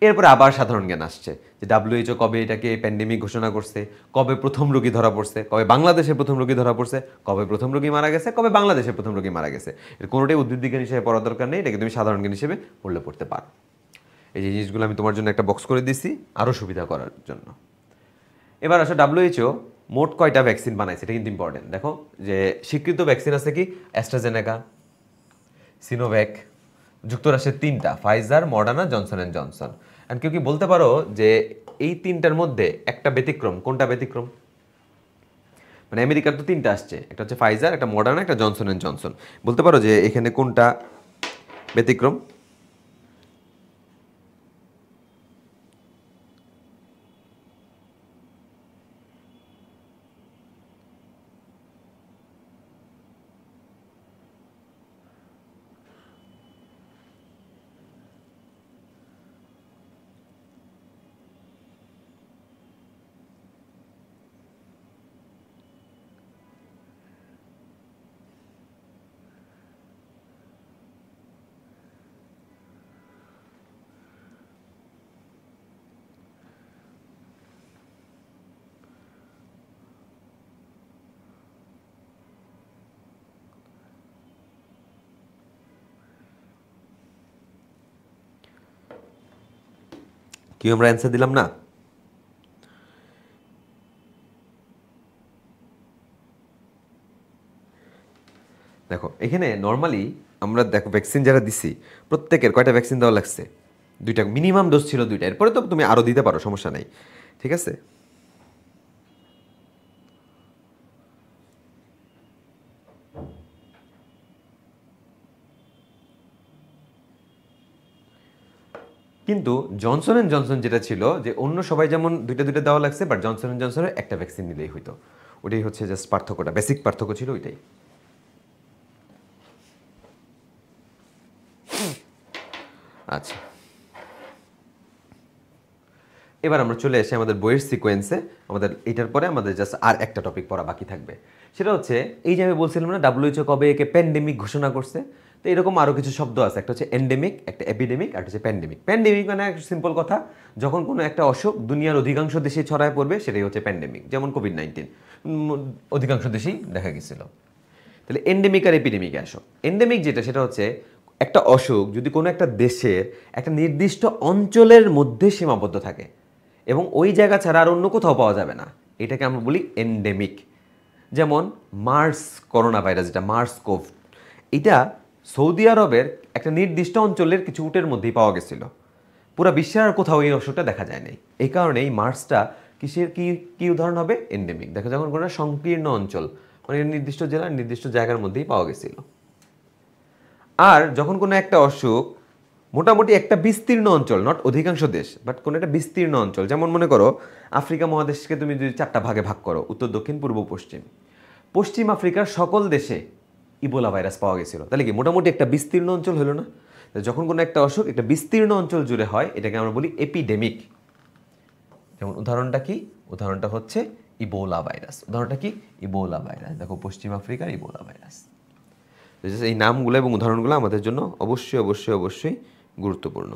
এরপরে আবার সাধারণ জ্ঞান আসছে যে WHO কবে এটাকে প্যান্ডেমিক ঘোষণা করছে, কবে প্রথম রোগী ধরা পড়ছে, কবে বাংলাদেশের প্রথম রোগী ধরা পড়ছে, কবে প্রথম রোগী মারা গেছে, কবে বাংলাদেশের প্রথম রোগী মারা গেছে। এর কোনোটাই উদ্ভিদ বিজ্ঞান হিসেবে পড়ার দরকার নেই, এটাকে তুমি সাধারণ জ্ঞান হিসেবে পড়তে পারো। এই যে জিনিসগুলো আমি তোমার জন্য একটা বক্স করে দিছি আরও সুবিধা করার জন্য। এবার আসো WHO মোট কয়টা ভ্যাকসিন বানাইছে, এটা কিন্তু ইম্পর্টেন্ট। দেখো যে স্বীকৃত ভ্যাকসিন আছে কি? অ্যাস্ট্রাজেনেকা, সিনোভ্যাক, যুক্তরাষ্ট্রের 3টা, Pfizer, Moderna, Johnson and Johnson. আর কেউ কি বলতে পারো যে এই 3টার মধ্যে একটা ব্যতিক্রম? কোনটা ব্যতিক্রম? মানে আমেরিকার তো 3টা আসছে, একটা হচ্ছে ফাইজার, একটা মডার্না, একটা জনসন অ্যান্ড জনসন। বলতে পারো যে এখানে কোনটা ব্যতিক্রম? কি আমরা অ্যান্সার দিলাম না? দেখো এখানে নর্মালি আমরা দেখো ভ্যাকসিন যারা দিছি প্রত্যেকের কয়টা ভ্যাকসিন দেওয়া লাগছে? 2টা, মিনিমাম ডোজ ছিল 2টা। এরপরে তো তুমি আরও দিতে পারো, সমস্যা নাই। ঠিক আছে, কিন্তু জনসন অ্যান্ড জনসন যেটা ছিল যে অন্য সবাই যেমন 2টা দেওয়া লাগছে, বাট জনসন অ্যান্ড জনসনের একটা ভ্যাকসিন নিলেই হইতো। ওটাই হচ্ছে জাস্ট পার্থক্যটা, বেসিক পার্থক্য ছিল ওইটাই। আচ্ছা, এবার আমরা চলে এসে আমাদের বইয়ের সিকোয়েন্সে। আমাদের এটার পরে আমাদের জাস্ট আর একটা টপিক পড়া বাকি থাকবে। সেটা হচ্ছে এই যে আমি বলছিলাম না WHO কবে একে প্যান্ডেমিক ঘোষণা করছে। তো এরকম আরও কিছু শব্দ আছে, একটা হচ্ছে এন্ডেমিক, একটা এপিডেমিক, আর হচ্ছে প্যান্ডেমিক। প্যান্ডেমিক মানে একটা সিম্পল কথা, যখন কোনো একটা অসুখ দুনিয়ার অধিকাংশ দেশে ছড়ায় পড়বে সেটাই হচ্ছে প্যান্ডেমিক। যেমন কোভিড-19 অধিকাংশ দেশেই দেখা গেছিল। তাহলে এন্ডেমিক আর এপিডেমিকে আসো। এন্ডেমিক যেটা, সেটা হচ্ছে একটা অসুখ যদি কোনো একটা দেশের একটা নির্দিষ্ট অঞ্চলের মধ্যে সীমাবদ্ধ থাকে এবং ওই জায়গা ছাড়া আর অন্য কোথাও পাওয়া যাবে না, এটাকে আমরা বলি এন্ডেমিক। যেমন মার্স করোনা ভাইরাস, যেটা মার্স কোভ, এটা সৌদি আরবের একটা নির্দিষ্ট অঞ্চলের কিছু উটের মধ্যেই পাওয়া গেছিল, পুরো বিশ্বের আর কোথাও এই অসুখটা দেখা যায় নাই। এই কারণে এই মার্সটা কিসের কি উদাহরণ হবে? এন্ডেমিক। দেখো যখন কোনো সংকীর্ণ অঞ্চল মানে নির্দিষ্ট জেলার নির্দিষ্ট জায়গার মধ্যেই পাওয়া গেছিল। আর যখন কোনো একটা অসুখ মোটামুটি একটা বিস্তীর্ণ অঞ্চল, নট অধিকাংশ দেশ, বাট কোনো একটা বিস্তীর্ণ অঞ্চল, যেমন মনে করো আফ্রিকা মহাদেশকে তুমি যদি 4টা ভাগে ভাগ করো, উত্তর, দক্ষিণ, পূর্ব, পশ্চিম, পশ্চিম আফ্রিকার সকল দেশে ইবোলা ভাইরাস পাওয়া গেছিল, তাহলে কি মোটামুটি একটা বিস্তীর্ণ অঞ্চল হলো না? যখন কোনো একটা অসুখ একটা বিস্তীর্ণ অঞ্চল জুড়ে হয়, এটাকে আমরা বলি এপিডেমিক। যেমন উদাহরণটা কি? উদাহরণটা হচ্ছে ইবোলা ভাইরাস। উদাহরণটা কি? Ebola virus. দেখো পশ্চিম আফ্রিকার ইবোলা ভাইরাস। এই নামগুলো এবং উদাহরণগুলো আমাদের জন্য অবশ্যই অবশ্যই অবশ্যই গুরুত্বপূর্ণ।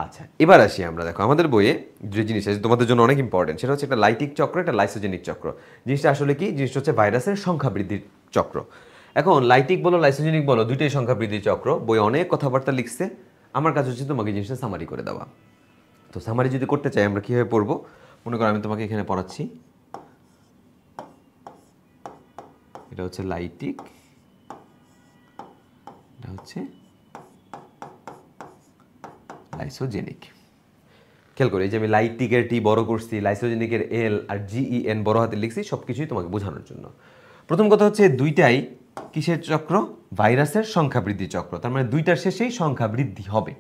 আচ্ছা, এবার আসি আমরা। দেখো আমাদের বইয়ে যে জিনিস আছে তোমাদের জন্য অনেক ইম্পর্টেন্ট, সেটা হচ্ছে একটা লাইটিক চক্র, একটা লাইসোজেনিক চক্র। জিনিসটা আসলে কি? জিনিসটা হচ্ছে ভাইরাসের সংখ্যা বৃদ্ধির চক্র। এখন লাইটিক বলো লাইসোজেনিক বলো, দুইটাই সংখ্যা বৃদ্ধির চক্র। বই অনেক কথাবার্তা লিখছে, আমার কাজ হচ্ছে তোমাকে জিনিসটা সামারি করে দেওয়া। তো সামারি যদি করতে চাই আমরা কীভাবে পড়বো? মনে করো আমি তোমাকে এখানে পড়াচ্ছি, এটা হচ্ছে লাইটিক, এটা হচ্ছে লাইসোজেনিক। খেয়াল করে এই যে আমি লাইটিকের টি বড় করছি, লাইসোজেনিকের এল আর জিইএন বড় হাতে লিখছি, সব কিছুই তোমাকে বোঝানোর জন্য। প্রথম কথা হচ্ছে দুইটাই কিসের চক্র? ভাইরাসের সংখ্যা বৃদ্ধি চক্র। তার মানে দুইটার শেষেই সংখ্যা বৃদ্ধি হবে।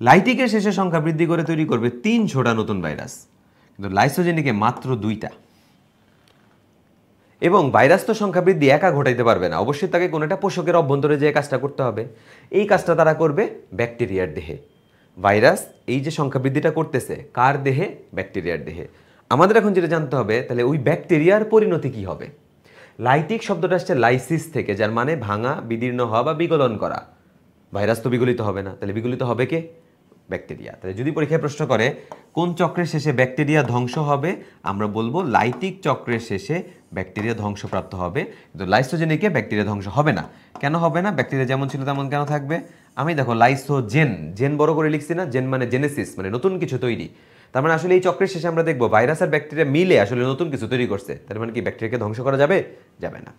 লাইটিকের শেষে সংখ্যা বৃদ্ধি করে তৈরি করবে 3টা নতুন ভাইরাস, কিন্তু লাইসোজেনিকে মাত্র 2টা। এবং ভাইরাস তো সংখ্যা বৃদ্ধি একা ঘটাইতে পারবে না, অবশ্যই তাকে কোনো একটা পোষকের অভ্যন্তরে যে কাজটা করতে হবে। এই কাজটা তারা করবে ব্যাকটেরিয়ার দেহে। ভাইরাস এই যে সংখ্যা বৃদ্ধিটা করতেছে কার দেহে? ব্যাকটেরিয়ার দেহে। আমাদের এখন যেটা জানতে হবে, তাহলে ওই ব্যাকটেরিয়ার পরিণতি কি হবে? লাইটিক শব্দটা আসছে লাইসিস থেকে, যার মানে ভাঙা, বিদীর্ণ হওয়া বা বিগলন করা। ভাইরাস তো বিগলিত হবে না, তাহলে বিগলিত হবে কে? ব্যাকটেরিয়া। তাহলে যদি পরীক্ষায় প্রশ্ন করে কোন চক্রের শেষে ব্যাকটেরিয়া ধ্বংস হবে, আমরা বলবো লাইটিক চক্রের শেষে ব্যাকটেরিয়া ধ্বংসপ্রাপ্ত হবে, কিন্তু লাইসোজেনিকে ব্যাকটেরিয়া ধ্বংস হবে না। কেন হবে না? ব্যাকটেরিয়া যেমন ছিল তেমন কেন থাকবে? আমি দেখো লাইসোজেন, জেন বড় করে লিখছি না? জেন মানে জেনেসিস, মানে নতুন কিছু তৈরি। তার মানে আসলে এই চক্রের শেষে আমরা দেখবো ভাইরাস আর ব্যাকটেরিয়া মিলে আসলে নতুন কিছু তৈরি করছে। তার মানে কি ব্যাকটেরিয়াকে ধ্বংস করা যাবে? যাবে না।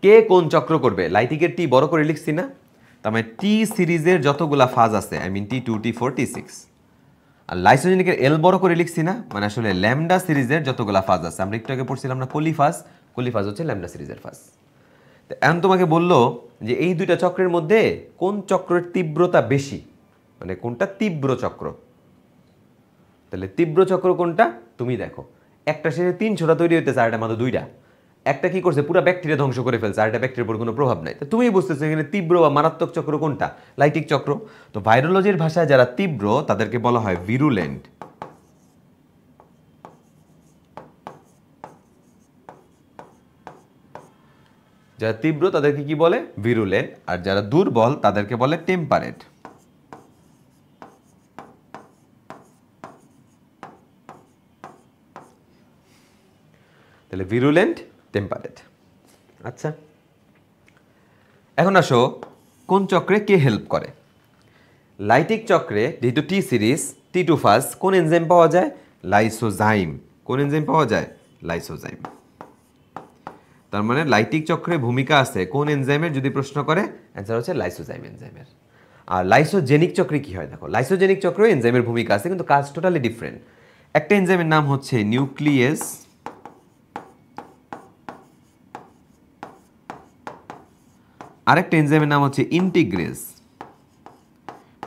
কে কোন চক্র করবে? লাইটিকের টি বড় করে লিখছি না? তার মানে টি সিরিজের যতগুলা ফাজ আছে, I mean T2 T4 T6। আর লাইসোজেনিকের এল বড় করে লিখছি না? মানে আসলে ল্যামডা সিরিজের যতগুলা ফাজ আছে। আমরা একটু আগে পড়ছিলাম না কোলিফাজ, কোলিফাজ হচ্ছে ল্যামডা সিরিজের ফাজ। তো এখন তোমাকে বললো যে এই দুইটা চক্রের মধ্যে কোন চক্রের তীব্রতা বেশি, মানে কোনটা তীব্র চক্র। তাহলে তীব্র চক্র কোনটা? তুমি দেখো একটা শেষে 3টা তৈরি হইতেছে, আর এটা মাত্র 2টা। একটা কি করছে? পুরো ব্যাকটেরিয়া ধ্বংস করে ফেলছে, আর এটা ব্যাকটেরিয়ার উপর কোনো প্রভাব নাই। তো তুমি বুঝতেছো এখানে তীব্র বা মারাত্মক চক্র কোনটা? লাইটিক চক্র। তো ভাইরোলজির ভাষায় যারা তীব্র তাদেরকে বলা হয় ভিরুলেন্ট। যারা তীব্র তাদেরকে কি বলে? ভিরুলেন্ট। আর যারা দুর্বল তাদেরকে বলে টেম্পারেট। তাহলে ভিরুলেন্ট, টেম্পারেট। আচ্ছা, এখন আসো কোন চক্রে কে হেল্প করে। লাইটিক চক্রে যেহেতু টি সিরিজ, T2 ফাজ, কোন এনজাইম পাওয়া যায়? লাইসোজাইম। কোন এনজাইম পাওয়া যায়? লাইসোজাইম। তার মানে লাইটিক চক্রে ভূমিকা আছে কোন এনজাইমের? যদি প্রশ্ন করে অ্যান্সার হচ্ছে লাইসোজাইম এনজাইমের। আর লাইসোজেনিক চক্রে কি হয়? দেখো লাইসোজেনিক চক্রে এনজাইমের ভূমিকা আছে, কিন্তু কাজ টোটালি ডিফারেন্ট। একটা এনজাইমের নাম হচ্ছে নিউক্লিয়েস, আরেকটা এনজাইমের নাম হচ্ছে ইন্টিগ্রেজ।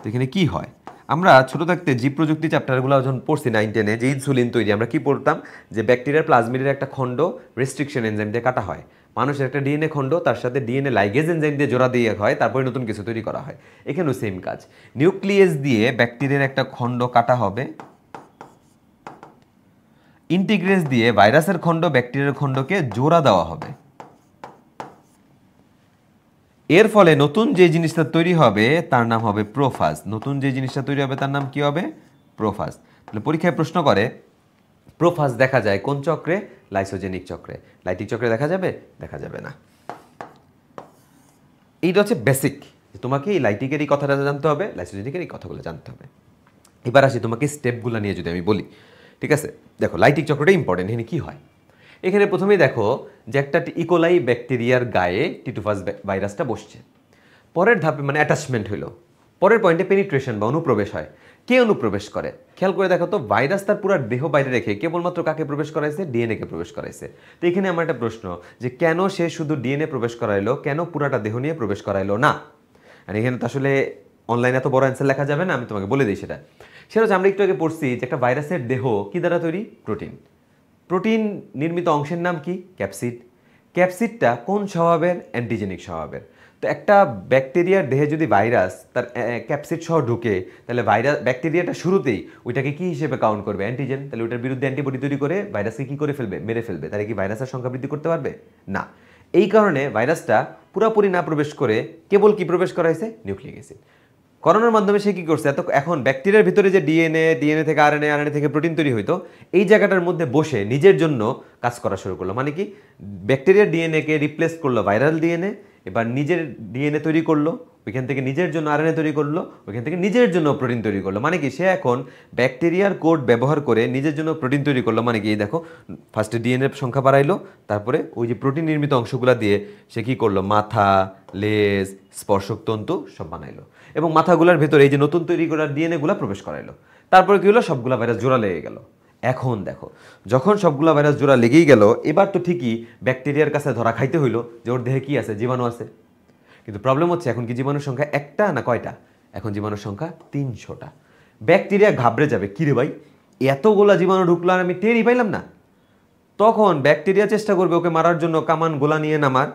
তো এখানে কি হয়? আমরা ছোট থাকতে জীব প্রযুক্তি চ্যাপ্টারগুলো যখন পড়ছি 9-10-এ, যে ইনসুলিন তৈরি, আমরা কি পড়তাম? যে ব্যাকটেরিয়ার প্লাজমিডের একটা খণ্ড রেস্ট্রিকশন এনজাইম দিয়ে কাটা হয়, মানুষের একটা ডিএনএ খণ্ড তার সাথে ডিএনএ লাইগেজ এনজাইম দিয়ে জোড়া দিয়ে হয়, তারপরে নতুন কিছু তৈরি করা হয়। এখানেও সেম কাজ, নিউক্লিয়াস দিয়ে ব্যাকটেরিয়ার একটা খণ্ড কাটা হবে, ইন্টিগ্রেজ দিয়ে ভাইরাসের খণ্ড ব্যাকটেরিয়ার খণ্ডকে জোড়া দেওয়া হবে। এর ফলে নতুন যে জিনিসটা তৈরি হবে তার নাম হবে প্রোফাজ। নতুন যে জিনিসটা তৈরি হবে তার নাম কি হবে? প্রোফাজ। তাহলে পরীক্ষায় প্রশ্ন করে প্রোফাজ দেখা যায় কোন চক্রে? লাইসোজেনিক চক্রে। লাইটিক চক্রে দেখা যাবে? দেখা যাবে না। এইটা হচ্ছে বেসিক, তোমাকে এই লাইটিকের এই কথাটা জানতে হবে, লাইসোজেনিকের এই কথাগুলো জানতে হবে। এবার আসি তোমাকে স্টেপগুলো নিয়ে যদি আমি বলি, ঠিক আছে? দেখো লাইটিক চক্রটা ইম্পর্টেন্ট। এখানে কি হয়? এখানে প্রথমেই দেখো যে একটা ইকোলাই ব্যাকটেরিয়ার গায়ে টিটোফাস ভাইরাসটা বসছে। পরের ধাপে মানে অ্যাটাচমেন্ট হইলো, পরের পয়েন্টে পেনিট্রেশন বা অনুপ্রবেশ হয়। কে অনুপ্রবেশ করে? খেয়াল করে দেখো তো, ভাইরাস তার পুরো দেহ বাইরে রেখে কেবলমাত্র কাকে প্রবেশ করাইছে? ডিএনএ কে প্রবেশ করাইছে। তো এখানে আমার একটা প্রশ্ন, যে কেন সে শুধু ডিএনএ প্রবেশ করাইলো, কেন পুরাটা দেহ নিয়ে প্রবেশ করাইলো না? আর এখানে তো আসলে অনলাইনে এত বড় অ্যান্সার লেখা যাবে না, আমি তোমাকে বলে দিই সেটা। সেটা হচ্ছে আমরা একটু আগে পড়ছি যে একটা ভাইরাসের দেহ কি দ্বারা তৈরি? প্রোটিন। প্রোটিন নির্মিত অংশের নাম কি? ক্যাপসিড। ক্যাপসিডটা কোন স্বভাবের? অ্যান্টিজেনিক স্বভাবের। তো একটা ব্যাকটেরিয়ার দেহে যদি ভাইরাস তার ক্যাপসিড সহ ঢুকে, তাহলে ব্যাকটেরিয়াটা শুরুতেই ওইটাকে কি হিসেবে কাউন্ট করবে? অ্যান্টিজেন। তাহলে ওইটার বিরুদ্ধে অ্যান্টিবডি তৈরি করে ভাইরাসকে কি করে ফেলবে? মেরে ফেলবে। তাহলে কি ভাইরাসের সংখ্যা বৃদ্ধি করতে পারবে? না। এই কারণে ভাইরাসটা পুরোপুরি না প্রবেশ করে কেবল কি প্রবেশ করাইছে? Nucleic acid. করোনার মাধ্যমে সে কি করছে? এখন ব্যাকটেরিয়ার ভিতরে যে ডিএনএ থেকে আরএনএ থেকে প্রোটিন তৈরি হইতো, এই জায়গাটার মধ্যে বসে নিজের জন্য কাজ করা শুরু করলো। মানে কি, ব্যাকটেরিয়ার ডিএনএকে রিপ্লেস করলো ভাইরাল ডিএনএ, এবার নিজের ডিএনএ তৈরি করলো, ওইখান থেকে নিজের জন্য আরএনএ তৈরি করলো, ওইখান থেকে নিজের জন্য প্রোটিন তৈরি করলো। মানে কি, সে এখন ব্যাকটেরিয়ার কোড ব্যবহার করে নিজের জন্য প্রোটিন তৈরি করলো। মানে কি, এই দেখো, ফার্স্টে ডিএনএ সংখ্যা বাড়াইলো, তারপরে ওই যে প্রোটিন নির্মিত অংশগুলো দিয়ে সে কি করলো? মাথা, লেজ, স্পর্শক তন্তু সব বানাইলো, এবং মাথাগুলোর ভেতরে এই যে নতুন তৈরি করা ডিএনএগুলো প্রবেশ করাইলো। তারপরে কি হলো? সবগুলা ভাইরাস জোড়া লেগে গেল। এখন দেখো, যখন সবগুলা ভাইরাস জোড়া লেগেই গেল, এবার তো ঠিকই ব্যাকটেরিয়ার কাছে ধরা খাইতে হইলো যে ওর দেহে কি আছে? জীবাণু আছে। কিন্তু প্রবলেম হচ্ছে, এখন কি জীবাণুর সংখ্যা একটা না কয়টা? এখন জীবাণুর সংখ্যা 300টা। ব্যাকটেরিয়া ঘাবড়ে যাবে, কিরে ভাই এতগুলা জীবাণু ঢুকলো আর আমি টেরই পাইলাম না। তখন ব্যাকটেরিয়া চেষ্টা করবে ওকে মারার জন্য কামান গোলা নিয়ে নামার,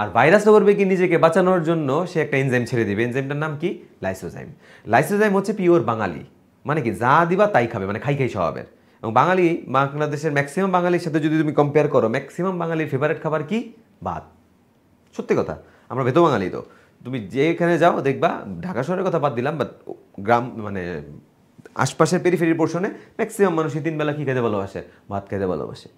আর ভাইরাসটা করবে কি, নিজেকে বাঁচানোর জন্য সে একটা এনজাইম ছেড়ে দিবে। এনজাইমটার নাম কি? লাইসোজাইম। লাইসোজাইম হচ্ছে পিওর বাঙালি, মানে কি যা দিবা তাই খাবে, মানে খাই খাই স্বভাবের। এবং বাঙালি, বাংলাদেশের ম্যাক্সিমাম বাঙালির সাথে যদি তুমি কম্পেয়ার করো, ম্যাক্সিমাম বাঙালির ফেভারিট খাবার কি? ভাত। সত্যি কথা, আমরা ভেতো বাঙালি। তো তুমি যেখানে যাও দেখবা, ঢাকা শহরের কথা বাদ দিলাম, বাট গ্রাম মানে আশপাশের পেরিফেরির পোর্শনে ম্যাক্সিমাম মানুষই 3 বেলা কি খেতে ভালোবাসে? ভাত খেতে ভালোবাসে।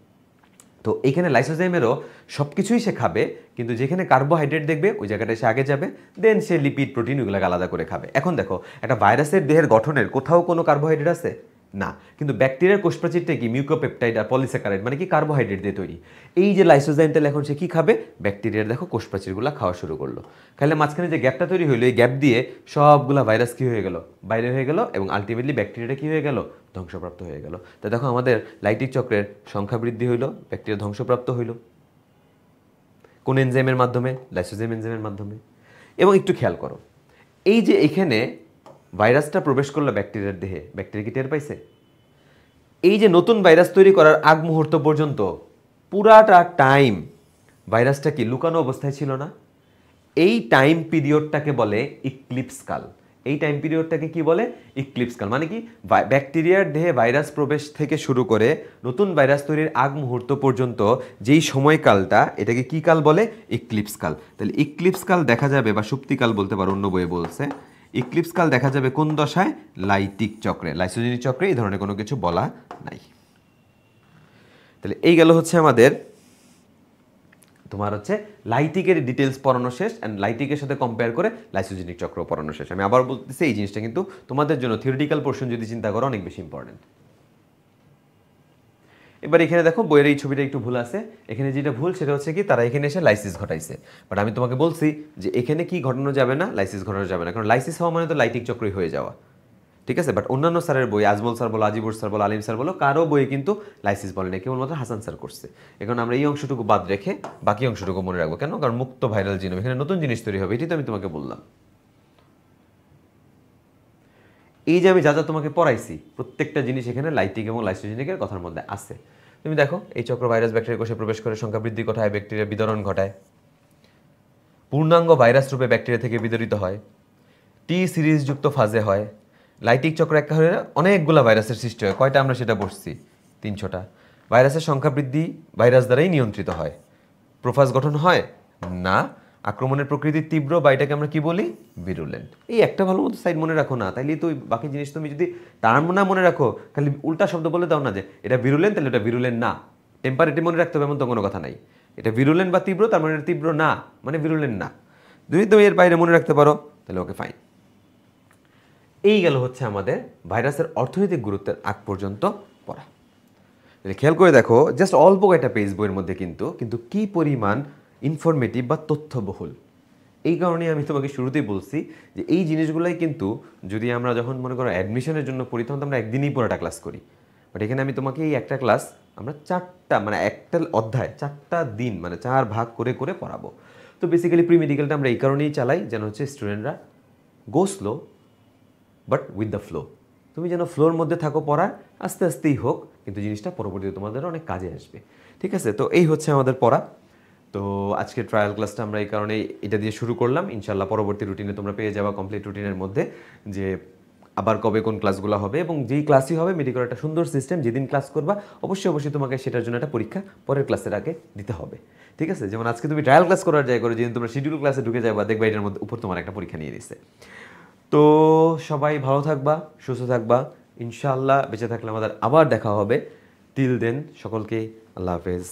তো এইখানে লাইসোজাইমেরও সব কিছুই সে খাবে, কিন্তু যেখানে কার্বোহাইড্রেট দেখবে ওই জায়গাটায় সে আগে যাবে, দেন সে লিপিড প্রোটিন ওইগুলোকে আলাদা করে খাবে। এখন দেখো, একটা ভাইরাসের দেহের গঠনের কোথাও কোনো কার্বোহাইড্রেট আছে না, কিন্তু ব্যাকটেরিয়ার কোষপ্রাচীরটা কি? মিউকোপেপটাইড আর পলিস্যাকারাইড, মানে কি কার্বোহাইড্রেট দিয়ে তৈরি। এই যে লাইসোজাইমটা, এখন সে কি খাবে? ব্যাকটেরিয়ার দেখো কোষপ্রাচীরগুলো খাওয়া শুরু করলো। খাইলে মাঝখানে যে গ্যাপটা তৈরি হইলো, এই গ্যাপ দিয়ে সবগুলা ভাইরাস কি হয়ে গেল? বাইরে হয়ে গেল, এবং আলটিমেটলি ব্যাকটেরিয়াটা কি হয়ে গেল? ধ্বংসপ্রাপ্ত হয়ে গেল। তো দেখো, আমাদের লাইটিক চক্রের সংখ্যা বৃদ্ধি হইল, ব্যাকটেরিয়া ধ্বংসপ্রাপ্ত হইল। কোন এনজাইমের মাধ্যমে? লাইসোজাইম এনজাইমের মাধ্যমে। এবং একটু খেয়াল করো, এই যে এখানে ভাইরাসটা প্রবেশ করলো ব্যাকটেরিয়ার দেহে, ব্যাকটেরিয়া কি টের পাইছে? এই যে নতুন ভাইরাস তৈরি করার আগ মুহূর্ত পর্যন্ত পুরাটা টাইম ভাইরাসটা কি লুকানো অবস্থায় ছিল না? এই টাইম পিরিয়ডটাকে বলে ইক্লিপস কাল। এই টাইম পিরিয়ডটাকে কি বলে? ইক্লিপস কাল। মানে কি, ব্যাকটেরিয়ার দেহে ভাইরাস প্রবেশ থেকে শুরু করে নতুন ভাইরাস তৈরির আগ মুহূর্ত পর্যন্ত যেই সময়কালটা, এটাকে কি কাল বলে? ইক্লিপস কাল। তাহলে ইক্লিপস কাল দেখা যাবে, বা সুপ্তিকাল বলতে পারো, অন্য বইয়ে বলছে। ইক্লিপস কাল দেখা যাবে কোন দশায়? লাইটিক চক্রে। লাইসোজেনিক চক্রে এই ধরনের কোনো কিছু বলা নাই। তাহলে এই গেল হচ্ছে আমাদের তোমার হচ্ছে লাইটিকের ডিটেলস পড়ানো শেষ, অ্যান্ড লাইটিকের সাথে কম্পেয়ার করে লাইসোজেনিক চক্র পড়ানো শেষ। আমি আবার বলতেছি, এই জিনিসটা কিন্তু তোমাদের জন্য থিওরিটিক্যাল পোর্শন যদি চিন্তা করো, অনেক বেশি ইম্পর্টেন্ট। এবার এখানে দেখো, বইয়ের এই ছবিটা একটু ভুল আছে। এখানে যেটা ভুল সেটা হচ্ছে কি, তারা এখানে এসে লাইসিস ঘটাইছে, বাট আমি তোমাকে বলছি যে এখানে কি ঘটানো যাবে না? লাইসিস ঘটানো যাবে না, কারণ লাইসিস হওয়া মানে তো লাইটিক চক্রই হয়ে যাওয়া। ঠিক আছে, বাট অন্যান্য স্যারের বই, আজমল স্যার বলো, আজিবুর স্যার বলো, আলিম স্যার বলো, কারো বইয়ে কিন্তু লাইসিস বলে না, কেবলমাত্র হাসান স্যার করছে। এখন আমরা এই অংশটুকু বাদ রেখে বাকি অংশটুকু মনে রাখবো। কেন? কারণ মুক্ত ভাইরাল জিনোম, এখানে নতুন জিনিস তৈরি হবে, এটি তো আমি তোমাকে বললাম। এই যে আমি যা যা তোমাকে পড়াইছি, প্রত্যেকটা জিনিস এখানে লাইটিক এবং লাইসোজেনিকের কথার মধ্যে আছে। তুমি দেখো, এই চক্র ভাইরাস ব্যাকটেরিয়া কোষে প্রবেশ করে সংখ্যা বৃদ্ধি ঘটায়, ব্যাকটেরিয়া বিতরণ ঘটায়, পূর্ণাঙ্গ ভাইরাস রূপে ব্যাকটেরিয়া থেকে বিতরিত হয়, টি সিরিজ যুক্ত ফাজে হয়। লাইটিক চক্র একটা হলে অনেকগুলো ভাইরাসের সৃষ্টি হয়। কয়টা আমরা সেটা পড়ছি? 300টা। ভাইরাসের সংখ্যা বৃদ্ধি ভাইরাস দ্বারাই নিয়ন্ত্রিত হয়। প্রোফাজ গঠন হয় না। আক্রমণের প্রকৃতি তীব্র, বা এটাকে আমরা কি বলি? ভিরুলেন্ট। এই একটা ভালো মতো সাইড মনে রাখো না, তাইলে তো বাকি জিনিস তুমি যদি টার্ম না মনে রাখো, খালি উল্টা শব্দ বলে দাও না যে এটা ভিরুলেন্ট, তাহলে এটা ভিরুলেন্ট না। টেম্পারেটিভ মনে রাখতে হবে এমন তো কোনো কথা নাই। এটা ভিরুলেন্ট বা তীব্র, তার মানে এটা তীব্র না, মানে ভিরুলেন্ট না। যদি তুমি এর বাইরে মনে রাখতে পারো তাহলে ওকে ফাইন। এই গেল হচ্ছে আমাদের ভাইরাসের অর্থনৈতিক গুরুত্বের আগ পর্যন্ত পড়া। খেয়াল করে দেখো, জাস্ট অল্প কয়েকটা পেজ বইয়ের মধ্যে কিন্তু কিন্তু কি পরিমাণ ইনফরমেটিভ বা তথ্যবহুল। এই কারণে আমি তোমাকে শুরুতেই বলছি যে এই জিনিসগুলোই কিন্তু যদি আমরা যখন মনে করো অ্যাডমিশনের জন্য পড়ি তখন তো আমরা একদিনই পুরোটা ক্লাস করি, বাট এখানে আমি তোমাকে এই একটা ক্লাস আমরা চারটা মানে একটা অধ্যায় 4টা দিন মানে 4 ভাগ করে করে পড়াবো। তো বেসিক্যালি প্রি মেডিকেলটা আমরা এই কারণেই চালাই যেন হচ্ছে স্টুডেন্টরা গো slow but with the flow. তুমি যেন ফ্লোর মধ্যে থাকো পড়ার, আস্তে আস্তেই হোক, কিন্তু জিনিসটা পরবর্তীতে তোমাদের অনেক কাজে আসবে। ঠিক আছে, তো এই হচ্ছে আমাদের পড়া। তো আজকে ট্রায়াল ক্লাসটা আমরা এই কারণে এটা দিয়ে শুরু করলাম। ইনশাল্লাহ পরবর্তী রুটিনে তোমরা পেয়ে যাবা কমপ্লিট রুটিনের মধ্যে যে আবার কবে কোন ক্লাসগুলো হবে, এবং যেই ক্লাসই হবে মেডিকেল একটা সুন্দর সিস্টেম, যেদিন ক্লাস করবা অবশ্যই অবশ্যই তোমাকে সেটার জন্য একটা পরীক্ষা পরের ক্লাসের আগে দিতে হবে। ঠিক আছে, যেমন আজকে তুমি ট্রায়াল ক্লাস করার জায়গা করে যেদিন তোমরা শিডিউল ক্লাসে ঢুকে যাবা দেখবা এটার মধ্যে উপর তোমার একটা পরীক্ষা নিয়ে নিচ্ছে। তো সবাই ভালো থাকবা, সুস্থ থাকবা, ইনশাআল্লাহ বেঁচে থাকলে আমাদের আবার দেখা হবে। টিল দেন সকলকে আল্লাহ হাফেজ।